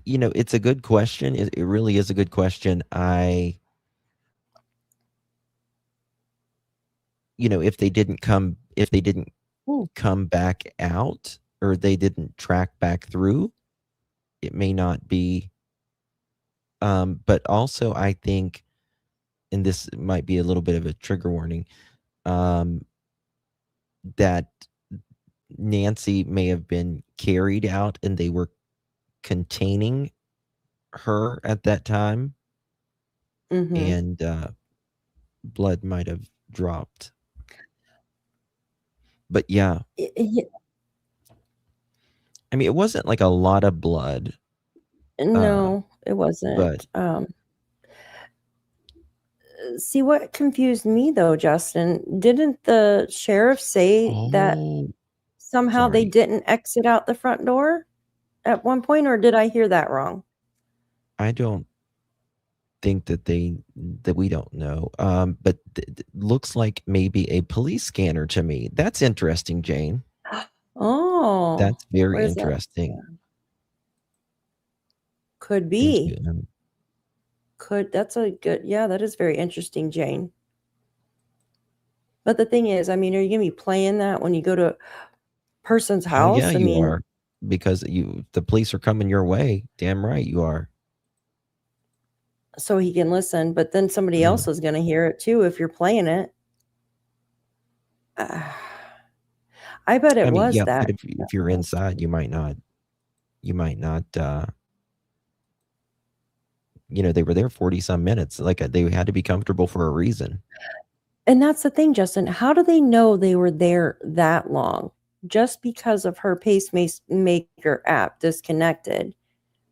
It's a good question. It really is a good question. If they didn't come back out, or they didn't track back through, it may not be. But also, I think, and this might be a little bit of a trigger warning, that Nancy may have been carried out and they were containing her at that time, Mm-hmm. and blood might have dropped. But yeah, I mean, it wasn't like a lot of blood. No, it wasn't. But See, what confused me though, Justin, didn't the sheriff say that somehow they sorry. didn't exit out the front door at one point, or did I hear that wrong? I don't think that we don't know. But looks like maybe a police scanner to me. That's interesting, Jane. Oh, That's very where's that? interesting. Could Thank be. you. That's a good, yeah, that is very interesting, Jane. But the thing is, I mean, are you gonna be playing that when you go to a person's Oh house? yeah, I you mean, are, because the police are coming your way. Damn right you are. so he can listen, but then somebody Yeah. else is gonna hear it too if you're playing it. I bet it was yeah, that. but if you're inside, you might not. They were there 40 some minutes. Like, they had to be comfortable for a reason. And that's the thing, Justin. How do they know they were there that long? Just because of her pacemaker app disconnected,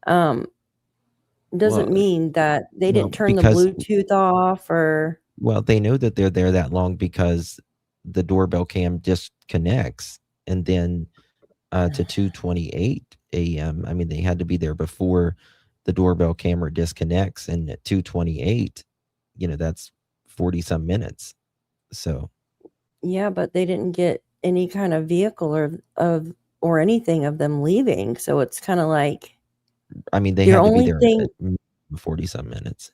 doesn't mean that they didn't turn the Bluetooth off, or. Well, they know that they're there that long because the doorbell cam disconnects, and then to 2:28 a.m. I mean, they had to be there before the doorbell camera disconnects, and at 2:28, that's 40 some minutes. So Yeah, but they didn't get any kind of vehicle or anything of them leaving. So it's kind of like, I mean, they your had to be only there thing. at 40 some minutes.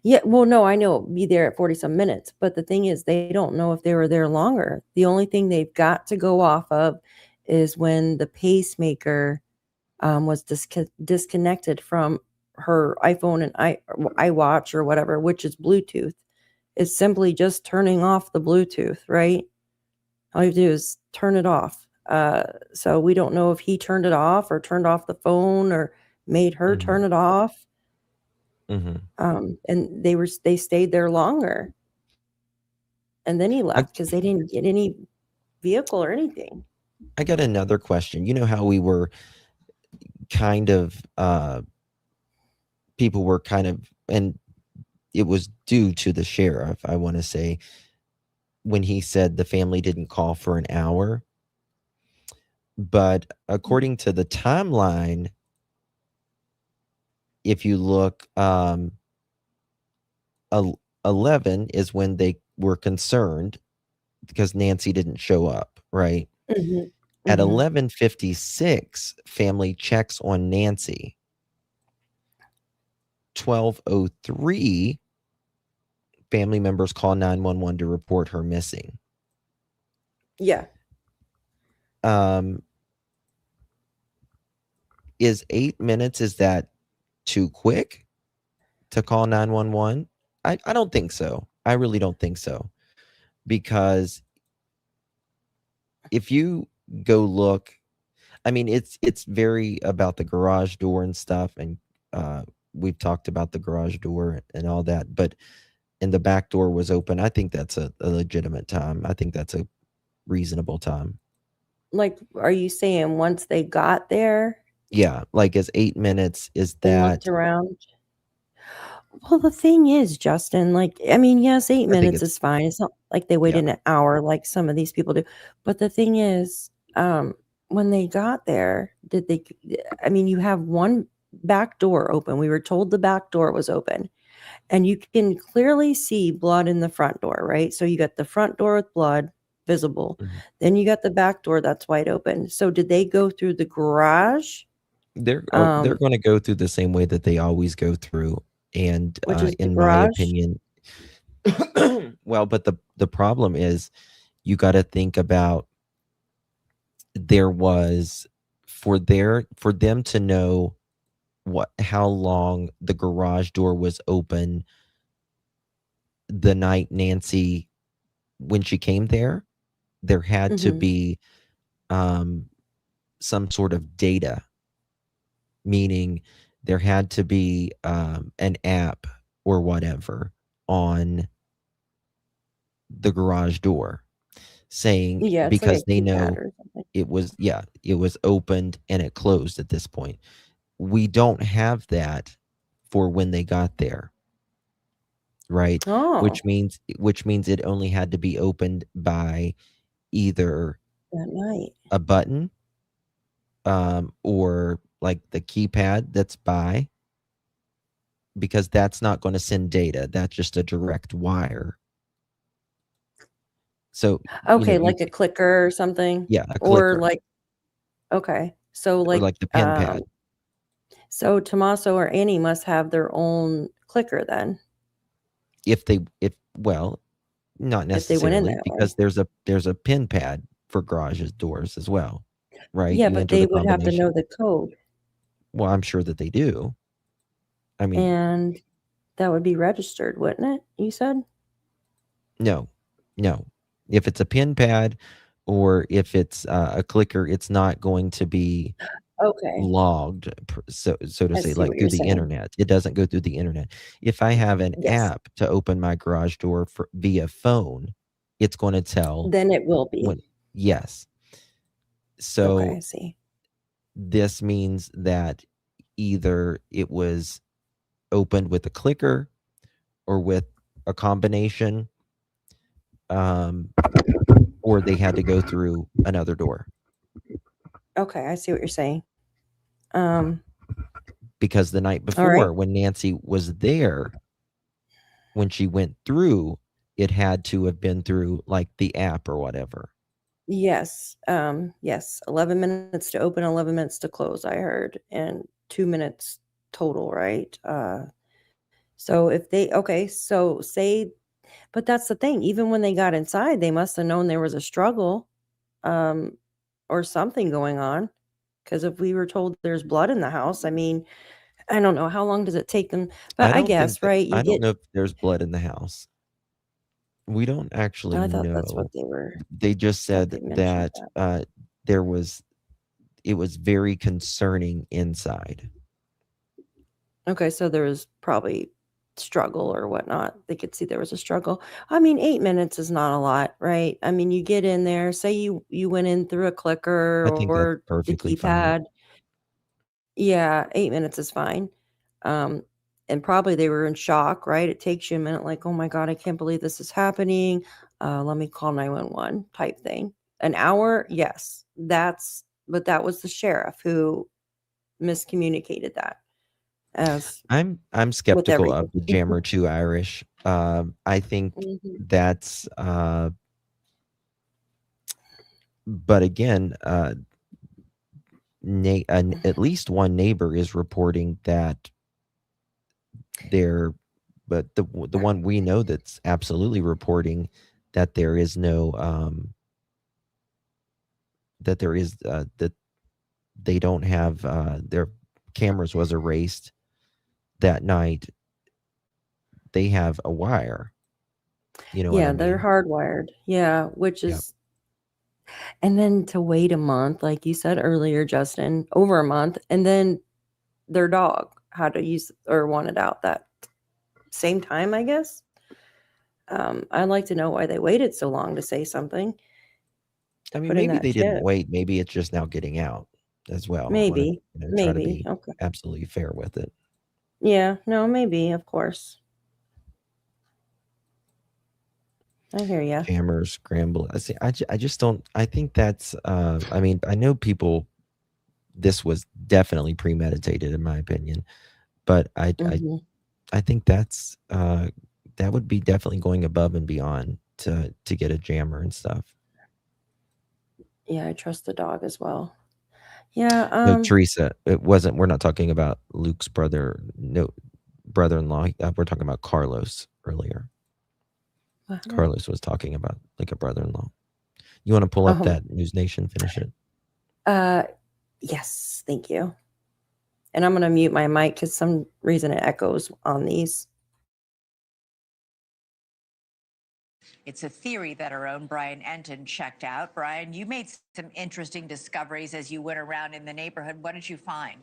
Yeah, well, no, I know, be there at 40 some minutes, but the thing is, they don't know if they were there longer. The only thing they've got to go off of is when the pacemaker was disconnected from her iPhone and iWatch or whatever, which is Bluetooth. It's simply just turning off the Bluetooth, right? All you do is turn it off. So we don't know if he turned it off or turned off the phone or made her turn it off. And they stayed there longer. And then he left because they didn't get any vehicle or anything. I got another question. You know how we were kind of, people were kind of, and it was due to the sheriff, I want to say, when he said the family didn't call for an hour. But according to the timeline, if you look, 11 is when they were concerned because Nancy didn't show up, right? At 11:56, family checks on Nancy. 12:03, family members call 911 to report her missing. Yeah. Is 8 minutes, is that too quick to call 911? I don't think so. I really don't think so. Because if you go look, I mean, it's very about the garage door and stuff, and we've talked about the garage door and all that, and the back door was open. I think that's a legitimate time. I think that's a reasonable time. Like, are you saying once they got there? Yeah, like, is 8 minutes, is that... Looked around? Well, the thing is, Justin, like, I mean, yes, 8 minutes is fine. It's not like they waited an hour like some of these people do. But the thing is, when they got there, I mean, you have one back door open. We were told the back door was open. And you can clearly see blood in the front door, right? So you got the front door with blood visible. Then you got the back door that's wide open. So did they go through the garage They're Um, going to go through the same way that they always go through, and which is the in my garage. opinion, well, but the problem is, you got to think about, there was, for them to know how long the garage door was open the night Nancy, when she came there had to Mhm. be some sort of data, meaning there had to be an app or whatever on the garage door saying, Yeah, it's like because a they keypad know or something. it was opened and it closed at this point. We don't have that for when they got there, right? Oh, Which means it only had to be opened by either that night. a button, or like the keypad that's by, because that's not going to send data. That's just a direct wire. So, Okay, like a clicker or something? yeah, a Or clicker, like okay. So or like like the pin pad. so Tommaso or Annie must have their own clicker then, If well, not if they went in necessarily, that way. because there's a pin pad for garages doors as well, right? Yeah, You but enter they the would have to combination. know the code, Well, I'm sure that they do. I mean, and that would be registered, wouldn't it? You said? no. If it's a pin pad or if it's a clicker, it's not going to be Okay. logged, so to I say, see like what through you're the saying. internet. It doesn't go through the internet. If I have an Yes. app to open my garage door via phone, it's going to tell Then it will be. when. Yes. So Okay, I see. this means that either it was opened with a clicker or with a combination, or they had to go through another door. Okay, I see what you're saying. Because the night All right. before, when Nancy was there, when she went through, it had to have been through like the app or whatever. Yes. Yes. 11 minutes to open, 11 minutes to close, I heard, and 2 minutes total, right? So if they okay, so say, but that's the thing. Even when they got inside, they must have known there was a struggle, or something going on. Because if we were told there's blood in the house, I mean, I don't know how long does it take them, but I guess, right? You I don't get. know if there's blood in the house. We don't actually I thought that's what know. they were. They just Thought said they mentioned that that. it was very concerning inside. Okay, so there was probably struggle or whatnot. They could see there was a struggle. I mean, 8 minutes is not a lot, right? I mean, you get in there, say you went in through a clicker I think that's or the perfectly fine. keypad. Yeah, 8 minutes is fine. And probably they were in shock, right? It takes you a minute, like, oh my God, I can't believe this is happening. Let me call 911 type thing. An hour, yes. But that was the sheriff who miscommunicated that as I'm with skeptical of everything. the Jammer 2 Irish. I think Mhm. that's but again, at least one neighbor is reporting that but the one we know that's absolutely reporting that there is no that they don't have their cameras was erased that night. They have a wire. You know what I Yeah, they're mean? hardwired. Yeah, which Yep. is, and then to wait a month, like you said earlier, Justin, over a month, and then their dog had to use or wanted out that same time, I guess. I'd like to know why they waited so long to say something, I to mean, put in maybe that they didn't chip. wait. Maybe it's just now getting out as well. I want to, Maybe, try to maybe. be Okay. absolutely fair with it. Yeah, no, maybe, of course. I hear you. Jammers, scramble. I just don't. I think that's. I mean, I know people. This was definitely premeditated, in my opinion, but Hmm. I think that's that would be definitely going above and beyond to get a jammer and stuff. Yeah, I trust the dog as well. Yeah. No, Teresa, it wasn't. We're not talking about Luke's brother. No, brother-in-law. We're talking about Carlos earlier. Carlos was talking about like a brother-in-law. You want to pull up that News Nation? Finish it. Yes, thank you. And I'm going to mute my mic because some reason it echoes on these. It's a theory that our own Brian Enton checked out. Brian, you made some interesting discoveries as you went around in the neighborhood. What did you find?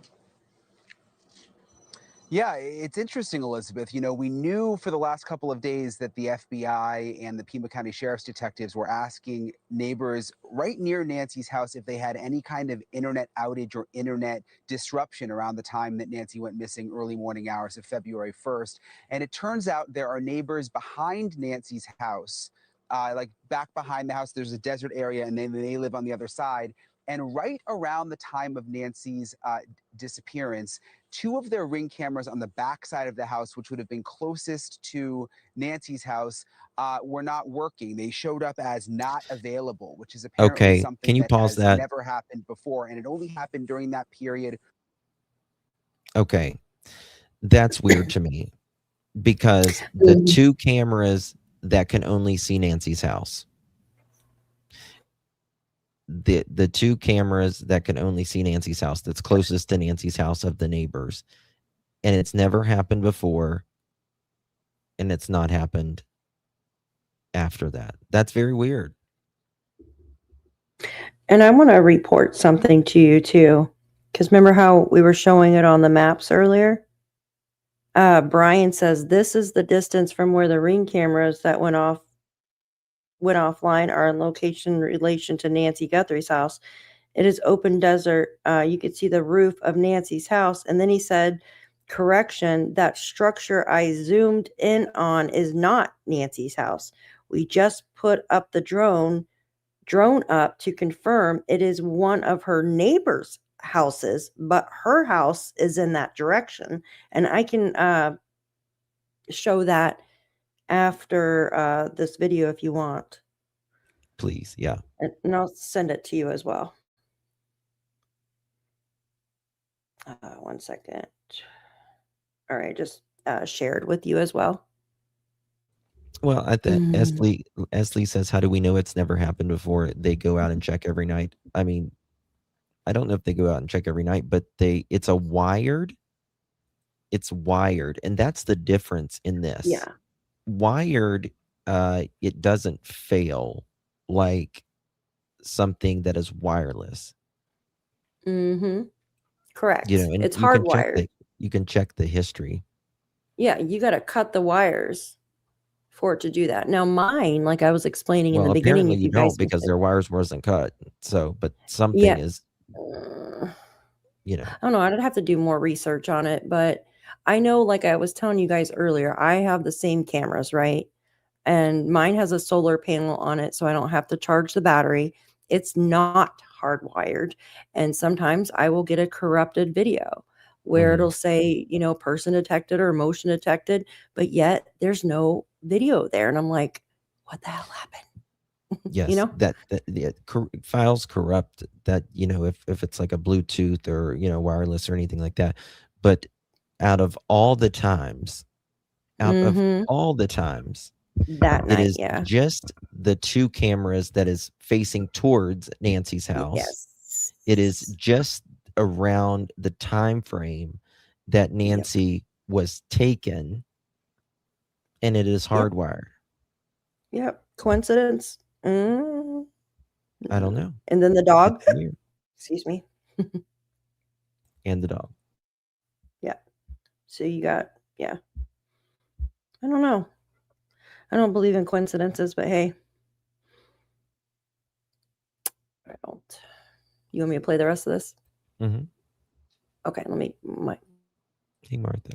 Yeah, it's interesting, Elizabeth. You know, we knew for the last couple of days that the FBI and the Pima County Sheriff's detectives were asking neighbors right near Nancy's house if they had any kind of internet outage or internet disruption around the time that Nancy went missing, early morning hours of February 1st. And it turns out there are neighbors behind Nancy's house, like back behind the house, there's a desert area, and then they live on the other side. And right around the time of Nancy's disappearance, 2 of their Ring cameras on the back side of the house, which would have been closest to Nancy's house, were not working. They showed up as not available, which is apparently Okay, something can you that pause has that? never happened before. And it only happened during that period. Okay, that's weird to me because the 2 cameras that can only see Nancy's house, the 2 cameras that can only see Nancy's house, that's closest to Nancy's house of the neighbors, and it's never happened before, and it's not happened after that. That's very weird. And I want to report something to you too, because remember how we were showing it on the maps earlier? Brian says this is the distance from where the Ring cameras that went offline are in location in relation to Nancy Guthrie's house. It is open desert. You could see the roof of Nancy's house. And then he said, correction, that structure I zoomed in on is not Nancy's house. We just put up the drone up to confirm it is one of her neighbor's houses, but her house is in that direction. And I can show that after this video if you want. Please, yeah. And I'll send it to you as well. One second. All right, just shared with you as well. Well, Esley says, how do we know it's never happened before? They go out and check every night. I mean, I don't know if they go out and check every night, but it's wired, and that's the difference in this. Yeah. Wired, it doesn't fail like something that is wireless. Mm-hmm. Correct. You know, and it's hardwired. You can check the history. Yeah, you got to cut the wires for it to do that. Now mine, like I was explaining in the beginning, Apparently you don't, because their wires wasn't cut. So, but something is, you know. I don't know. I'd have to do more research on it, but I know, like I was telling you guys earlier, I have the same cameras, right? And mine has a solar panel on it, so I don't have to charge the battery. It's not hardwired. And sometimes I will get a corrupted video where it'll say, you know, person detected or motion detected, but yet there's no video there. And I'm like, what the hell happened? Yes, you know, files corrupt, that, you know, if it's like a Bluetooth or, you know, wireless or anything like that. But out of all the times, that night, it is just the 2 cameras that is facing towards Nancy's house. Yes. It is just around the time frame that Nancy was taken, and it is hardwired. Yep. Coincidence? I don't know. And then the dog. Excuse me. And the dog. Yeah. So you got, I don't know. I don't believe in coincidences, but hey. I don't. You want me to play the rest of this? Mm-hmm. Okay, let me. Hey, Martha.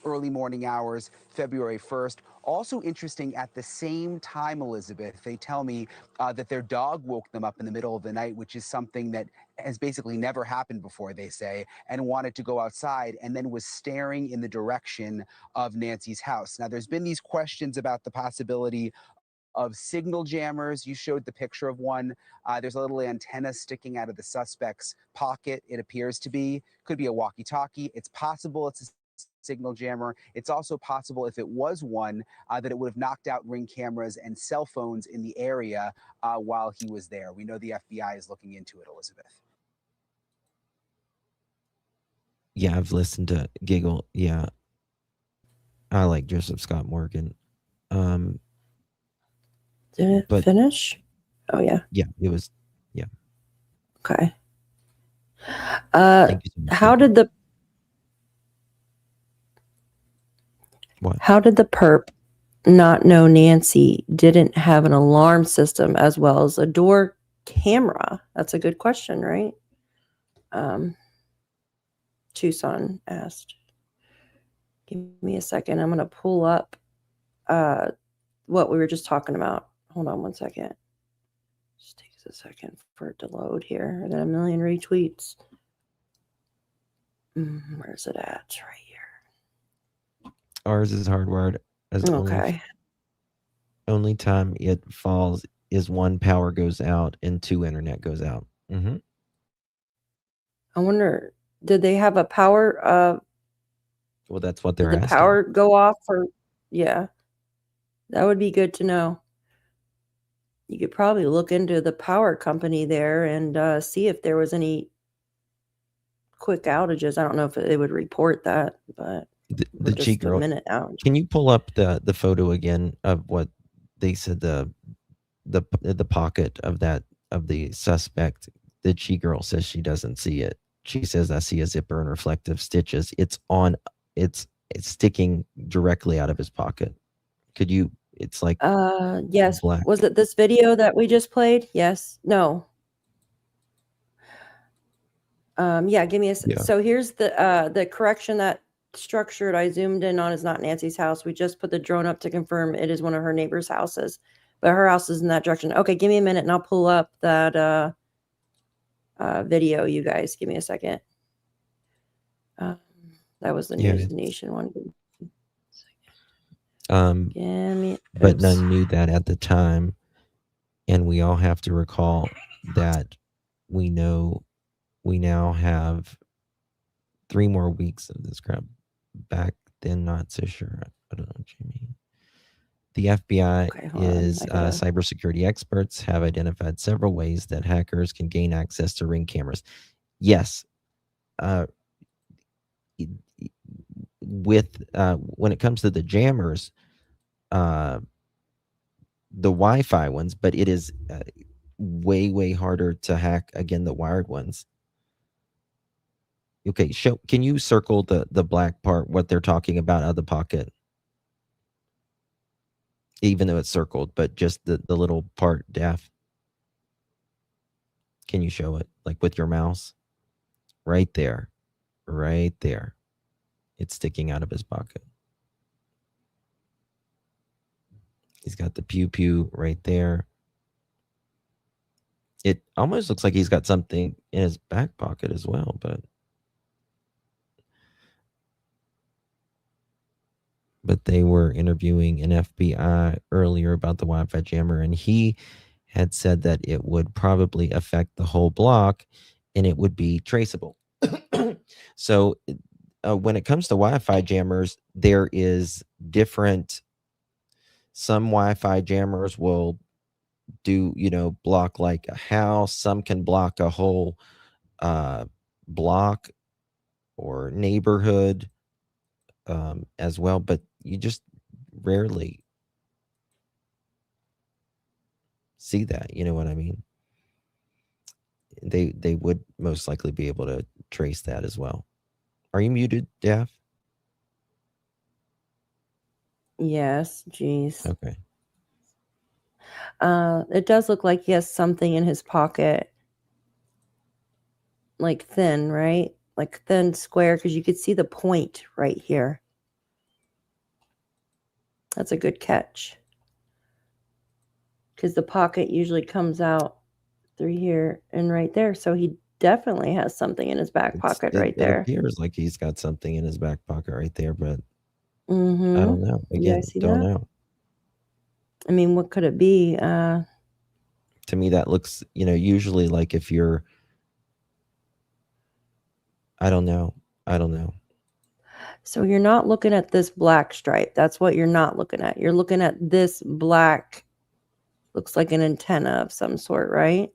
Early morning hours, February 1st. Also interesting, at the same time, Elizabeth, they tell me that their dog woke them up in the middle of the night, which is something that has basically never happened before, they say, and wanted to go outside, and then was staring in the direction of Nancy's house. Now, there's been these questions about the possibility of signal jammers. You showed the picture of one. There's a little antenna sticking out of the suspect's pocket, it appears to be. Could be a walkie-talkie. It's possible it's a signal jammer. It's also possible, if it was one, that it would have knocked out Ring cameras and cell phones in the area while he was there. We know the FBI is looking into it, Elizabeth. Yeah, I've listened to Giggle. Yeah, I like Joseph Scott Morgan. Did it But finish? Oh yeah. yeah, it was. Yeah. Okay. Thank you so much. How did the What? How did the perp not know Nancy didn't have an alarm system as well as a door camera? That's a good question, right? Tucson asked. Give me a second. I'm going to pull up what we were just talking about. Hold on one second. Just takes a second for it to load here. I got a million retweets. Where's it at? Right here. Ours is hardwired as Okay. only time it falls is one power goes out and two internet goes out. I wonder, did they have a power? Well, that's what they're Did the asking. power go off? Or yeah, that would be good to know. You could probably look into the power company there and see if there was any quick outages. I don't know if they would report that, but The just cheat a girl. minute outage. Can you pull up the photo again of what they said the pocket of the suspect? The cheat girl says she doesn't see it. She says, I see a zipper and reflective stitches. It's sticking directly out of his pocket. Could you, it's like yes. black. Was it this video that we just played? Yes. No. Yeah, give me a Yeah. so here's the correction that structured I zoomed in on is not Nancy's house. We just put the drone up to confirm it is one of her neighbor's houses, but her house is in that direction. Okay, give me a minute and I'll pull up that video, you guys. Give me a second. That was the News Nation one. But none knew that at the time, and we all have to recall that we now have 3 more weeks of this crap. Back then, not so sure. I don't know what you mean. The FBI cybersecurity experts have identified several ways that hackers can gain access to Ring cameras. Yes. When it comes to the jammers, the Wi-Fi ones, but it is way harder to hack again the wired ones. Okay, can you circle the black part, what they're talking about out of the pocket? Even though it's circled, but just the little part, Daff. Can you show it, like with your mouse? Right there. Right there. It's sticking out of his pocket. He's got the pew right there. It almost looks like he's got something in his back pocket as well, but they were interviewing an FBI earlier about the Wi-Fi jammer, and he had said that it would probably affect the whole block and it would be traceable. So when it comes to Wi-Fi jammers, there is different. Some Wi-Fi jammers will do, block like a house. Some can block a whole block or neighborhood as well, but you just rarely see that. You know what I mean? They would most likely be able to trace that as well. Are you muted, Daff? Yes, geez. Okay. It does look like he has something in his pocket, like thin, right? Like thin square, because you could see the point right here. That's a good catch. Because the pocket usually comes out through here and right there. So he definitely has something in his back pocket right there. It appears like he's got something in his back pocket right there, but Mm-hmm. I don't know. Again, don't know. I mean, what could it be? To me, that looks, usually like if you're, I don't know. So you're not looking at this black stripe. That's what you're not looking at. You're looking at this black, looks like an antenna of some sort, right?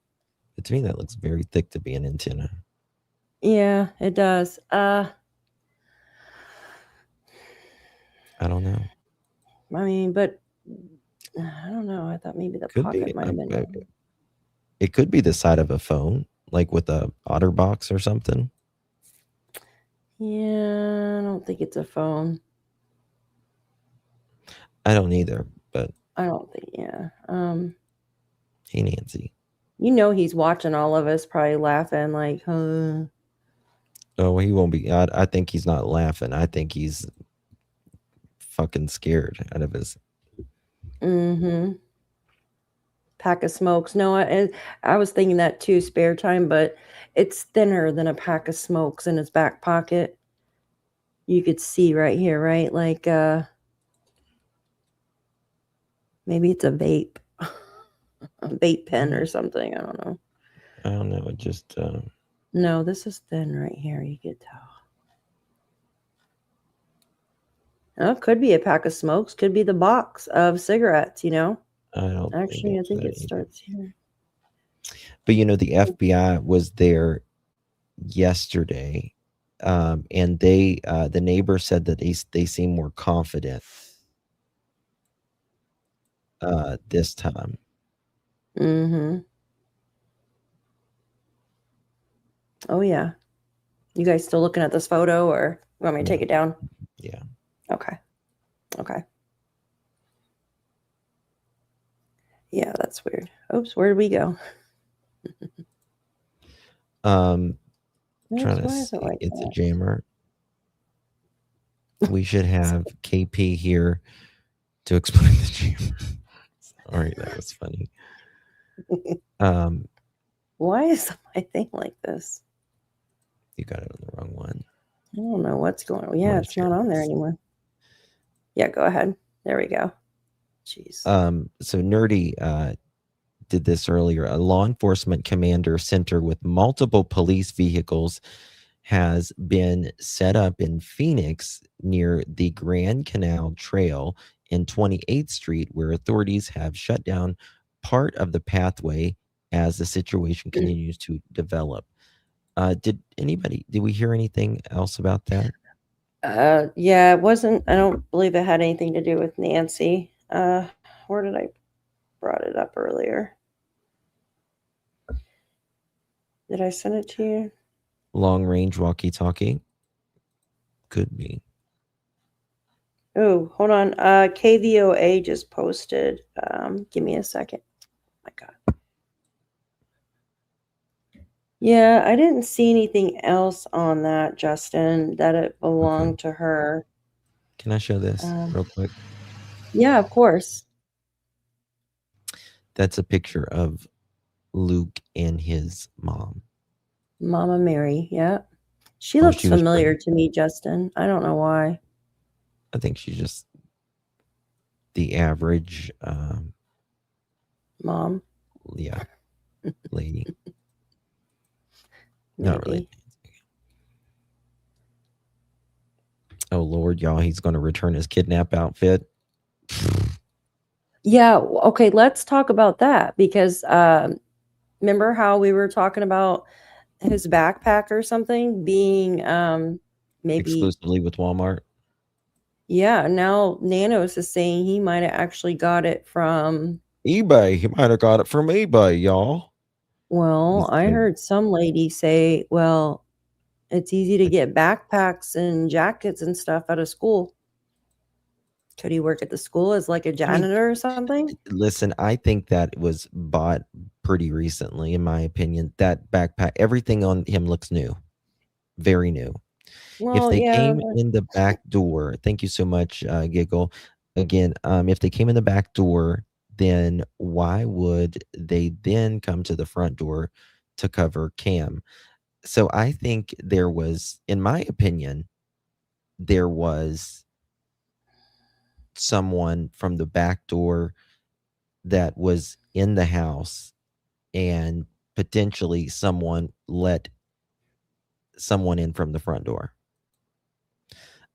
But to me, that looks very thick to be an antenna. Yeah, it does. I don't know. I mean, but I don't know. I thought maybe the Could be. pocket might have been. It could be the side of a phone, like with a OtterBox or something. Yeah, I don't think it's a phone. I don't either, but I don't think, yeah. hey, Nancy. He's watching all of us, probably laughing like, huh. Oh, he won't be. I think he's not laughing. I think he's fucking scared out of his. Mm-hmm. Pack of smokes. No, I was thinking that too, spare time, but it's thinner than a pack of smokes in his back pocket. You could see right here, right? Like, maybe it's a vape. A vape pen or something. I don't know. I don't know. It just. No, this is thin right here. You could tell. Oh, it could be a pack of smokes. Could be the box of cigarettes, I don't. Actually, I think it starts here. But the FBI was there yesterday, and they, the neighbor said that they seem more confident this time. Mm-hmm. Oh yeah. You guys still looking at this photo, or you want me to take it down? Yeah. Okay. Yeah, that's weird. Oops, where did we go? Trying to see. It's a jammer. We should have KP here to explain the jammer. Sorry, that was funny. Why is my thing like this? You got it on the wrong one. I don't know what's going on. Yeah, it's not on there anymore. Yeah, go ahead. There we go. Jeez. So Nerdy did this earlier. A law enforcement commander center with multiple police vehicles has been set up in Phoenix near the Grand Canal Trail in 28th Street, where authorities have shut down part of the pathway as the situation continues to develop. Did we hear anything else about that? Yeah, it wasn't, I don't believe it had anything to do with Nancy. Where did I brought it up earlier? Did I send it to you? Long range walkie-talkie? Could be. Oh, hold on. KVOA just posted. Give me a second. Oh my God. Yeah, I didn't see anything else on that, Justin, that it belonged to her. Can I show this real quick? Yeah, of course. That's a picture of Luke and his mom. Mama Mary, yeah. She looks familiar to me, Justin. I don't know why. I think she's just the average mom. Yeah. Lady. Not really. Oh Lord, y'all, he's gonna return his kidnap outfit. Yeah, okay, let's talk about that, because remember how we were talking about his backpack or something being maybe exclusively with Walmart? Yeah, now Nanos is saying he might have actually got it from eBay. He might have got it from eBay, y'all. Well, I heard some lady say, well, it's easy to get backpacks and jackets and stuff out of school. Could he work at the school as like a janitor or something? Listen, I think that was bought pretty recently, in my opinion. That backpack, everything on him looks new. Very new. Well, if they yeah, came in the back door, thank you so much, Giggle. Again, if they came in the back door, then why would they then come to the front door to cover Cam? So I think there was, in my opinion, there was someone from the back door that was in the house, and potentially someone let someone in from the front door.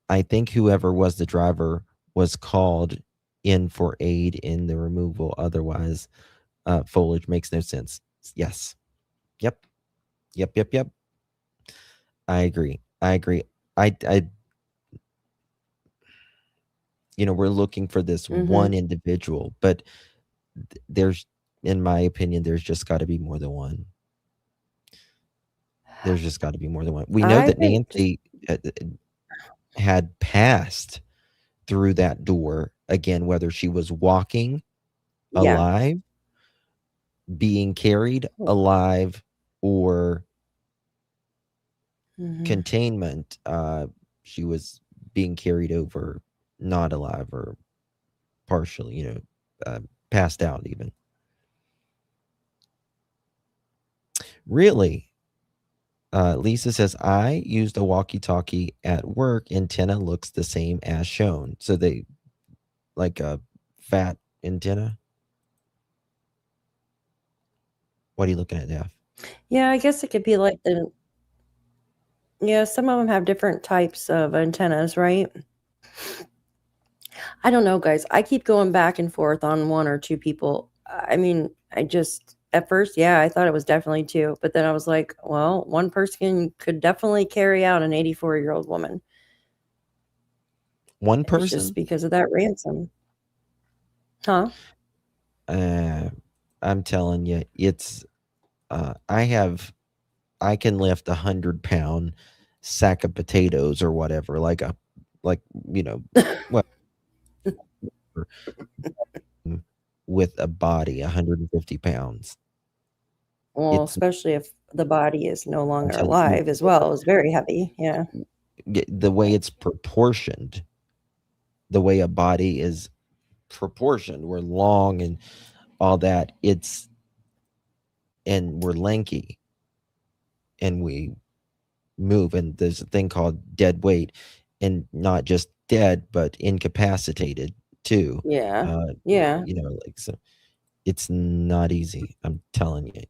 I think whoever was the driver was called in for aid in the removal. Otherwise, foliage makes no sense. Yes. Yep. I agree. I we're looking for this one individual, but there's, in my opinion, there's just got to be more than one. There's just got to be more than one. We know that Nancy had passed through that door again, whether she was walking alive, being carried alive, or containment. She was being carried over not alive or partially, passed out even. Really? Lisa says, I used a walkie-talkie at work. Antenna looks the same as shown. So they, like a fat antenna. What are you looking at, Daph? Yeah, I guess it could be like some of them have different types of antennas, right? I don't know, guys. I keep going back and forth on one or two people. I mean, at first, I thought it was definitely two. But then I was like, well, one person could definitely carry out an 84-year-old woman. One person? It's just because of that ransom. Huh? I'm telling you, it's, I can lift 100-pound sack of potatoes or whatever, what, with a body 150 pounds. Well, especially if the body is no longer alive as well, is very heavy. Yeah. The way it's proportioned, the way a body is proportioned, we're long and all that, and we're lanky and we move, and there's a thing called dead weight, and not just dead but incapacitated too. So it's not easy. I'm telling you,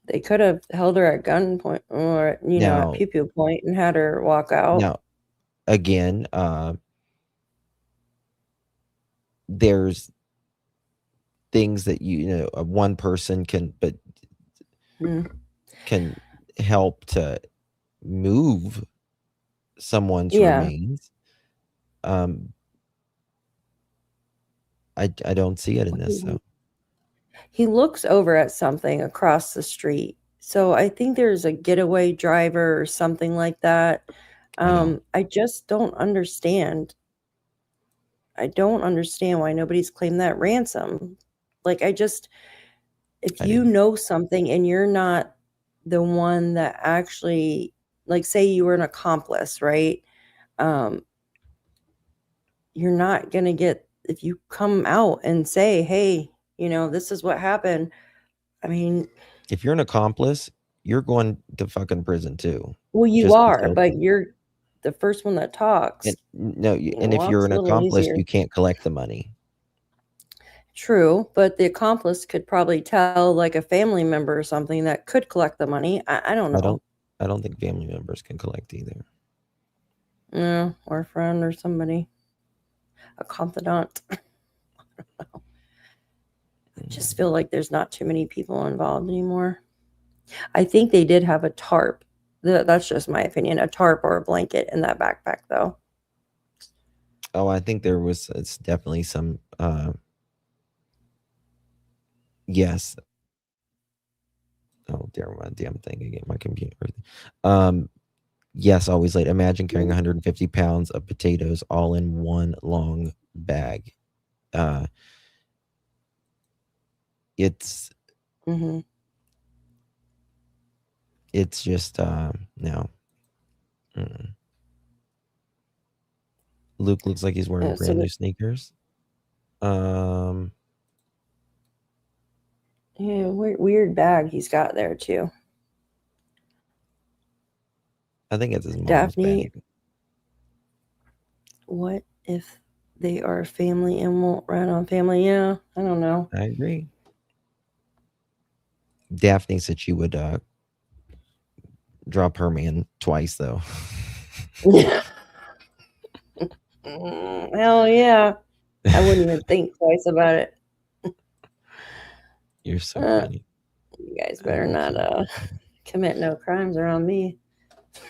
they could have held her at gunpoint or at pew-pew point and had her walk out. Now, again, there's things that one person can help to move someone's remains. I don't see it in this. So he looks over at something across the street. So I think there's a getaway driver or something like that. I just don't understand. I don't understand why nobody's claimed that ransom. Like, if you know something and you're not the one that actually, like, say you were an accomplice, right? You're not going to get, if you come out and say, hey, this is what happened. I mean, if you're an accomplice, you're going to fucking prison too. Well, you are, but you're the first one that talks. And if you're an accomplice, you can't collect the money. True, but the accomplice could probably tell, like, a family member or something that could collect the money. I don't know. I don't think family members can collect either. Or a friend or somebody, a confidant. I don't know. I just feel like there's not too many people involved anymore. I think they did have a tarp. That's just my opinion. A tarp or a blanket in that backpack, though. Oh, I think it's definitely some. Yes. Oh, my damn thing again. My computer. Yes, always late. Imagine carrying 150 pounds of potatoes all in one long bag. It's. It's just no. Luke looks like he's wearing brand new sneakers. Yeah, weird bag he's got there too. I think it's his mom's Daphne, bag. what if They are family and won't rat on family. Yeah, I don't know. I agree. Daphne said she would drop her man twice, though. Hell yeah. I wouldn't even think twice about it. You're so funny. You guys better not commit no crimes around me.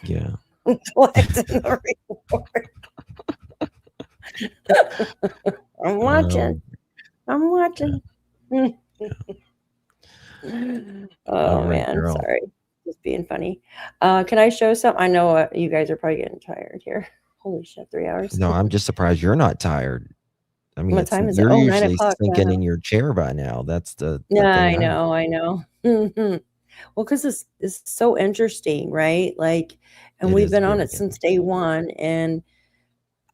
Yeah. Collecting the report. I'm watching. I'm watching. Oh All right, man, girl. sorry. Just being funny. Can I show some? I know you guys are probably getting tired here. Holy shit, 3 hours. No, I'm just surprised you're not tired. I mean, What time is it? you're Oh, 9 usually o'clock sinking now. in your chair by now. That's the Yeah, thing. I know. Well, because it's so interesting, right? Like, and It we've is been on very it since day one, and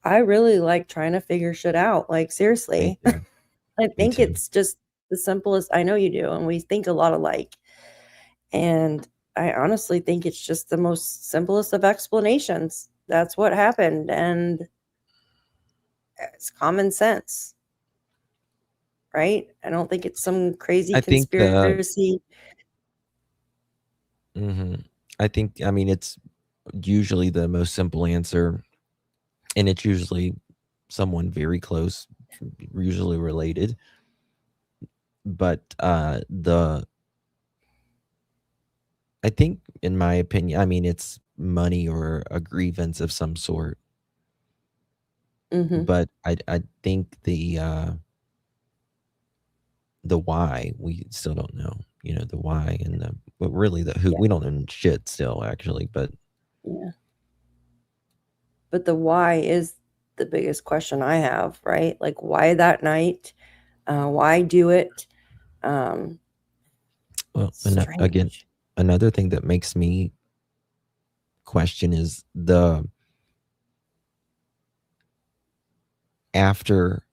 I really like trying to figure shit out. Like, seriously, Me too. I Me think too. it's just the simplest. I know you do, and we think a lot alike. And I honestly think it's just the most simplest of explanations. That's what happened, and it's common sense, right? I don't think it's some crazy I think conspiracy. I mean, it's usually the most simple answer, and it's usually someone very close, usually related. But I think, in my opinion, I mean, it's money or a grievance of some sort. Mhm. But I think the why we still don't know. You know, the why and but really the who. Yeah. We don't know shit still, actually. But Yeah. But the why is the biggest question I have, right? Like, why that night? Why do it? well, again, Strange. another thing that makes me question is the after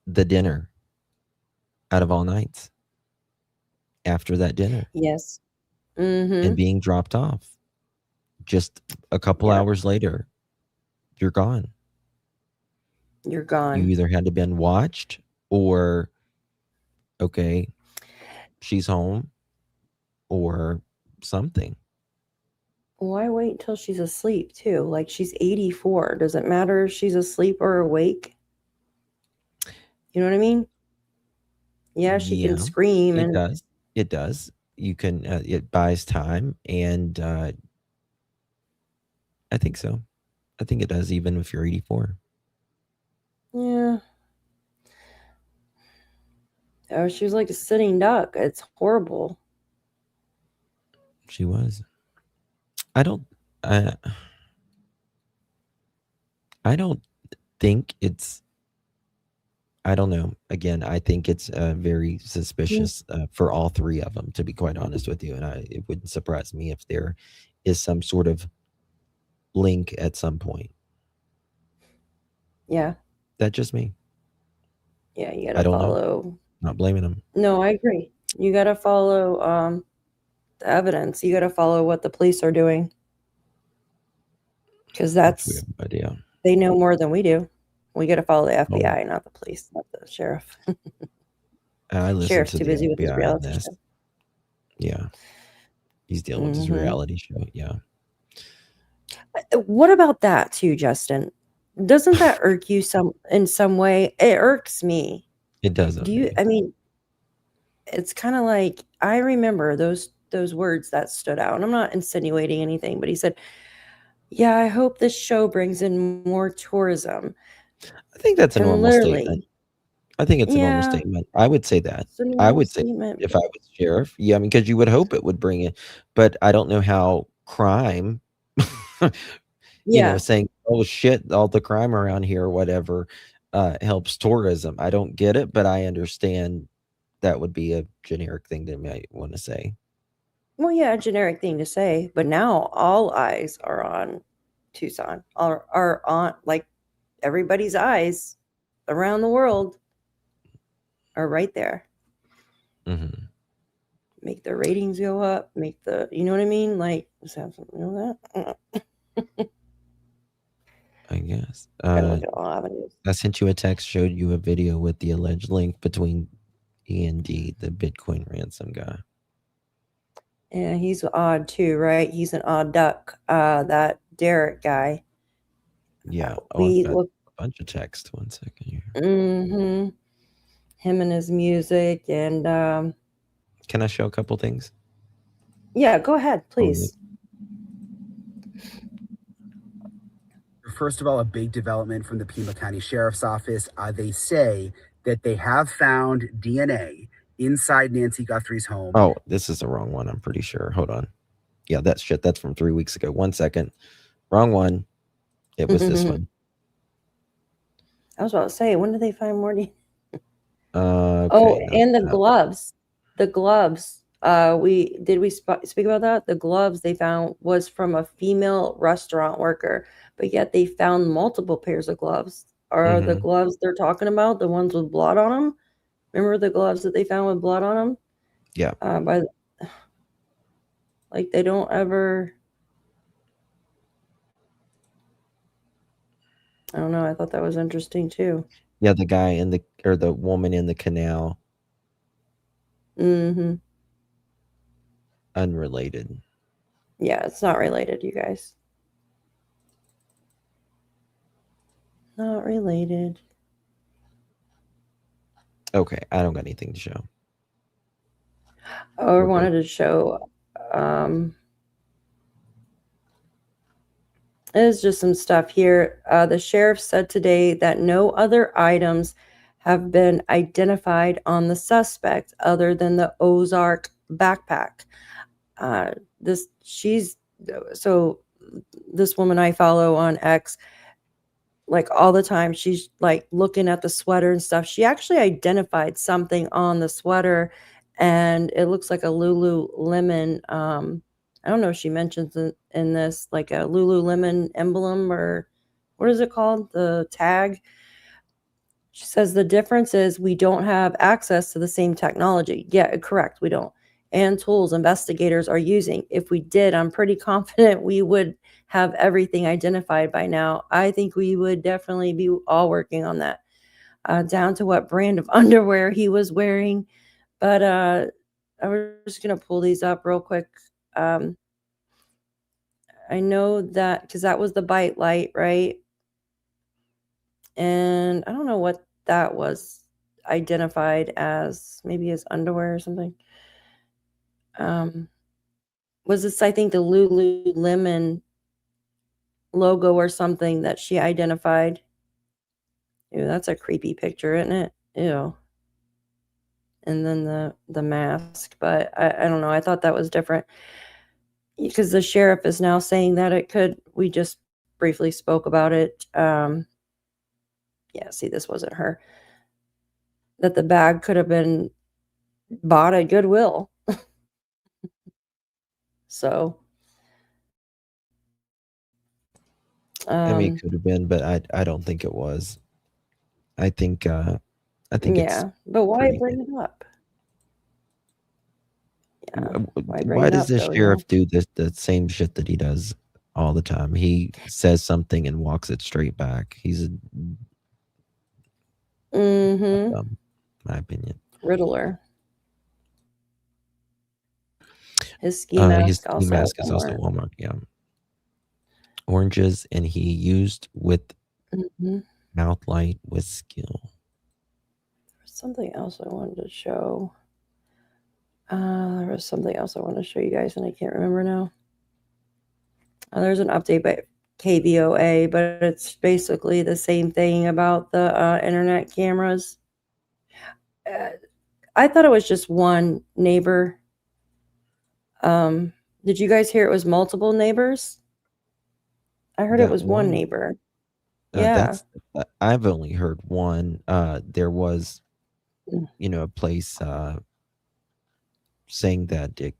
the dinner, out of all nights, after that dinner Yes. and Mhm. being dropped off, just a couple Yep. hours later, you're gone. You're You gone. either had to been watched or, okay, she's home or something. Why wait till she's asleep too? Like, she's 84. Does it matter if she's asleep or awake? You know what I mean? Yeah, she can Yeah, scream it and does. It does. You can, it buys time, and I think so. I think it does, even if you're 84. yeah. Oh, she was like a sitting duck. It's horrible. She was. I don't think it's, I don't know. Again, I think it's very suspicious for all three of them, to be quite honest with you. And it wouldn't surprise me if there is some sort of link at some point. Yeah. That's just me. Yeah, you I gotta don't know. follow. Not blaming them. No, I agree. You gotta follow the evidence. You gotta follow what the police are doing. Because We that's, have no idea. they know more than we do. We gotta follow the Oh, FBI, not the police, not the sheriff. I listen Sheriff's to too the busy with his FBI on reality this. show. Yeah. He's dealing with his Mhm. reality show. Yeah. What about that too, Justin? Doesn't that irk you in some way? It irks me. It doesn't. Do you? I mean, it's kind of like, I remember those words that stood out, and I'm not insinuating anything, but he said, "Yeah, I hope this show brings in more tourism." I think that's a And normal statement. literally, I think it's a normal yeah, statement. I would say that. it's a I normal would say statement. if I was sheriff. Yeah, I mean, because you would hope it would bring it, but I don't know how crime, Yeah, saying, "Oh shit, all the crime around here," or whatever, helps tourism. I don't get it, but I understand that would be a generic thing they might want to say. well, yeah, a generic thing to say, but now all eyes are on Tucson, are on, like, everybody's eyes around the world are right there. Mm-hmm. Make their ratings go up, make the, you know what I mean? Like, just have something, you know that? I guess. Gotta look at all avenues. I sent you a text, showed you a video with the alleged link between E and D, the Bitcoin ransom guy. Yeah, he's odd too, right? He's an odd duck. That Darrik guy. Yeah. We I've got look. a bunch of text. 1 second here. Mm-hmm. Him and his music, and Can I show a couple things? yeah, go ahead, please. First of all, a big development from the Pima County Sheriff's Office. They say that they have found DNA inside Nancy Guthrie's home. Oh, this is the wrong one, I'm pretty sure. Hold on. Yeah, that's from 3 weeks ago. 1 second. Wrong one. It was this one. I was about to say, when did they find more DNA? Okay, Oh, no, and the no. gloves. The gloves. We speak about that? The gloves they found was from a female restaurant worker, but yet they found multiple pairs of gloves. Are the gloves they're talking about the ones with blood on them? Remember the gloves that they found with blood on them? Yeah. Like they don't ever. I don't know. I thought that was interesting too. Yeah, the guy or the woman in the canal. Mm-hmm. Unrelated. Yeah, it's not related, you guys. Not related. Okay, I don't got anything to show. Oh, I wanted to show. There's just some stuff here. The sheriff said today that no other items have been identified on the suspect other than the Ozark backpack. This woman I follow on X, like all the time, she's like looking at the sweater and stuff. She actually identified something on the sweater, and it looks like a Lululemon. I don't know if she mentions in this like a Lululemon emblem, or what is it called? The tag. She says the difference is we don't have access to the same technology. Yeah, correct. We don't. And tools investigators are using. If we did, I'm pretty confident we would have everything identified by now. I think we would definitely be all working on that, down to what brand of underwear he was wearing. But I was just going to pull these up real quick. I know that because that was the bite light, right? And I don't know what that was identified as, maybe as underwear or something. Was this, I think, the Lululemon logo or something that she identified? Ew, that's a creepy picture, isn't it? Ew. And then the mask, but I don't know. I thought that was different because the sheriff is now saying that it could. We just briefly spoke about it. Yeah, see, this wasn't her. That the bag could have been bought at Goodwill. So, I mean, it could have been, but I don't think it was. I think yeah, it's but why pretty bring good. it up? Yeah, Why does this sheriff do the same shit that he does all the time? He says something and walks it straight back. He's a my opinion. Riddler. His ski mask, his ski mask is also Walmart. Yeah. Oranges, and he used with mouth light with skill. There's something else I wanted to show. There was something else I wanted to show you guys, and I can't remember now. There's an update by KVOA, but it's basically the same thing about the internet cameras. I thought it was just one neighbor. Did you guys hear it was multiple neighbors? I heard it was one neighbor. Yeah. I've only heard one. There was, a place saying that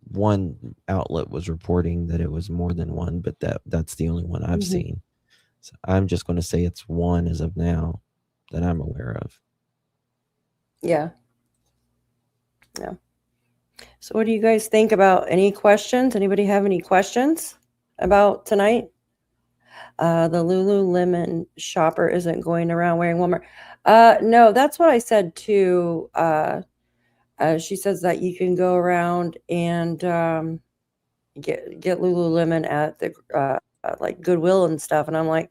one outlet was reporting that it was more than one, but that's the only one I've seen. So I'm just going to say it's one as of now that I'm aware of. Yeah. Yeah. So what do you guys think about any questions? Anybody have any questions about tonight? The Lululemon shopper isn't going around wearing Walmart. No, that's what I said too. She says that you can go around and get Lululemon at the like Goodwill and stuff. And I'm like,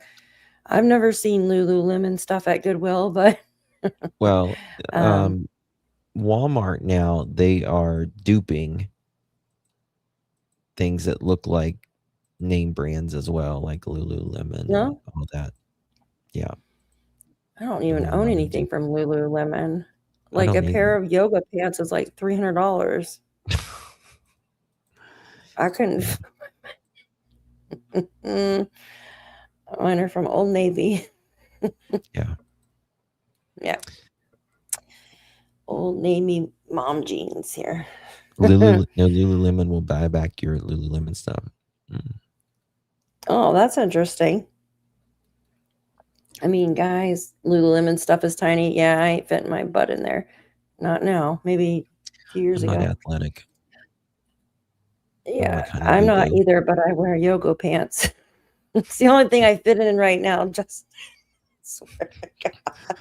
I've never seen Lululemon stuff at Goodwill, but Well, Walmart now, they are duping things that look like name brands as well, like Lululemon and all that. Yeah. I don't even own anything from Lululemon. Like a pair of yoga pants is like $300. I couldn't. Mine are from Old Navy. Yeah. Yeah. Old Navy mom jeans here. Lululemon will buy back your Lululemon stuff. Oh, that's interesting. I mean, guys, Lululemon stuff is tiny. Yeah, I ain't fitting my butt in there. Not now. Maybe a few years I'm ago. not athletic. Yeah, I'm not either, but I wear yoga pants. It's the only thing I fit in right now. Just swear to God.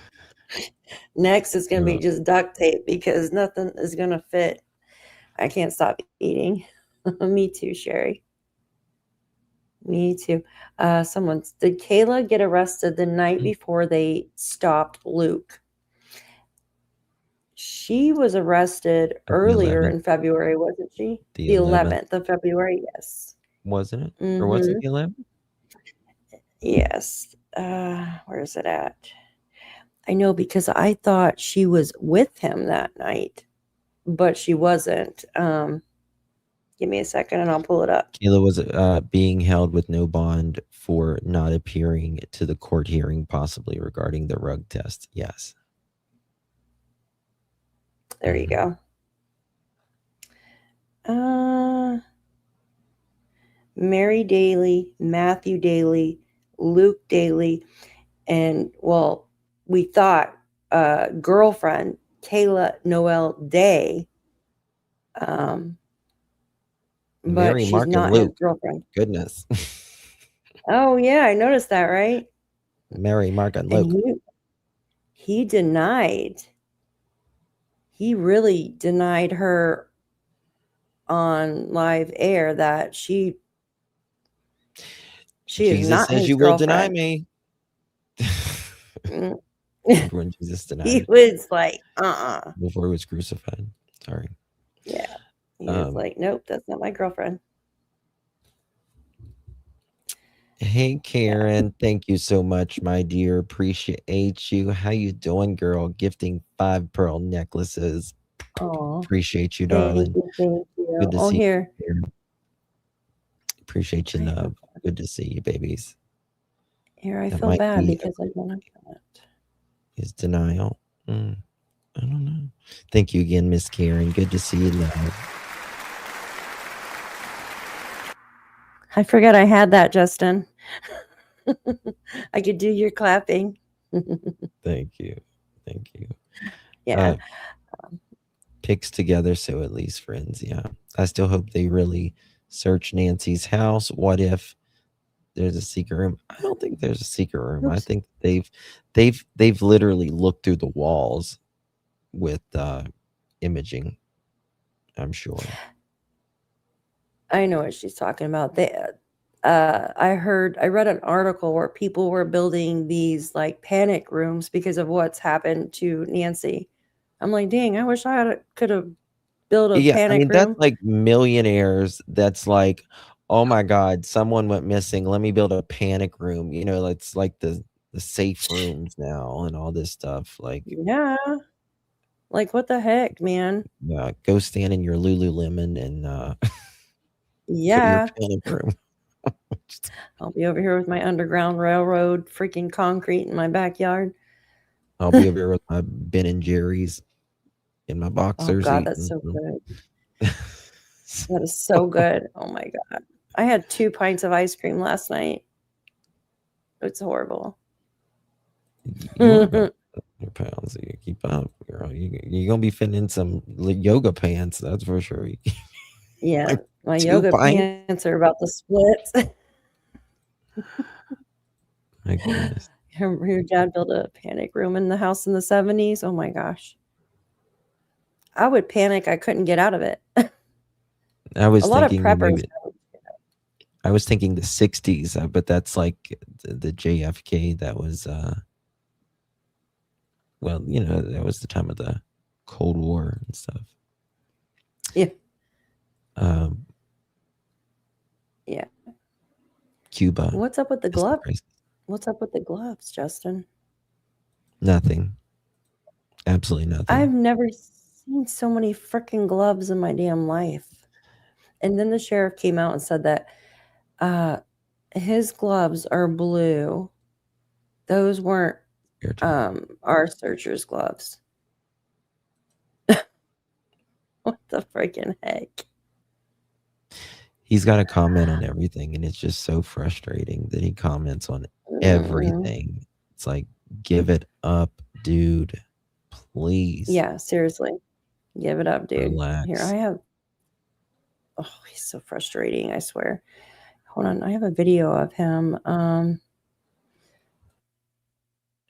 Next is going to be just duct tape because nothing is going to fit. I can't stop eating. Me too, Sherry. Me too. Did Kayla get arrested the night before they stopped Luke? She was arrested earlier in February, wasn't she? The 11th of February, yes. Wasn't it? Or was it the 11th? Yes. Where is it at? I know because I thought she was with him that night, but she wasn't. Give me a second and I'll pull it up. Kayla was being held with no bond for not appearing to the court hearing, possibly regarding the rug test. Yes. There you go. Mary Daley, Matthew Daley, Luke Daley, and well, we thought girlfriend Kayla Noel Day. But Mary, she's Mark, not and Luke. his girlfriend. Goodness. Oh yeah, I noticed that, right? Mary, Mark, and Luke. And he denied. He really denied her on live air that she is not says his you will deny girlfriend. me. When Jesus denied. He was like, before he was crucified. Sorry. Yeah. He was like, nope, that's not my girlfriend. Hey Karen, thank you so much, my dear. Appreciate you. How you doing, girl? Gifting 5 pearl necklaces. Oh, appreciate you, darling. Thank you. Good to see here. you. Appreciate you, love. Good to see you, babies. Here, I feel bad because I don't have that. His denial. I don't know. Thank you again, Miss Karen. Good to see you, love. I forgot I had that, Justin. I could do your clapping. Thank you. Thank you. Yeah. Pics together, so at least friends. Yeah. I still hope they really search Nancy's house. What if there's a secret room? I don't think there's a secret room. I think they've literally looked through the walls with imaging, I'm sure. I know what she's talking about. I read an article where people were building these like panic rooms because of what's happened to Nancy. I'm like, dang, I wish I could have built a panic room. That's like millionaires. That's like, oh my God, someone went missing. Let me build a panic room. You know, it's like the safe rooms now and all this stuff. Like, yeah. Like, what the heck, man? Yeah, go stand in your Lululemon and yeah. Get your panic room. I'll be over here with my Underground Railroad freaking concrete in my backyard. I'll be over here with my Ben and Jerry's in my boxers. Oh God, that's so good. That is so good. Oh my God. I had 2 pints of ice cream last night. It's horrible. Your pounds, you keep up, girl. You're gonna be fitting in some yoga pants, that's for sure. Yeah, my yoga pants are about to split. My goodness. Your dad built a panic room in the house in the 70s. Oh my gosh. I would panic. I couldn't get out of it. I was A lot of thinking preppers. maybe I was thinking the 60s, but that's like the JFK. That was, well, you know, that was the time of the Cold War and stuff. Yeah. Yeah. Cuba. What's up with the Missile glove? crisis. What's up with the gloves, Justin? Nothing. Absolutely nothing. I've never seen so many freaking gloves in my damn life. And then the sheriff came out and said that his gloves are blue. Those weren't our searcher's gloves. What the freaking heck? He's got to comment on everything, and it's just so frustrating that he comments on everything. It's like, give it up, dude. Please. Yeah, seriously. Give it up, dude. Relax. Here, I have. Oh, he's so frustrating, I swear. Hold on, I have a video of him.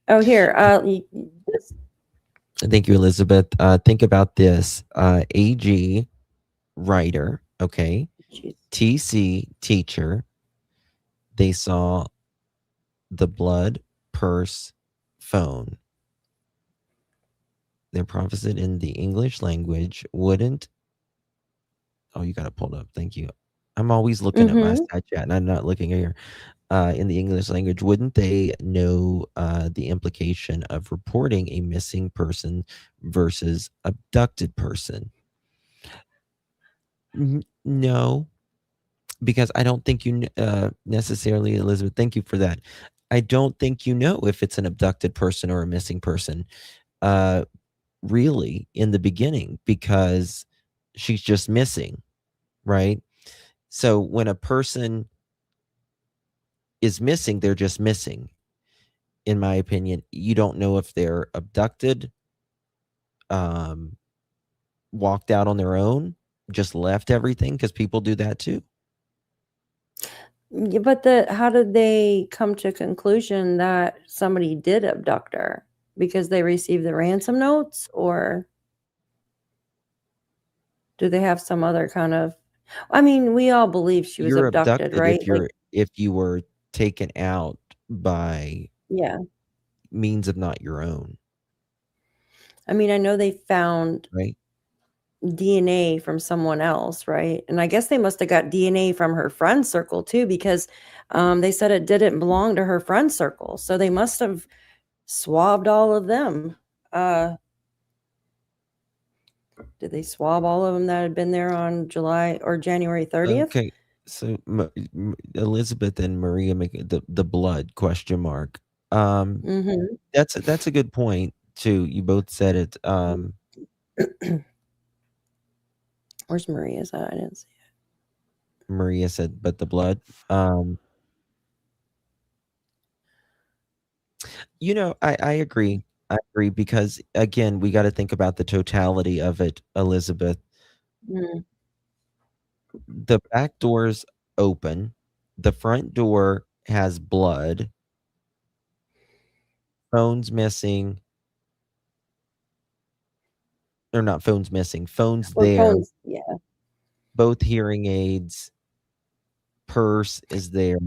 Oh, here. Thank you, Elizabeth. Think about this. AG, writer, okay. Jeez. TC, teacher. They saw the blood, purse, phone. They're proficient in the English language. Wouldn't. Oh, you got it pulled up. Thank you. I'm always looking at my stat chat, and I'm not looking at here. In the English language, wouldn't they know the implication of reporting a missing person versus abducted person? No, because I don't think you necessarily, Elizabeth, thank you for that. I don't think you know if it's an abducted person or a missing person, really, in the beginning, because she's just missing, right? So when a person is missing, they're just missing. In my opinion, you don't know if they're abducted, walked out on their own, just left everything, because people do that too. Yeah, but how did they come to a conclusion that somebody did abduct her? Because they received the ransom notes, or do they have some other kind of? I mean, we all believe she was You're abducted, right? if you were taken out by means of not your own. I mean, I know they found right DNA from someone else, right? And I guess they must have got DNA from her friend circle too, because they said it didn't belong to her friend circle. So they must have swabbed all of them. Did they swab all of them that had been there on July or January 30th? Okay, so Elizabeth and Maria make the blood question mark. That's a good point too. You both said it. Where's Maria's at? I didn't see it. Maria said, but the blood. You know, I agree. I agree, because again, we got to think about the totality of it, Elizabeth. The back door's open. The front door has blood. Phone's missing. Or not phone's missing. Phone's Or there. phones, Both hearing aids. Purse is there.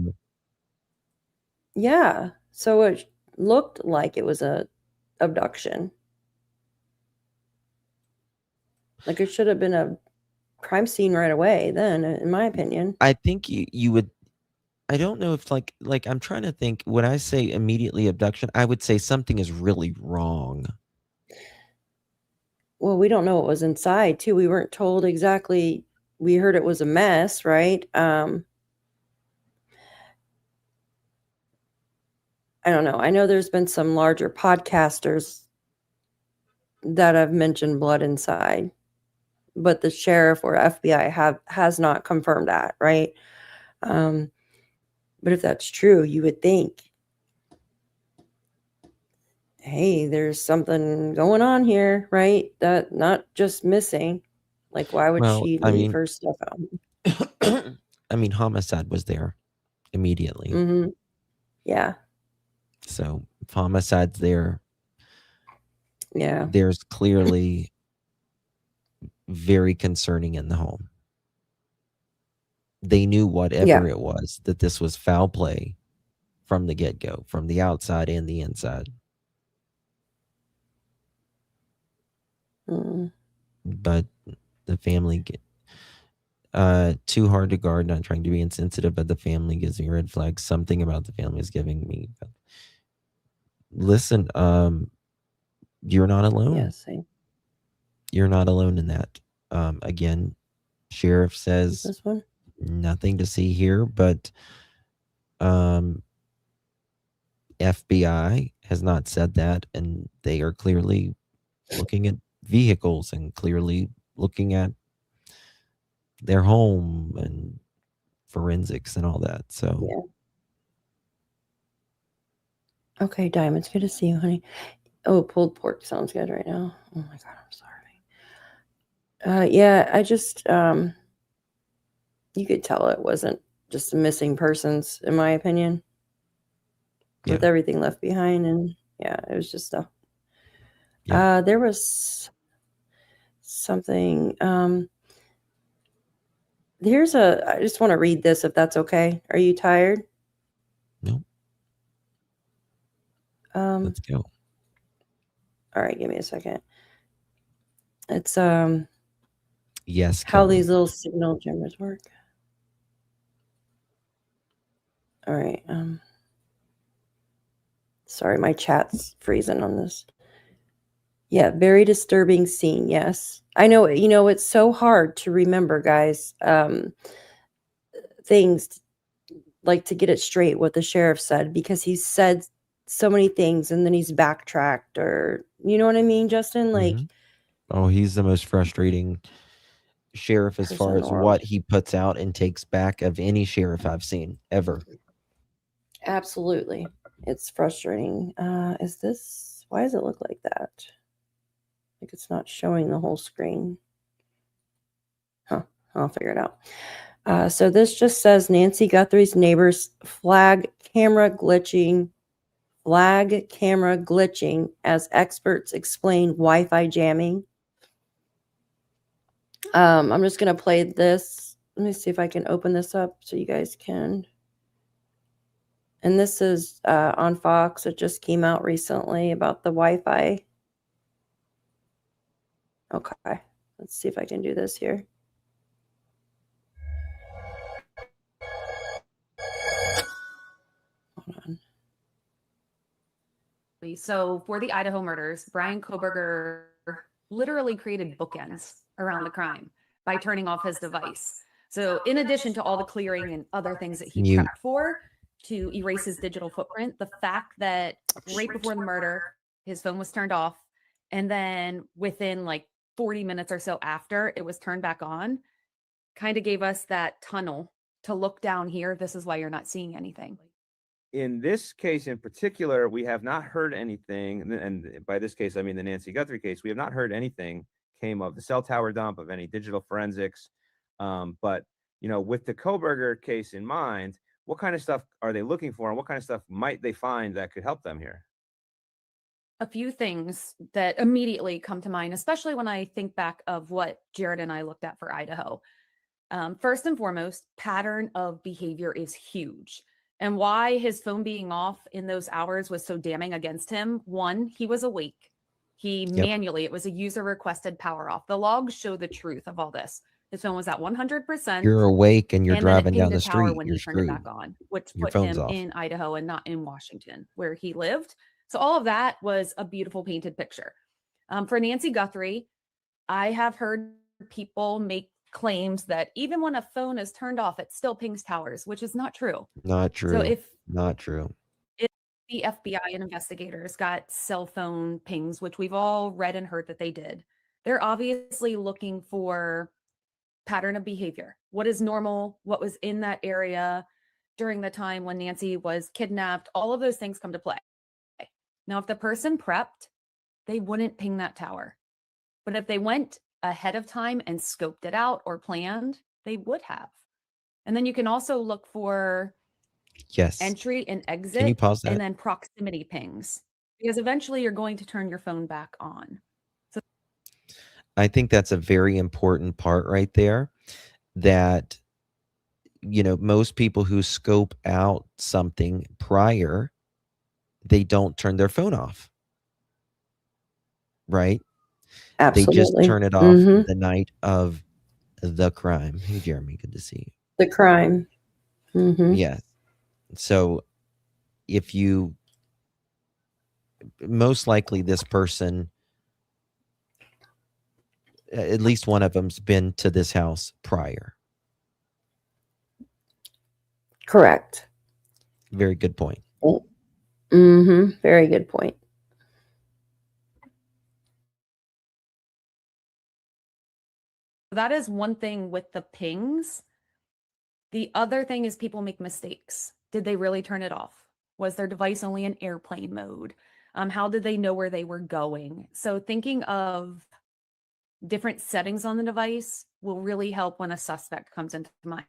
Yeah. So it looked like it was a abduction. Like it should have been a crime scene right away then, in my opinion. I think you would. I don't know if like I'm trying to think. When I say immediately abduction, I would say something is really wrong. Well, we don't know what was inside too. We weren't told exactly. We heard it was a mess, right? I don't know. I know there's been some larger podcasters that have mentioned blood inside, but the sheriff or FBI has not confirmed that, right? But if that's true, you would think, hey, there's something going on here, right? That not just missing. Like, why would she leave her stuff out? I mean, homicide was there immediately. Yeah. So if homicide's there, Yeah. there's clearly very concerning in the home. They knew whatever it was, that this was foul play from the get-go, from the outside and the inside. But the family too hard to guard, not trying to be insensitive, but the family gives me red flags. Something about the family is giving me. Listen, you're not alone. Yeah, same. You're not alone in that. Again, sheriff says This one? nothing to see here, but FBI has not said that, and they are clearly looking at vehicles and clearly looking at their home and forensics and all that. So yeah. Okay, Diamonds, good to see you, honey. Oh, pulled pork sounds good right now. Oh my god, I'm sorry. Yeah, I just you could tell it wasn't just missing persons, in my opinion. With everything left behind, and yeah, it was just stuff. There was something. I just want to read this, if that's okay. Are you tired? No. Let's go. All right, give me a second. It's yes, how Kelly. these little signal jammers work. All right. Sorry, my chat's freezing on this. Yeah, very disturbing scene. Yes, I know. You know, it's so hard to remember, guys. Things like to get it straight what the sheriff said, because he said so many things and then he's backtracked, or you know what I mean, Justin? Like, oh, he's the most frustrating sheriff as far as what he puts out and takes back of any sheriff I've seen ever. Absolutely, it's frustrating. Is this? Why does it look like that? Like it's not showing the whole screen. Huh? I'll figure it out. So this just says Nancy Guthrie's neighbors flag camera glitching as experts explain Wi-Fi jamming. I'm just going to play this. Let me see if I can open this up so you guys can. And this is on Fox. It just came out recently about the Wi-Fi. Okay. Let's see if I can do this here. Hold on. So for the Idaho murders, Brian Koberger literally created bookends around the crime by turning off his device. So in addition to all the clearing and other things that he prepped for to erase his digital footprint, the fact that right before the murder, his phone was turned off, and then within like 40 minutes or so after it was turned back on, kind of gave us that tunnel to look down here. This is why you're not seeing anything. In this case in particular, we have not heard anything, and by this case, I mean the Nancy Guthrie case. We have not heard anything came of the cell tower dump, of any digital forensics. But, you know, with the Koberger case in mind, what kind of stuff are they looking for, and what kind of stuff might they find that could help them here? A few things that immediately come to mind, especially when I think back of what Jared and I looked at for Idaho. First and foremost, pattern of behavior is huge. And why his phone being off in those hours was so damning against him. One, he was awake. He manually, it was a user requested power off. The logs show the truth of all this. His phone was at 100%. You're awake and you're driving down the tower street. when You're he turned it screwed. back on, which Your put phone's him off. in Idaho and not in Washington, where he lived. So all of that was a beautiful painted picture. For Nancy Guthrie, I have heard people make claims that even when a phone is turned off, it still pings towers, which is not true. Not true. So not true. If the FBI and investigators got cell phone pings, which we've all read and heard that they did, they're obviously looking for pattern of behavior. What is normal? What was in that area during the time when Nancy was kidnapped? All of those things come to play. Now, if the person prepped, they wouldn't ping that tower. But if they went ahead of time and scoped it out or planned, they would have. And then you can also look for Yes. entry and Can you exit, pause and that? then proximity pings, because eventually you're going to turn your phone back on. So I think that's a very important part right there, that, most people who scope out something prior, they don't turn their phone off, right? They just Absolutely. turn it off the night of the crime. Hey, Jeremy, good to see you. The crime. Yes. So if you, most likely this person, at least one of them's been to this house prior. Correct. Very good point. Very good point. that is one thing with the pings. The other thing is people make mistakes. Did they really turn it off? Was their device only in airplane mode? How did they know where they were going? So thinking of different settings on the device will really help when a suspect comes into mind.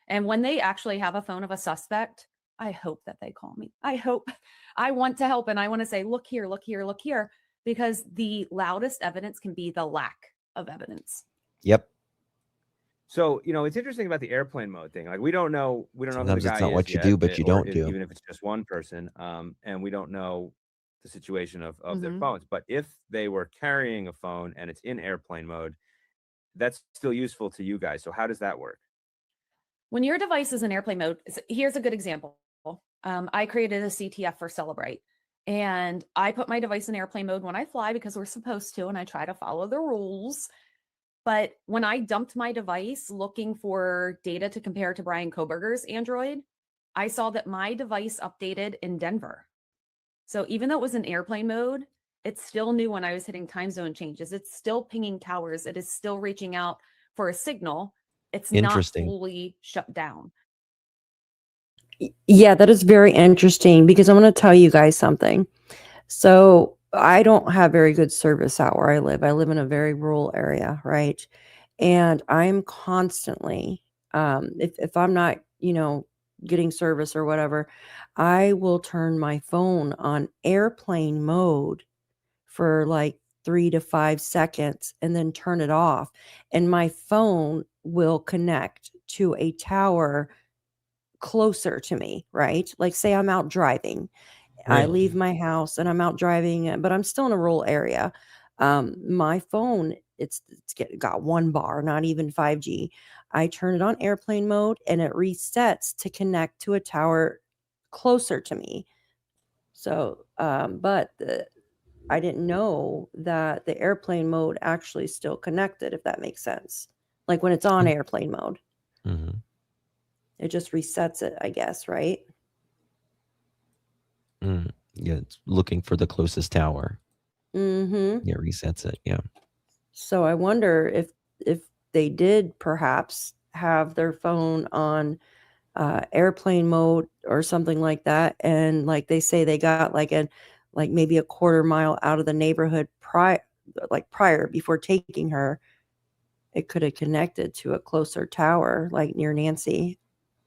And when they actually have a phone of a suspect, I hope that they call me. I want to help, and I want to say, look here, look here, look here, because the loudest evidence can be the lack of evidence. Yep. So, it's interesting about the airplane mode thing. Like, we don't know who the Sometimes guy it's not what is you yet, do, but you or don't do. even if it's just one person. And we don't know the situation of their Mhm. phones. But if they were carrying a phone and it's in airplane mode, that's still useful to you guys. So how does that work? When your device is in airplane mode, here's a good example. I created a CTF for Celebrate, and I put my device in airplane mode when I fly because we're supposed to, and I try to follow the rules. But when I dumped my device looking for data to compare to Brian Koberger's Android, I saw that my device updated in Denver. So even though it was in airplane mode, it still knew when I was hitting time zone changes. It's still pinging towers. It is still reaching out for a signal. It's not Interesting. fully shut down. Yeah, that is very interesting, because I'm going to tell you guys something. So I don't have very good service out where I live. I live in a very rural area, right? And I'm constantly, if I'm not, getting service or whatever, I will turn my phone on airplane mode for like 3 to 5 seconds and then turn it off. And my phone will connect to a tower closer to me, right? Like, say I'm out driving. I Really? leave my house and I'm out driving, but I'm still in a rural area. My phone, got 1 bar, not even 5G. I turn it on airplane mode and it resets to connect to a tower closer to me. So, I didn't know that the airplane mode actually still connected, if that makes sense. Like when it's on airplane mode, Mm-hmm. it just resets it, I guess, right? Yeah, it's looking for the closest tower. Mm-hmm. Yeah, resets it. Yeah. So I wonder if they did perhaps have their phone on airplane mode or something like that, and like they say they got like maybe a quarter mile out of the neighborhood prior before taking her, it could have connected to a closer tower like near Nancy.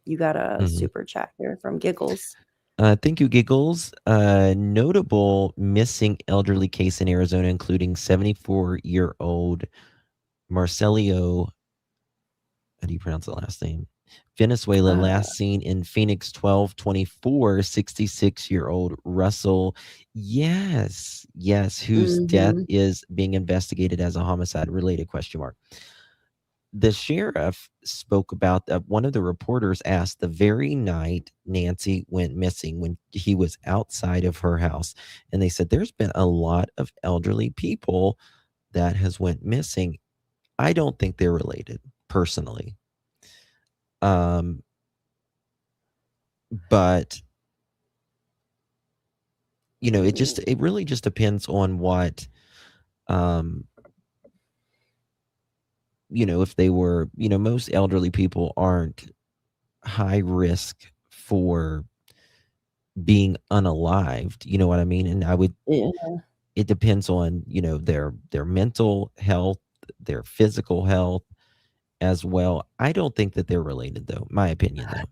You got a super chat here from Giggles. Thank you, Giggles. Notable missing elderly case in Arizona, including 74-year-old Marcelio. How do you pronounce the last name? Venezuela, last seen in Phoenix 12/24, 66-year-old Russell. Yes, whose death is being investigated as a homicide related ? The sheriff spoke about one of the reporters asked the very night Nancy went missing, when he was outside of her house. And they said, there's been a lot of elderly people that has went missing. I don't think they're related personally. But it really just depends on what, if they were, most elderly people aren't high risk for being unalived, you know what I mean? And it depends on, their mental health, their physical health as well. I don't think that they're related, though. My opinion, though.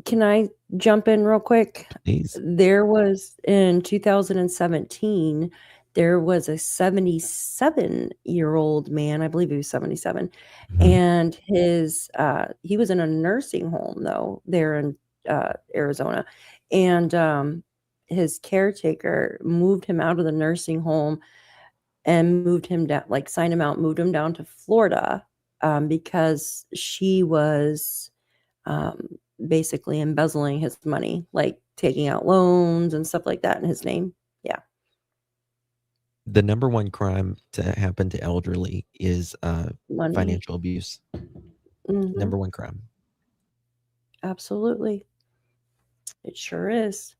Can I jump in real quick? Please. There was in 2017, there was a 77-year-old man, I believe he was 77, and he was in a nursing home though there in Arizona, and his caretaker moved him out of the nursing home and moved him down, like signed him out, moved him down to Florida because she was basically embezzling his money, like taking out loans and stuff like that in his name. Yeah. The number one crime to happen to elderly is Money. financial abuse. Mhm. Number one crime. Absolutely. It sure is.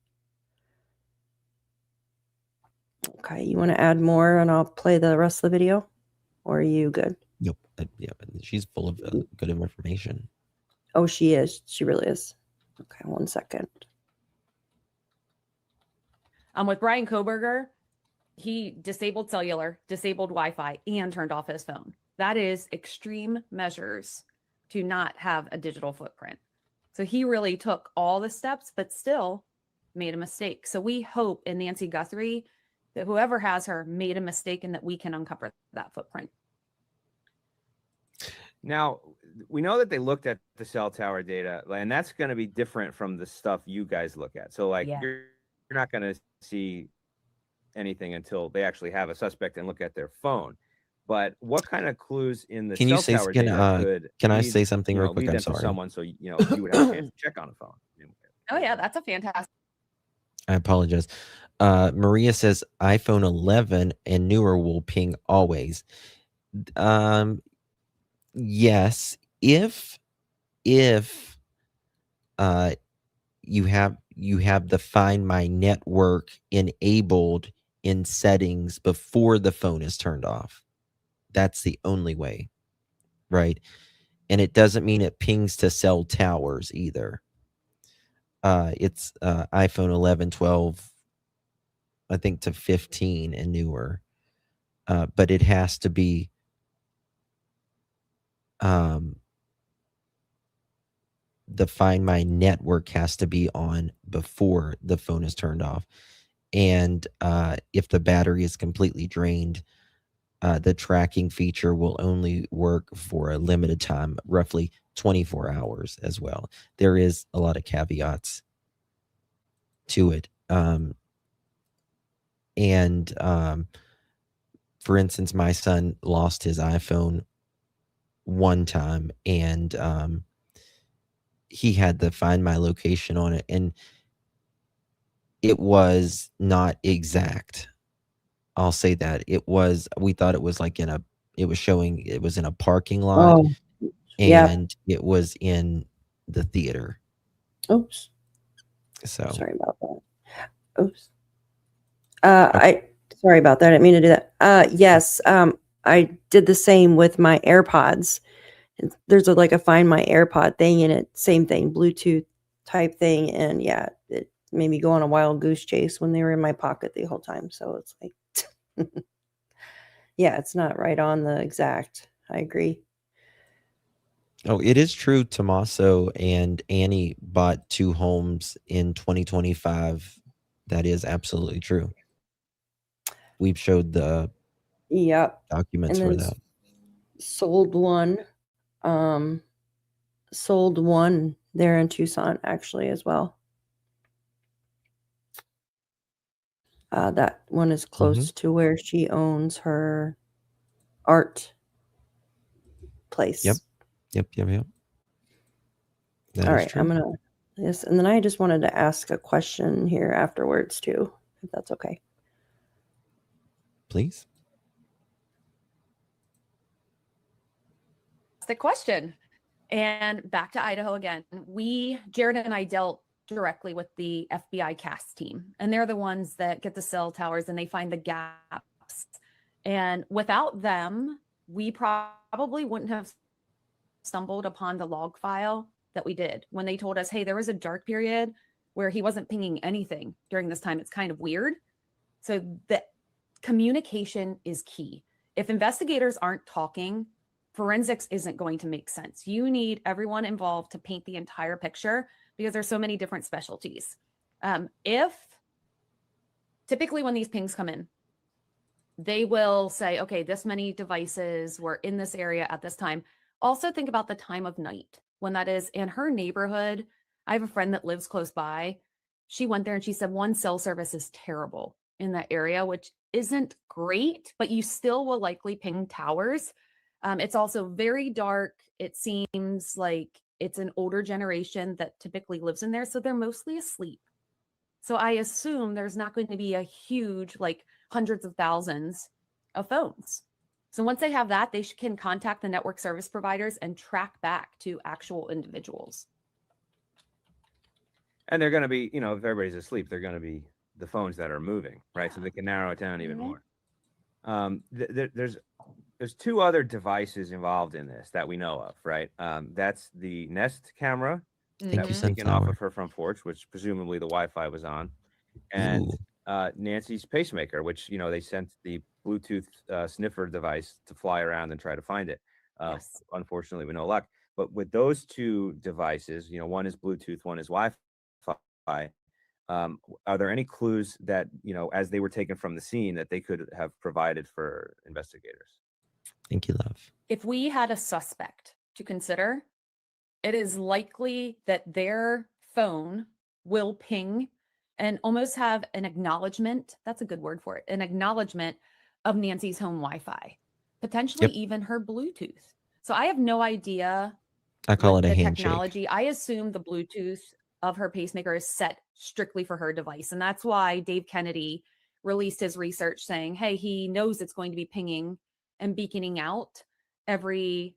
Okay, you want to add more and I'll play the rest of the video? Or are you good? Nope. Yeah, she's full of good information. Oh, she is. She really is. Okay, 1 second. With Brian Koberger, he disabled cellular, disabled Wi-Fi, and turned off his phone. That is extreme measures to not have a digital footprint. So he really took all the steps, but still made a mistake. So we hope in Nancy Guthrie that whoever has her made a mistake and that we can uncover that footprint. Now, we know that they looked at the cell tower data, and that's going to be different from the stuff you guys look at. So, like, you're not going to see anything until they actually have a suspect and look at their phone. But what kind of clues in the cell tower data could can I lead, say something real quick? lead I'm them to sorry. someone so you would have a chance to check on a phone. Oh yeah, that's a fantastic. I apologize. Maria says iPhone 11 and newer will ping always. Yes, if you have the Find My network enabled in settings before the phone is turned off. That's the only way, right? And it doesn't mean it pings to cell towers either. It's iPhone 11, 12, I think to 15 and newer. But it has to be the Find My network has to be on before the phone is turned off. And if the battery is completely drained, the tracking feature will only work for a limited time, roughly 24 hours as well. There is a lot of caveats to it. For instance, my son lost his iPhone one time, and he had the Find My location on it, and it was not exact. I'll say that we thought it was like it was showing it was in a parking lot, and it was in the theater. Oops. So sorry about that. Oops. Sorry about that. I didn't mean to do that. Yes. I did the same with my AirPods. There's like a Find My AirPod thing in it. Same thing, Bluetooth type thing. And yeah, it made me go on a wild goose chase when they were in my pocket the whole time. So it's like, yeah, it's not right on the exact. I agree. Oh, it is true. Tommaso and Annie bought 2 homes in 2025. That is absolutely true. We've showed the documents for that. Sold one there in Tucson actually as well. That one is close to where she owns her art place. Yep. All right, I'm gonna yes, and then I just wanted to ask a question here afterwards too, if that's okay. Please. The question. And back to Idaho again. Jared and I dealt directly with the FBI CAS team, and they're the ones that get the cell towers and they find the gaps. And without them, we probably wouldn't have stumbled upon the log file that we did when they told us, hey, there was a dark period where he wasn't pinging anything during this time. It's kind of weird. So the communication is key. If investigators aren't talking forensics isn't going to make sense. You need everyone involved to paint the entire picture because there's so many different specialties. If typically when these pings come in, they will say, okay, this many devices were in this area at this time. Also think about the time of night when that is. In her neighborhood, I have a friend that lives close by. She went there and she said one cell service is terrible in that area, which isn't great, but you still will likely ping towers. It's also very dark. It seems like it's an older generation that typically lives in there, so they're mostly asleep. So I assume there's not going to be a huge, like hundreds of thousands of phones. So once they have that, they can contact the network service providers and track back to actual individuals. And they're going to be, you know, if everybody's asleep, they're going to be the phones that are moving, right? So they can narrow it down even more. There's two other devices involved in this that we know of, right? That's the Nest camera that was taken off of her front porch, which presumably the Wi-Fi was on, and Nancy's pacemaker, which, you know, they sent the Bluetooth sniffer device to fly around and try to find it. Unfortunately, with no luck. But with those two devices, you know, one is Bluetooth, one is Wi-Fi. Are there any clues that, you know, as they were taken from the scene, that they could have provided for investigators? Thank you, love. If we had a suspect to consider, it is likely that their phone will ping and almost have an acknowledgement. That's a good word for it. An acknowledgement of Nancy's home Wi-Fi, potentially even her Bluetooth. So I have no idea. I call it a handshake. Technology. I assume the Bluetooth of her pacemaker is set strictly for her device. And that's why Dave Kennedy released his research saying, hey, he knows it's going to be pinging and beaconing out every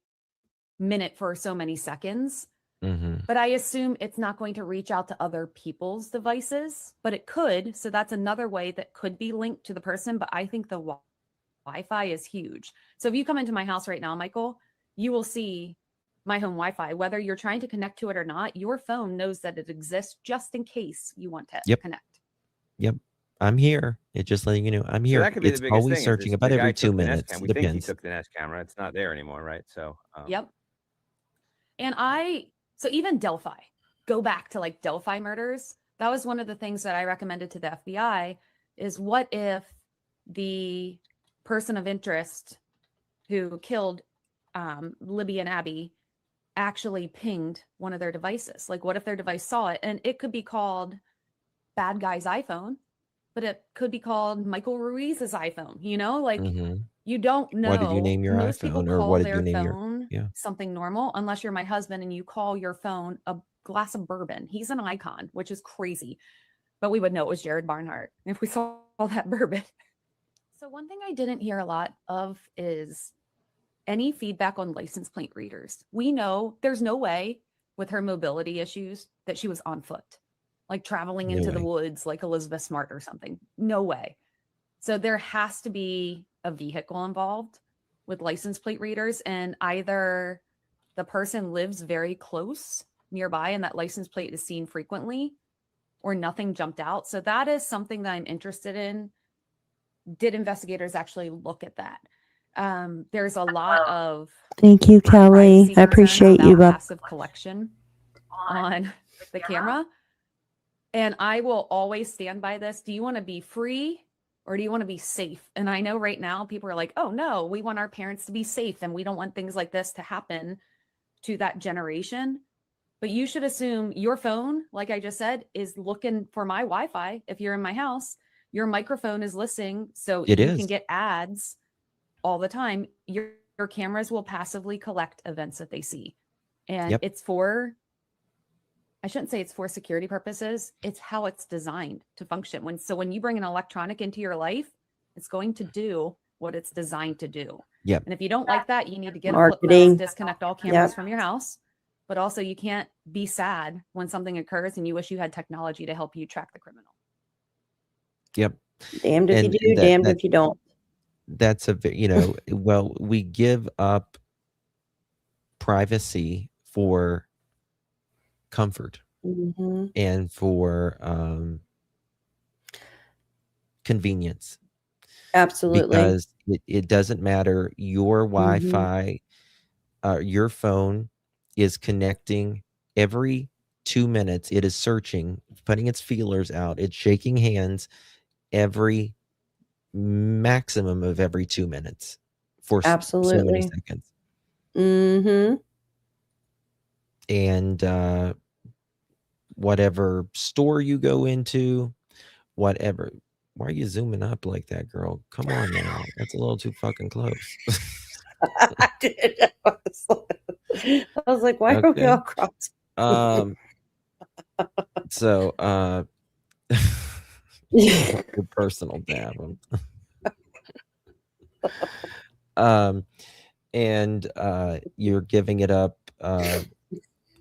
minute for so many seconds. But I assume it's not going to reach out to other people's devices, but it could. So that's another way that could be linked to the person. But I think the Wi-Fi is huge. So if you come into my house right now, Michael, you will see my home Wi-Fi. Whether you're trying to connect to it or not, your phone knows that it exists just in case you want to connect. I'm here. It's just letting you know I'm here. So that could be it's the biggest always thing. searching about every 2 minutes. We think he Depends. took the Nest camera. It's not there anymore, right? So And so even Delphi, go back to like Delphi murders. That was one of the things that I recommended to the FBI is what if the person of interest who killed Libby and Abby actually pinged one of their devices? Like, what if their device saw it? And it could be called bad guy's iPhone, but it could be called Michael Ruiz's iPhone, you know, like you don't know. What did you name your Most iPhone, people or call what did their you name phone something normal, unless you're my husband and you call your phone a glass of bourbon. He's an icon, which is crazy, but we would know it was Jared Barnhart if we saw that bourbon. So one thing I didn't hear a lot of is any feedback on license plate readers. We know there's no way with her mobility issues that she was on foot, like traveling into the woods like Elizabeth Smart or something. No way. So there has to be a vehicle involved with license plate readers, and either the person lives very close nearby and that license plate is seen frequently, or nothing jumped out. So that is something that I'm interested in. Did investigators actually look at that? There's a lot of thank you, Kelly. I appreciate you. Massive collection on the camera. And I will always stand by this. Do you want to be free or do you want to be safe? And I know right now people are like, oh no, we want our parents to be safe and we don't want things like this to happen to that generation. But you should assume your phone, like I just said, is looking for my Wi-Fi. If you're in my house, your microphone is listening. So you can get ads all the time. Your cameras will passively collect events that they see. And it's for, I shouldn't say it's for security purposes. It's how it's designed to function. When you bring an electronic into your life, it's going to do what it's designed to do. And if you don't like that, you need to get a flip phone, disconnect all cameras from your house. But also you can't be sad when something occurs and you wish you had technology to help you track the criminal. Damned if you do, damned if you don't. That's well, we give up privacy for comfort and for convenience. Absolutely. Because it doesn't matter your Wi-Fi your phone is connecting every 2 minutes. It is searching, putting its feelers out. It's shaking hands every maximum of every 2 minutes for so many Absolutely. seconds. Mm-hmm. And whatever store you go into, whatever. Why are you zooming up like that, girl? Come on now. That's a little too fucking close. I did. I was like, why are we Okay. all crossed? So your personal dab. And you're giving it up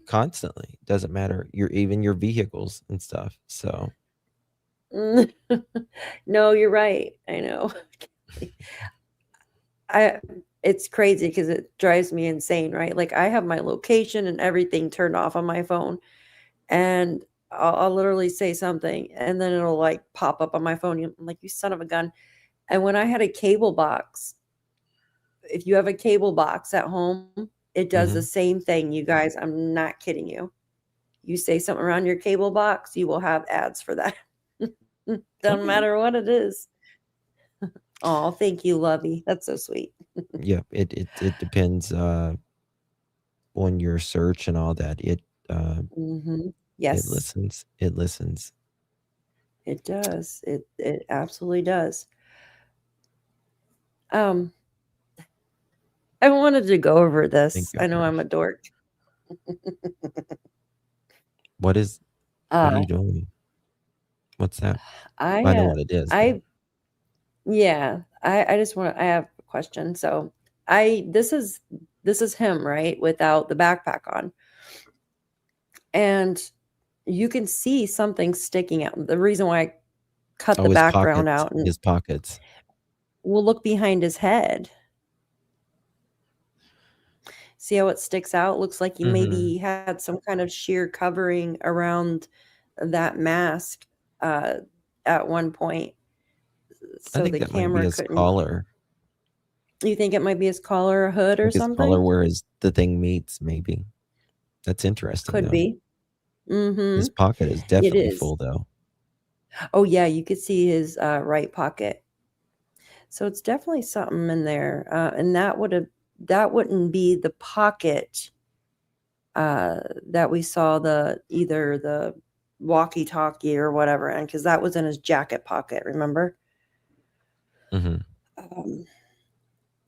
constantly. Doesn't matter. Even your vehicles and stuff. So No, you're right. I know. It's crazy because it drives me insane, right? Like I have my location and everything turned off on my phone, and I'll literally say something, and then it'll like pop up on my phone. I'm like, you son of a gun. And when I had a cable box, if you have a cable box at home, it does the same thing, you guys. I'm not kidding you. You say something around your cable box, you will have ads for that. Doesn't matter what it is. Oh, thank you, Lovey. That's so sweet. Yep, it depends on your search and all that. It Yes, listens. it does. It absolutely does. I wanted to go over this. I know I'm a dork. What are you doing? What's that? I know what it is. I just want to, I have a question. So this is him, right? Without the backpack on. And you can see something sticking out. The reason why I cut the background out and his pockets. we'll look behind his head. See how it sticks out? Looks like he maybe had some kind of sheer covering around that mask at one point. So I think the that might be camera his couldn't. collar. You think it might be his collar or hood or His something? collar where the thing meets, maybe. That's interesting. Could though. be. His pocket is definitely full, though. Oh yeah, you could see his right pocket. So it's definitely something in there, and that wouldn't be the pocket that we saw either the walkie-talkie or whatever, and because that was in his jacket pocket. Remember?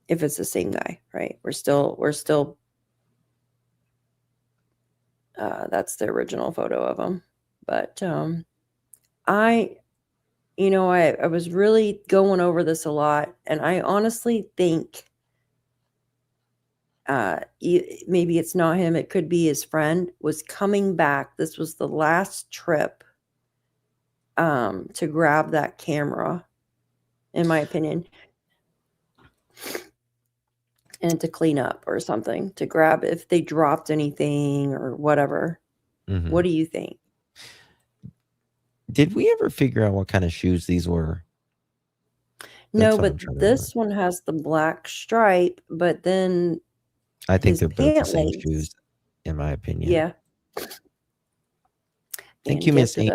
If it's the same guy, right? We're still. That's the original photo of him, but I was really going over this a lot, and I honestly think maybe it's not him. It could be his friend was coming back. This was the last trip to grab that camera, in my opinion, and to clean up or something, to grab if they dropped anything or whatever. What do you think? Did we ever figure out what kind of shoes these were? No, but this one has the black stripe, but then I think they're both the same legs. shoes, in my opinion. Yeah. Thank you, Miss Amy.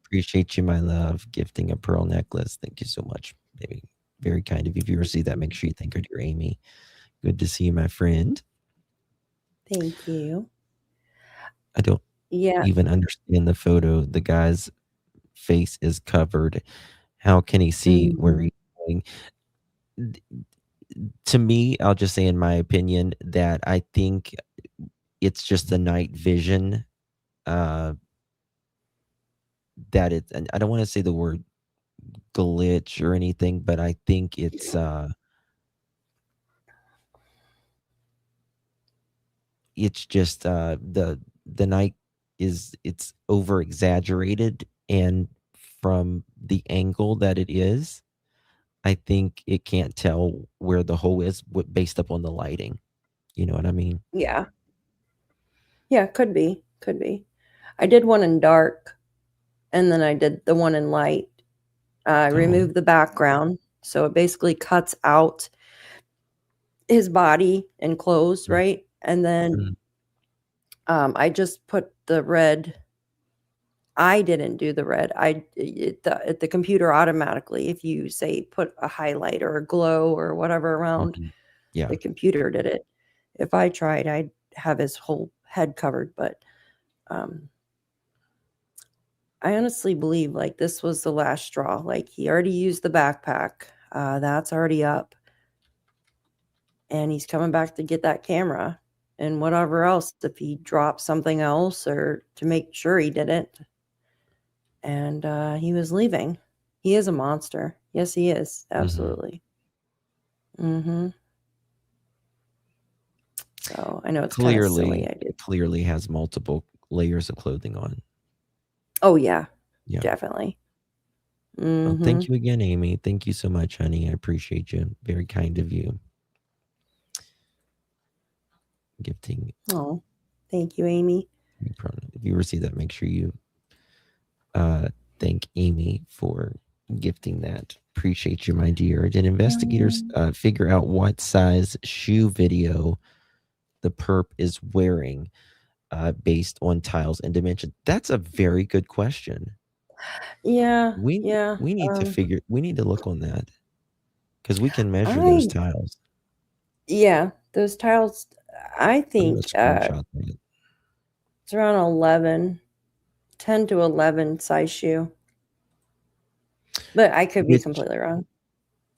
Appreciate you, my love. Gifting a pearl necklace. Thank you so much, baby. Very kind of you. If you receive that, make sure you thank her, dear Amy. Good to see you, my friend. Thank you. I don't even understand the photo. The guy's face is covered. How can he see where he's going? To me, I'll just say in my opinion that I think it's just the night vision that it's, and I don't want to say the word glitch or anything, but I think it's just the night it's over exaggerated, and from the angle that it is, I think it can't tell where the hole is based upon the lighting. You know what I mean? Yeah. Yeah, could be. I did one in dark, and then I did the one in light. I removed the background, so it basically cuts out his body and clothes, right? And then I just put the red. I didn't do the red. The computer automatically, if you say put a highlight or a glow or whatever around, Yeah. the computer did it. If I tried, I'd have his whole head covered. But I honestly believe like this was the last straw. Like he already used the backpack. That's already up. And he's coming back to get that camera and whatever else, if he dropped something else or to make sure he didn't. And he was leaving. He is a monster. Yes, he is. Absolutely. So I know it's kind of silly. I did. Clearly has multiple layers of clothing on. Oh, yeah. Yeah. Definitely. Well, thank you again, Amy. Thank you so much, honey. I appreciate you. Very kind of you. Gifting. Oh, thank you, Amy. If you receive that, make sure you thank Amy for gifting that. Appreciate you, my dear. Did investigators figure out what size shoe video the perp is wearing based on tiles and dimension? That's a very good question. Yeah. We need to we need to look on that because we can measure those tiles. Yeah, those tiles, I think Screenshot that. it's around 11, 10 to 11 size shoe. But I could be completely wrong.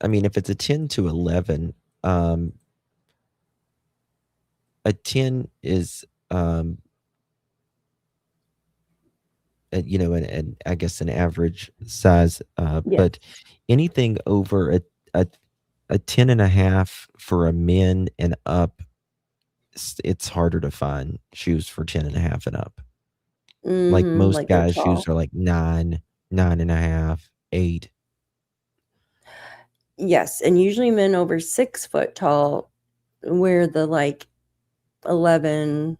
I mean, if it's a 10 to 11, a 10 is, you know, and I guess an average size, but anything over a 10 and a half for a men and up, it's harder to find shoes for 10 and a half and up. Like most like guys' shoes are like 9, 9 and a half, 8. Yes, and usually men over 6 foot tall wear the like 11,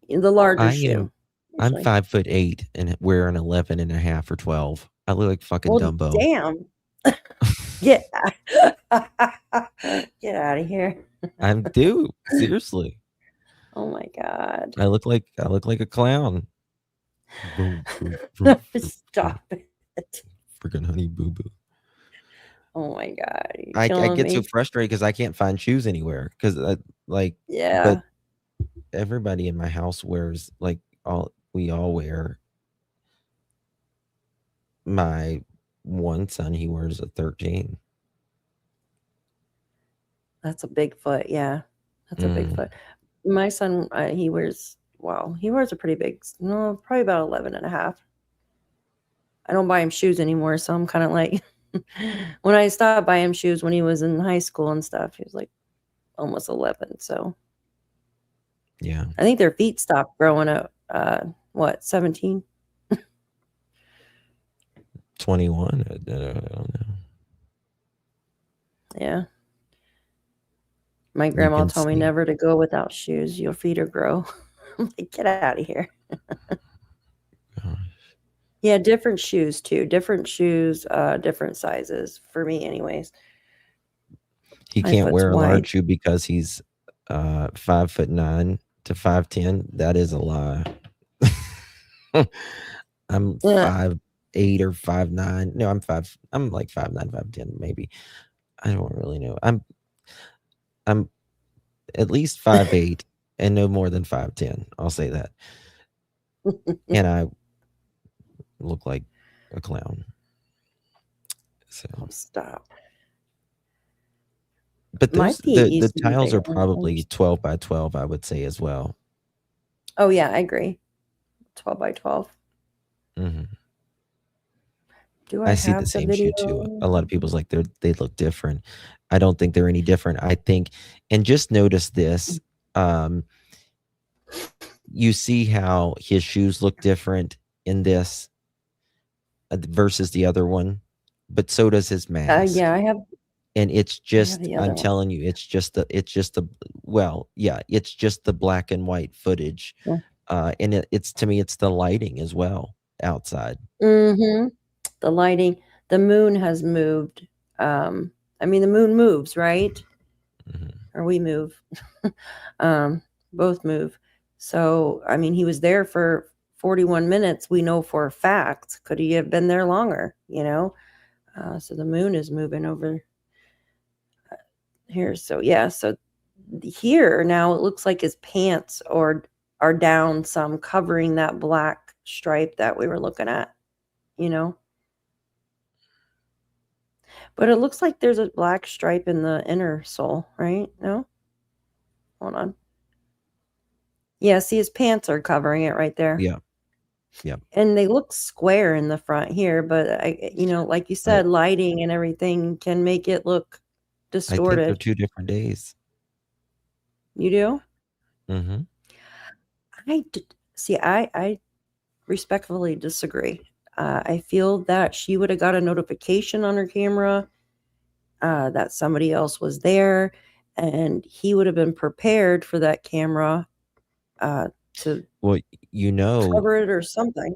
the larger shoe. I'm 5'8" and wear an 11 and a half or 12. I look like fucking Dumbo. Damn. Get out of here. I do, seriously. Oh my God. I look like a clown. Stop it. Freaking honey boo boo. Oh my God. I get so frustrated because I can't find shoes anywhere. Because but everybody in my house wears we all wear. My one son, he wears a 13. That's a big foot. Yeah. That's a big foot. My son, he wears a pretty big, probably about 11 and a half. I don't buy him shoes anymore. So I'm kind of like, when I stopped buying him shoes when he was in high school and stuff, he was like almost 11. So yeah, I think their feet stopped growing at 17? 21. I don't know. Yeah. My grandma told me never to go without shoes. Your feet will grow. I'm like, get out of here. Yeah, different shoes too. Different shoes, different sizes for me anyways. He can't wear a large shoe because he's 5'9" to 5'10". That is a lie. I'm 5'8" or 5'9". No, I'm like 5'9", 5'10", maybe. I don't really know. I'm at least 5'8" and no more than 5'10". I'll say that. And I look like a clown. So stop. But those the tiles are probably 12 by 12, I would say as well. Oh yeah, I agree. 12 by 12. Do I see the same shoe too. A lot of people's like they look different. I don't think they're any different. I think, and just notice this. You see how his shoes look different in this versus the other one, but so does his mask. Yeah, I have. And it's just, I'm telling you, it's just the black and white footage. Yeah. And it's to me, it's the lighting as well outside. The lighting, the moon has moved. I mean, the moon moves, right? or we move. Both move. So, I mean, he was there for 41 minutes. We know for a fact. Could he have been there longer? You know? So the moon is moving over here. So yeah, so here now it looks like his pants are down some, covering that black stripe that we were looking at, you know? But it looks like there's a black stripe in the inner sole, right? No? Hold on. Yeah, see, his pants are covering it right there. Yeah. Yeah. And they look square in the front here, but like you said, lighting and everything can make it look I think they're distorted. 2 different days. You do? Mm-hmm. I respectfully disagree. I feel that she would have got a notification on her camera that somebody else was there, and he would have been prepared for that camera to Well, cover it or something.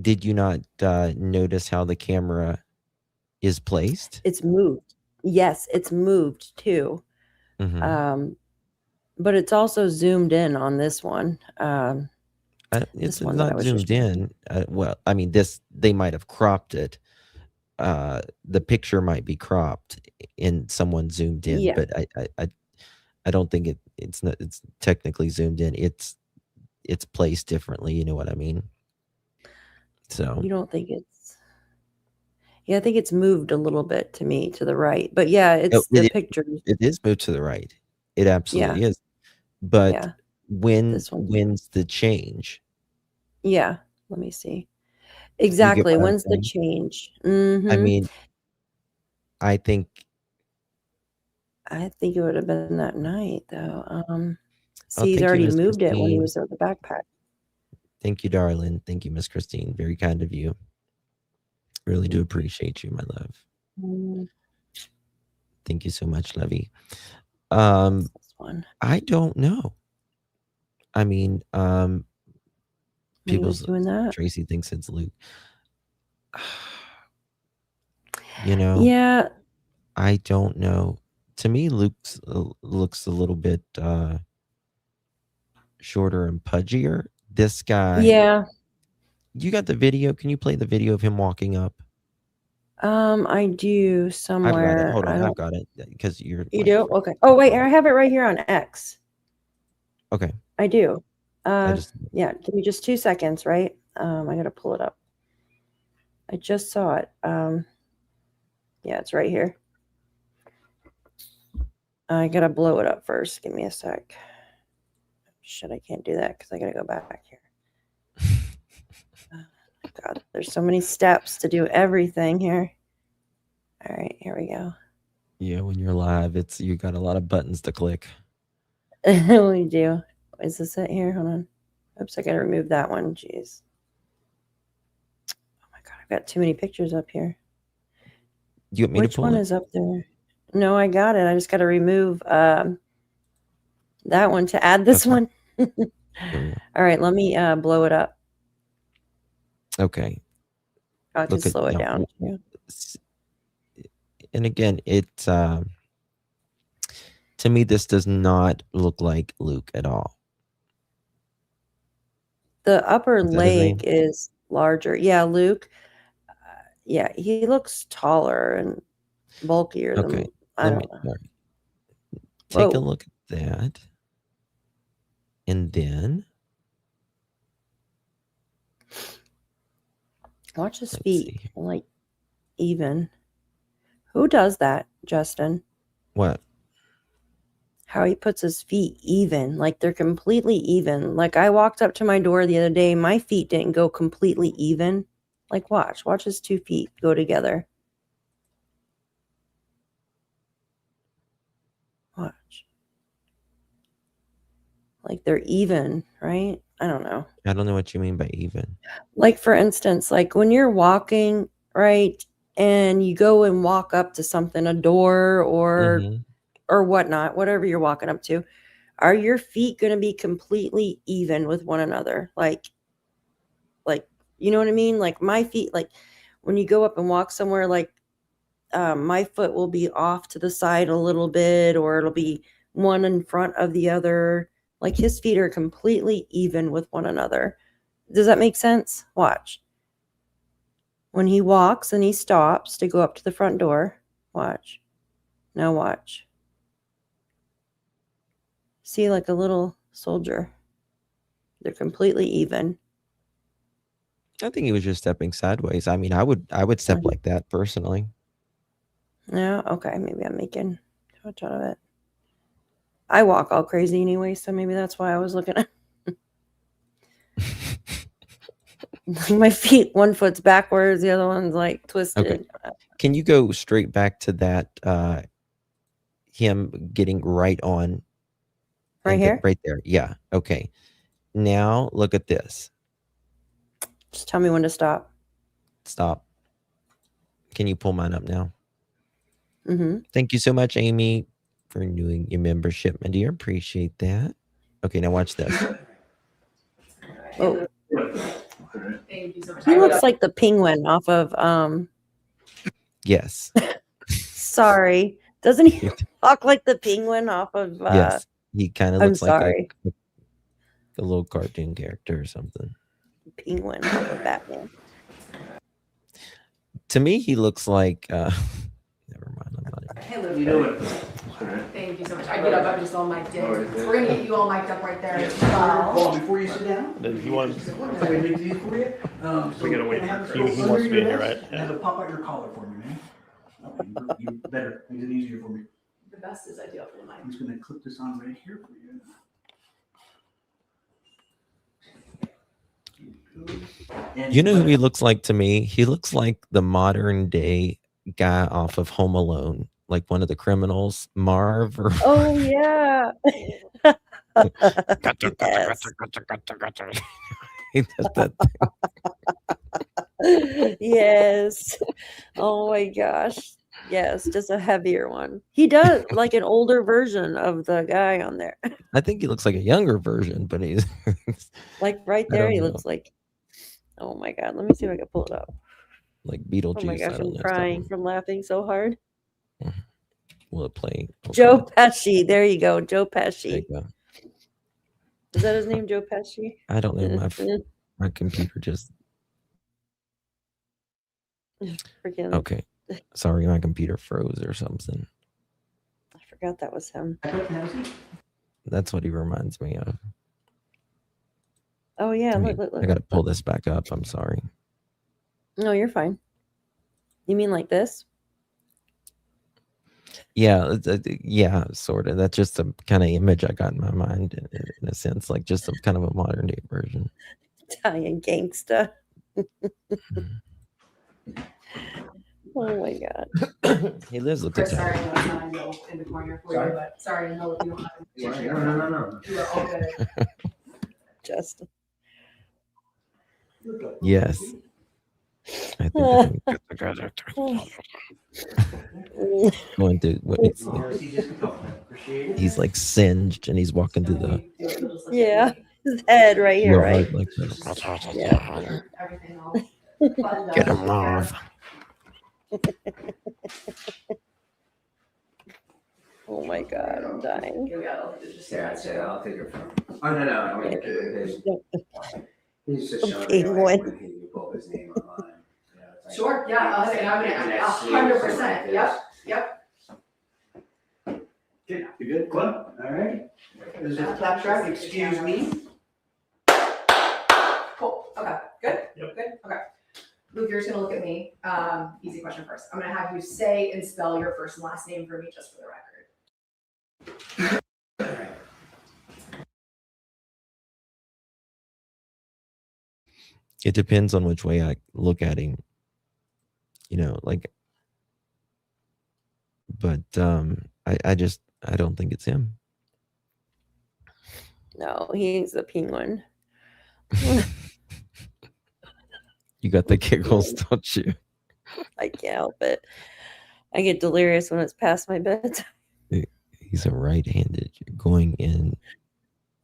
did you not notice how the camera is placed? It's moved. Yes, it's moved too. Mm-hmm. But it's also zoomed in on this one. It's one that I not was just zoomed in. Well, I mean, they might have cropped it. The picture might be cropped and someone zoomed in, Yeah. but I don't think it's technically zoomed in. It's placed differently. You know what I mean? So You don't think it's? Yeah, I think it's moved a little bit to me to the right. But yeah, it's the picture. It is moved to the right. It absolutely Yeah. is. But Yeah. when's the change? Yeah. Let me see. Exactly. what I'm When's the saying? change? I Mhm. mean, I think it would have been that night though. oh, See, he's thank you, already Miss moved it when he Christine. was at the backpack. Thank you, darling. Thank you, Miss Christine. Very kind of you. Really do appreciate you, my love. Mm, Thank you so much, Lovey. this one. I don't know. I mean, When he was people's doing that. Tracy thinks it's Luke. You know, Yeah. I don't know. To me, Luke looks a little bit shorter and pudgier. This guy. Yeah. You got the video? Can you play the video of him walking up? I do somewhere. I've got it. Hold on, I've got it because you're. You do? Okay. Oh wait, I have it right here on X. Okay. I do. Yeah, give me just 2 seconds, right? I gotta pull it up. I just saw it. Yeah, it's right here. I gotta blow it up first. Give me a sec. Shit, I can't do that because I gotta go back here. God, there's so many steps to do everything here. All right, here we go. Yeah, when you're live, you got a lot of buttons to click. We do. Is this it here? Hold on. Oops, I gotta remove that one. Jeez. Oh my God, I've got too many pictures up here. You want me Which to pull one it? is up there? No, I got it. I just gotta remove that one to add this one. All right, let me blow it up. Okay. I'll just slow it down. Yeah. And again, to me, this does not look like Luke at all. The upper Is that his name? leg is larger. Yeah, Luke. Yeah, he looks taller and bulkier Okay. than I don't know. Take a look at that. And then watch his feet, like even. Who does that, Justin? What? How he puts his feet even, like they're completely even. Like I walked up to my door the other day, my feet didn't go completely even. Like watch his 2 feet go together. Watch. Like they're even, right? I don't know. I don't know what you mean by even. Like for instance, like when you're walking, right, and you go and walk up to something, a door or whatnot, whatever you're walking up to, are your feet going to be completely even with one another? Like, you know what I mean? Like my feet, like when you go up and walk somewhere, like my foot will be off to the side a little bit, or it'll be one in front of the other. Like his feet are completely even with one another. Does that make sense? Watch. When he walks and he stops to go up to the front door, watch. Now watch. See, like a little soldier. They're completely even. I think he was just stepping sideways. I mean, I would step like that personally. Yeah, okay, maybe I'm making too much out of it. I walk all crazy anyway, so maybe that's why I was looking at my feet. One foot's backwards, the other one's like twisted. Okay. Can you go straight back to that him getting right on? Right here? Right there. Yeah. Okay. Now look at this. Just tell me when to stop. Stop. Can you pull mine up now? Mm-hmm. Thank you so much, Amy, for renewing your membership, my dear. Appreciate that. Okay, now watch this. Oh. He looks like the penguin off of Yes. Sorry. Doesn't he look like the penguin off of Yes. He kind of I'm looks like sorry. a little cartoon character or something. Penguin off of Batman. To me, he looks like never mind. I'm not even. Hey, Luke. You doing? Thank you so much. I get up, I'm just all mic'd in. So we're gonna get you all mic'd up right there as well. Well, before you sit down, If you want, can I make these for you? we gotta wait. He wants to be in here, right? And have it pop out your collar for me, man. Okay, you better make it easier for me. The best is ideal for the mic. I'm just gonna clip this on right here for you. And You know who he looks like to me? He looks like the modern day guy off of Home Alone, like one of the criminals, Marv. Or Oh yeah. Yes. He does that thing. Yes. Oh my gosh. Yes, just a heavier one. He does like an older version of the guy on there. I think he looks like a younger version, but he's Like right I there, don't he know. looks like. Oh my god, let me see if I can pull it up. like Oh Beetlejuice. my I gosh, don't I'm know. crying from laughing so hard. Will it play? Okay. Joe Pesci. There you go, Joe There Pesci. you go. Is that his name, Joe Pesci? I don't know. My computer just. Freaking. Okay. Sorry, my computer froze or something. I forgot that was him. That's what he reminds me of. Oh yeah, look. I got to pull this back up. I'm sorry. No, you're fine. You mean like this? Yeah, yeah, sort of. That's just a kind of image I got in my mind, in a sense, like just a kind of a modern day version. Italian gangsta. Oh my god. He lives with Chris, the sorry, I'm not in the corner for you, but sorry, no, you don't have to. No. You are all good. Justin. Yes. I think going through what he's like singed and he's walking through the Yeah, his head right here, right? like Yeah. Everything else. Get him off. Oh my god, I'm dying. Here we go. I'll take your phone. Oh, no. He's just showing me Penguin. when he pulled his name online. Sure, yeah, I'm gonna 100%. Yep. Okay, you good? Well, all right. There's a clap track. Excuse me. Cool. Okay. Good. Yep. Good. Okay. Luke, you're just gonna look at me. Easy question first. I'm gonna have you say and spell your first and last name for me, just for the record. It depends on which way I look at him. You know, like, but I don't think it's him. No, he's the penguin. You got the giggles, don't you? I can't help it. I get delirious when it's past my bedtime. He's a right-handed. You're going in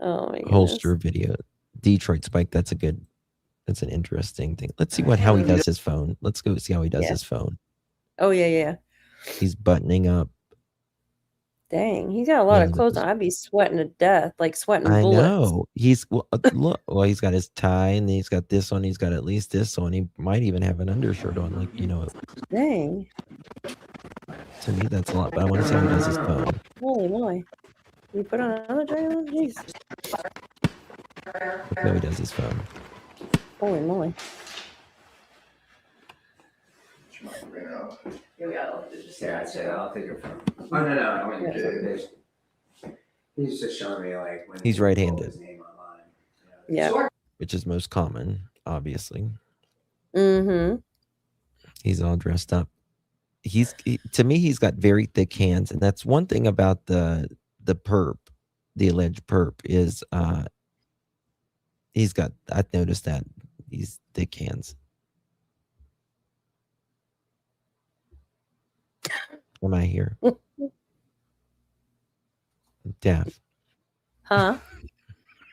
Oh my goodness. holster video. Detroit Spike. That's an interesting thing. Let's see how he does his phone. Let's go see how he does Yeah. his phone. Oh yeah. He's buttoning up. Dang, he's got a lot Yeah, of clothes on. I'd be sweating to death, like sweating I bullets. know. He's look. Well, he's got his tie, and then he's got this on. He's got at least this on. He might even have an undershirt on. Like, you know. Dang. To me, that's a lot. But I want to see how he does his phone. Holy moly. You put on another jacket on? Jeez. Look how he does his phone. Holy moly. Here we go. Yeah, I'd say I'll take your phone. Oh no, I want you to. He's just showing me like when He's right-handed. his name online. Yeah. Which is most common, obviously. Mm-hmm. He's all dressed up. To me, he's got very thick hands, and that's one thing about the perp, the alleged perp, is he's got. I've noticed that he's thick hands. Am I here? Deaf. Huh?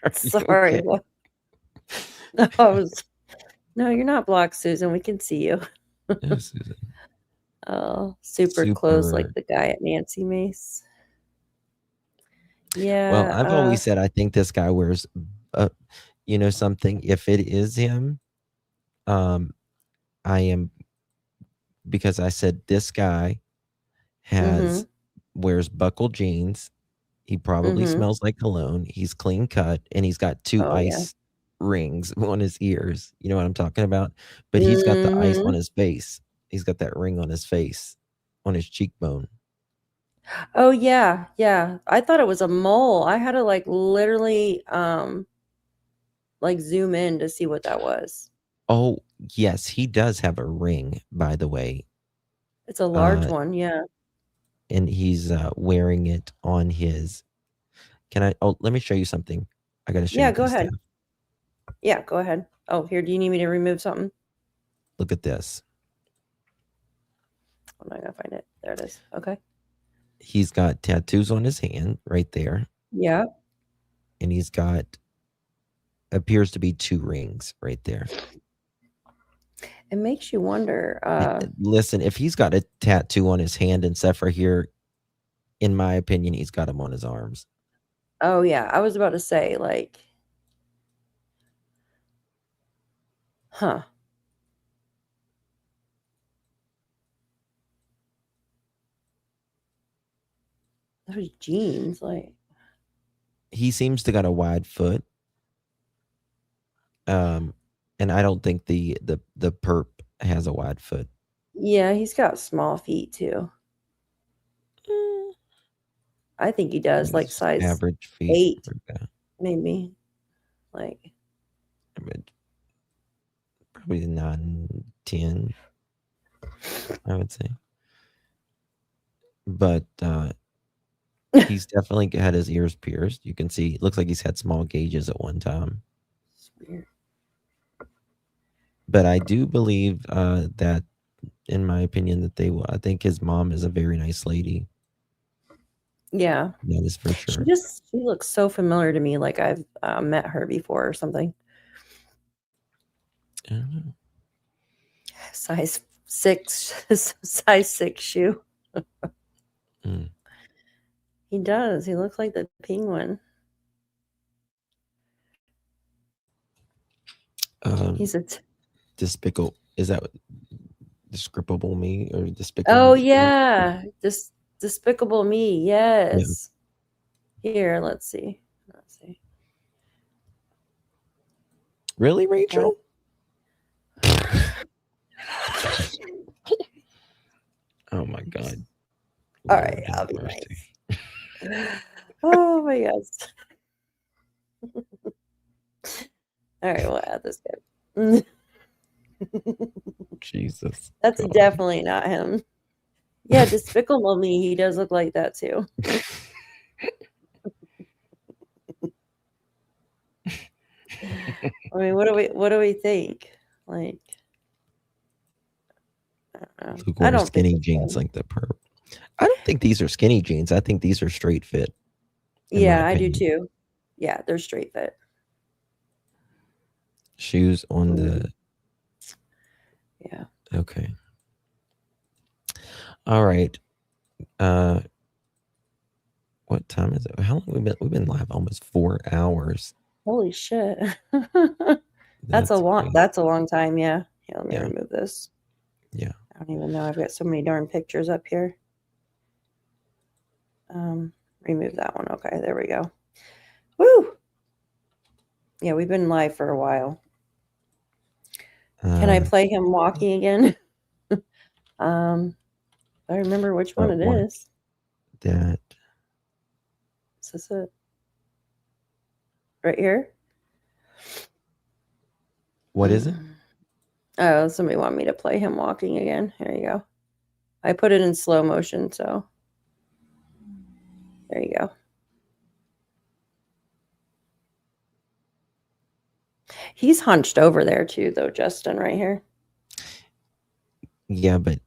Are you Sorry. okay? What? No, you're not blocked, Susan. We can see you. Yeah, Susan. Oh, super close, like the guy at Nancy Mace. Yeah. Well, I've always said I think this guy wears, you know, something. If it is him, I am, because I said this guy wears buckled jeans. He probably smells like cologne. He's clean cut, and he's got two ice rings on his ears. You know what I'm talking about? But he's got the ice on his face. He's got that ring on his face, on his cheekbone. Oh yeah, yeah. I thought it was a mole. I had to like literally like zoom in to see what that was. Oh, yes, he does have a ring, by the way. It's a large one, yeah. And he's wearing it on his. Let me show you something. I got to show you. Yeah, go ahead. Yeah, go ahead. Oh, here, do you need me to remove something? Look at this. I'm not gonna find it. There it is. Okay. He's got tattoos on his hand right there. Yeah. And he's got, appears to be 2 rings right there. It makes you wonder. Listen, if he's got a tattoo on his hand and stuff right here, in my opinion, he's got them on his arms. Oh yeah, I was about to say, like, huh. Those jeans, like. He seems to got a wide foot. And I don't think the perp has a wide foot. Yeah, he's got small feet too. I think he does, like size average feet. 8, maybe. Like, probably 9, 10, I would say. But he's definitely had his ears pierced. You can see, it looks like he's had small gauges at one time. It's weird. But I do believe that, in my opinion, that they will. I think his mom is a very nice lady. Yeah. That is for sure. She looks so familiar to me, like I've met her before or something. I don't know. Size 6, size 6 shoe. He does. He looks like the penguin. He's a despicable. Is that Despicable Me or Despicable? Oh yeah, Despicable Me. Yes. Yeah. Here, let's see. Really, Rachel? Oh my God. All right, I'll be nice. Oh my gosh. All right, we'll add this guy. Jesus. That's definitely not him. Yeah, Despicable Me. He does look like that too. I mean, what do we think? Like, I don't know. I don't skinny jeans like the perp. I don't think these are skinny jeans. I think these are straight fit. Yeah, I do too. Yeah, they're straight fit. Shoes on the. Yeah. Okay. All right. What time is it? How long we've been live? Almost 4 hours. Holy shit. That's a long great. that's a long time, yeah. Here, let me Yeah. remove this. Yeah. I don't even know. I've got so many darn pictures up here. Remove that one. Okay, there we go. Woo! Yeah, we've been live for a while. Can I play him walking again? I remember which one it is. That. Is this it? Right here? What is it? Oh, somebody wanted me to play him walking again. Here you go. I put it in slow motion, so there you go. He's hunched over there too, though, Justin, right here. Yeah, but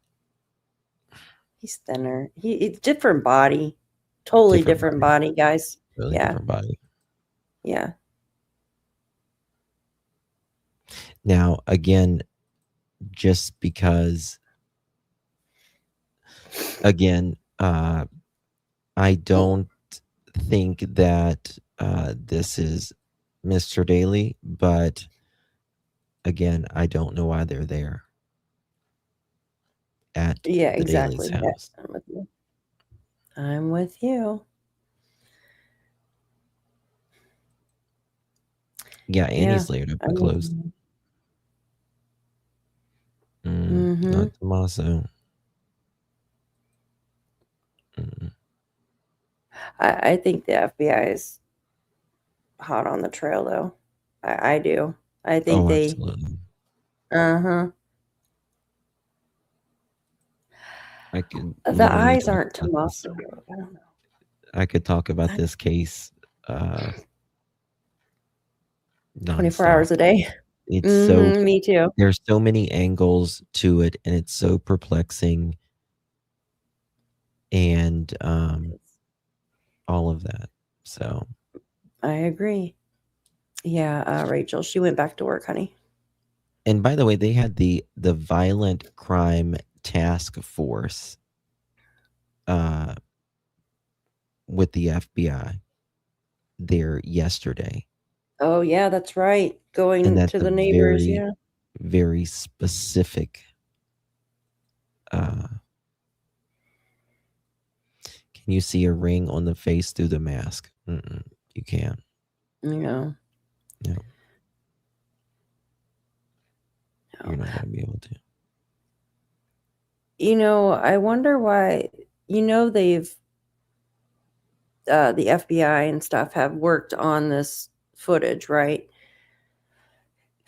he's thinner. It's different body. Totally different body, guys. Really yeah. different body. Yeah. Now, again, just because, again, I don't think that this is Mr. Daley, but again, I don't know why they're there at the exactly. Daley's house. I'm with you. I'm with you. Yeah, Annie's layered up and closed. Not Tommaso. I think the FBI is hot on the trail, though. I do. I think they. Absolutely. I could. The eyes aren't Tommaso. I don't know. I could talk about this case 24 hours a day. It's so. Me too. There's so many angles to it, and it's so perplexing, and all of that. So. I agree. Yeah, Rachel, she went back to work, honey. And by the way, they had the Violent Crime Task Force with the FBI there yesterday. Oh, yeah, that's right. Going to the neighbors, yeah. Very specific. Can you see a ring on the face through the mask? You can't. Yeah. No. You're not going to be able to. You know, I wonder why, they've, the FBI and stuff have worked on this footage, right?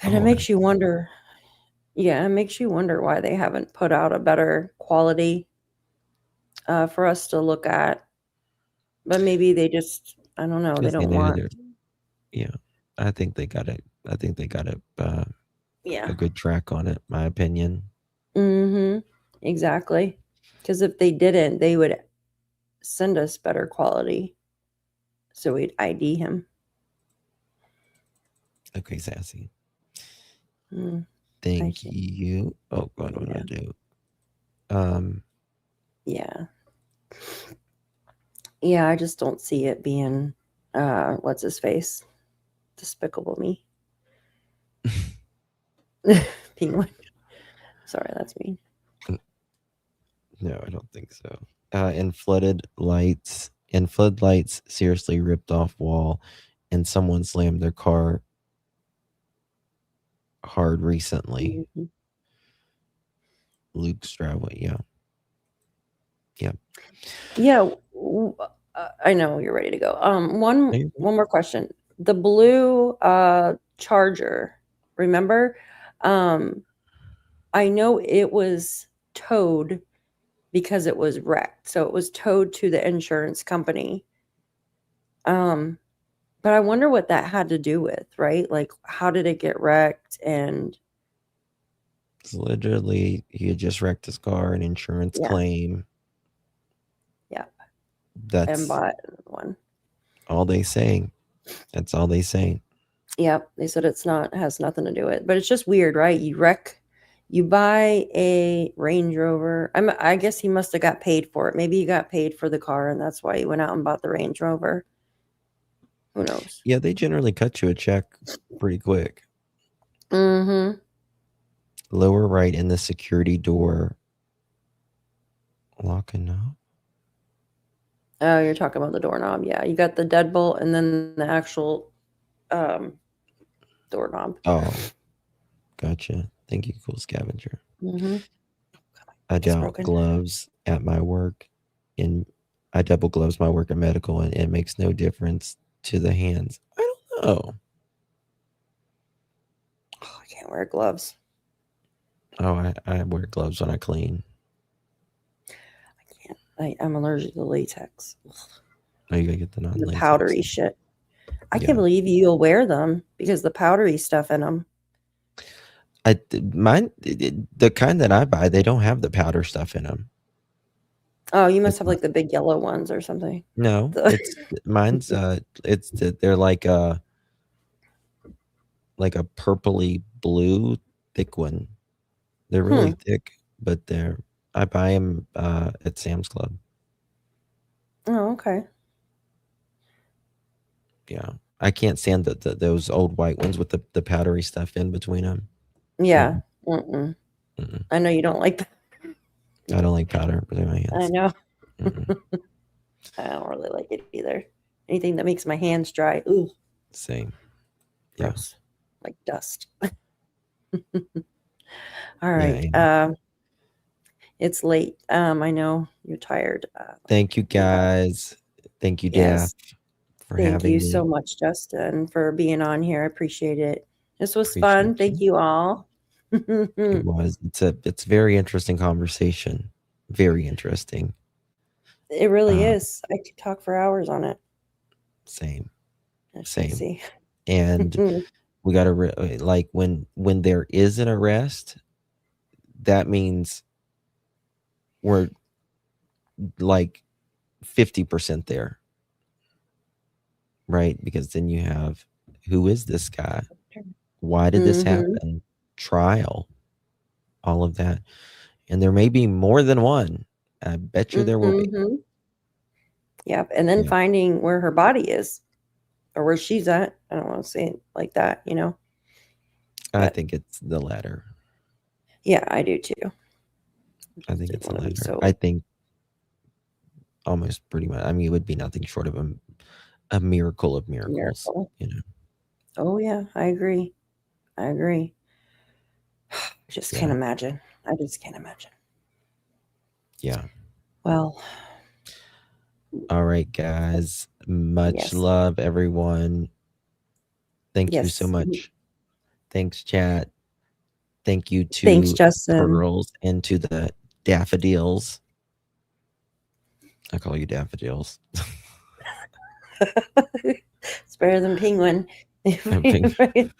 And it makes you wonder, why they haven't put out a better quality for us to look at. But maybe they just, I don't know, they don't want. Yeah, I think they got it. I think they got it. A good track on it, my opinion. Exactly. Because if they didn't, they would send us better quality, so we'd ID him. Okay, Sassy. Thank you. Oh, what do I do? Yeah, I just don't see it being what's his face? Despicable Me. Penguin. Sorry, that's me. No, I don't think so. And floodlights seriously ripped off wall, and someone slammed their car hard recently. Luke's driveway, yeah. I know you're ready to go. One more question. The blue Charger, remember? I know it was towed because it was wrecked, so it was towed to the insurance company. But I wonder what that had to do with, right? Like, how did it get wrecked? And it's literally, he had just wrecked his car, an insurance claim. And bought one. All they saying. That's all they saying. Yep, they said has nothing to do with it. But it's just weird, right? You wreck You buy a Range Rover. I guess he must have got paid for it. Maybe he got paid for the car, and that's why he went out and bought the Range Rover. Who knows? Yeah, they generally cut you a check pretty quick. Mm-hmm. Lower right in the security door. Lock and knob. Oh, you're talking about the doorknob. Yeah, you got the deadbolt and then the actual doorknob. Oh, gotcha. Thank you, cool scavenger. Mm-hmm. I It's doubt broken. gloves at my work, and I double gloves my work at medical, and it makes no difference to the hands. I don't know. Oh, I can't wear gloves. Oh, I wear gloves when I clean. I can't. I'm allergic to latex. Oh, you gotta get the The non-latex. powdery shit. I Yeah. can't believe you'll wear them because the powdery stuff in them. Mine, the kind that I buy, they don't have the powder stuff in them. Oh, you must It's have not- like the big yellow ones or something. No, it's mine's. They're like a purpley blue thick one. They're really thick, but I buy them at Sam's Club. Oh, okay. Yeah, I can't stand those old white ones with the powdery stuff in between them. Yeah. Mm-mm. Mm-mm. I know you don't like that. I don't like powder between my hands. I know. Mm-mm. I don't really like it either. Anything that makes my hands dry. Ooh, Same. Yeah. gross. Like dust. All right. Yeah. It's late. I know you're tired. Thank you, guys. Thank you, Yes. Daff, for Thank having you me. so much, Justin, for being on here. I appreciate it. This was Appreciate fun. Thank you all. It was. It's a very interesting conversation. Very interesting. It really is. I could talk for hours on it. Same. As you Same. see. And we got to like when there is an arrest, that means we're like 50% there, right? Because then you have, who is this guy? Why did this happen? Trial, all of that. And there may be more than one. I bet you there will be. Yep. And then finding where her body is or where she's at. I don't want to say it like that, you know. I think it's the latter. Yeah, I do too. I think it's the latter. so- I think almost pretty much. I mean, it would be nothing short of a miracle of miracles. Miracle. You know. Oh yeah, I agree. I just can't imagine. I just can't imagine. Yeah. Well. All right, guys. Much Yes. love, everyone. Thank you so Yes. much. Thanks, chat. Thank you to Thanks, Justin. Pearls and to the daffodils. I call you daffodils. It's better than penguin. Penguin.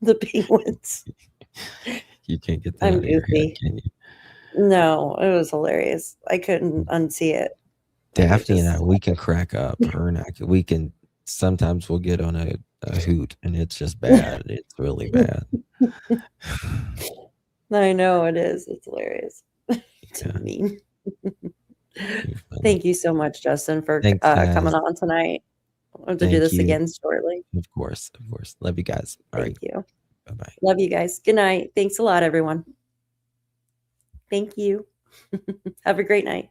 The penguins. You can't get that I'm out of your head, goofy. can you? No, it was hilarious. I couldn't unsee it. Daphne and I, we can crack up. Her and I, we can. Sometimes we'll get on a hoot, and it's just bad. It's really bad. I know it is. It's hilarious. It's mean. Thank you so much, Justin, for Thanks, guys. coming on tonight. I'll have to do Thank this you. again shortly. Of course, of course. Love you guys. All right. Thank you. Bye-bye. Love you guys. Good night. Thanks a lot, everyone. Thank you. Have a great night.